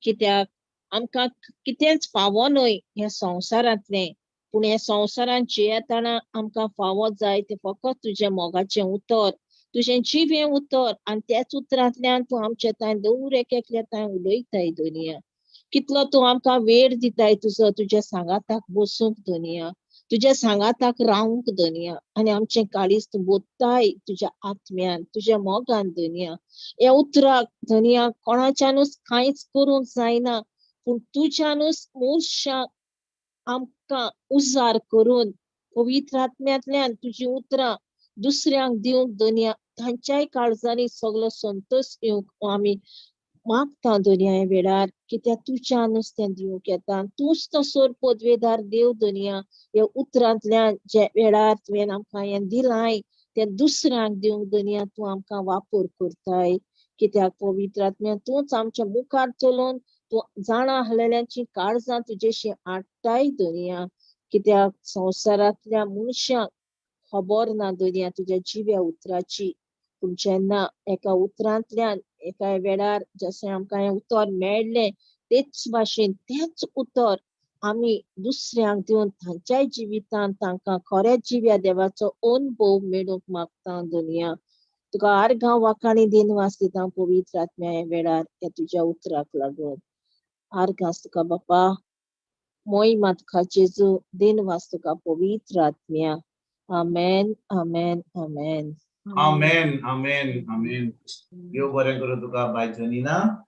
कित्याक आमकां कितेंच फावो न्हय ह्या संवसारांतलें, पूण ह्या संवसारांत जियेतना आमकां फावो जाय ते फकत तुजें मोगाचें उतर, तुजें जिवें उतर, आनी त्याच उतरांतल्यान तूं आमचे थंय दौड एकल्या थंय उलयताय दुनिया. कितलो तूं आमकां वेळ दिताय तुजो तुज्या सांगाताक बसूंक दुनिया, तुज्या सांगाताक रावूंक दुनिया, आनी आमचें काळीज तूं बोत्ताय तुज्या आत्म्यान, तुज्या मोगान दुनिया. ह्या उतराक दुनिया कोणाच्यानूच कांयच करूंक जायना, पूण तुज्यानूच मोर्शा आमकां उजार करून पवित्र आत्म्यांतल्यान तुजी उतरां दुसऱ्यांक दिवंक दुनिया तांच्याय काळजांनी सगळो संतोष येवंक आमी मागता दुनिया हे वेळार. कित्याक तुज्यानूच तें दिवंक येता. तूंच तो सोर पदवेदार देव दुनिया. ह्या उतरांतल्यान जे वेळार तुवें आमकां हें दिलाय तें दुसऱ्यांक दिवंक दुनिया तूं आमकां वापर करताय. कित्याक पवित्र आत्म्या तूंच आमच्या मुखार चलोवन तूं जाणां आहलेल्यांची काळजां तुजेशी हाडटाय दुनिया. कित्याक संवसारांतल्या मनशांक खबर ना दुनिया तुज्या जिव्या उतराची, पूण जेन्ना एका उतरांतल्यान एका वेळार जशें आमकां हें उतर मेळ्ळें तेच भाशेन तेंच उतर आमी दुसऱ्यांक दिवन तांच्याय जिवितांत तांकां खऱ्या जिव्या देवाचो अनुभव मेळूंक मागता दुनिया. तुका आर्गां वाखाणी दिनवास दिता पवित्र आत्म्या हे वेळार ह्या तुज्या उतराक लागून. आर्गास तुका बापा, मोहिमा तुका जेजू, दिनवास तुका पवित्र आत्म्या. आमेन, आमेन, आमेन. आमेन, आमेन, आमेन. देव बरें करूं तुका बाय जनीना.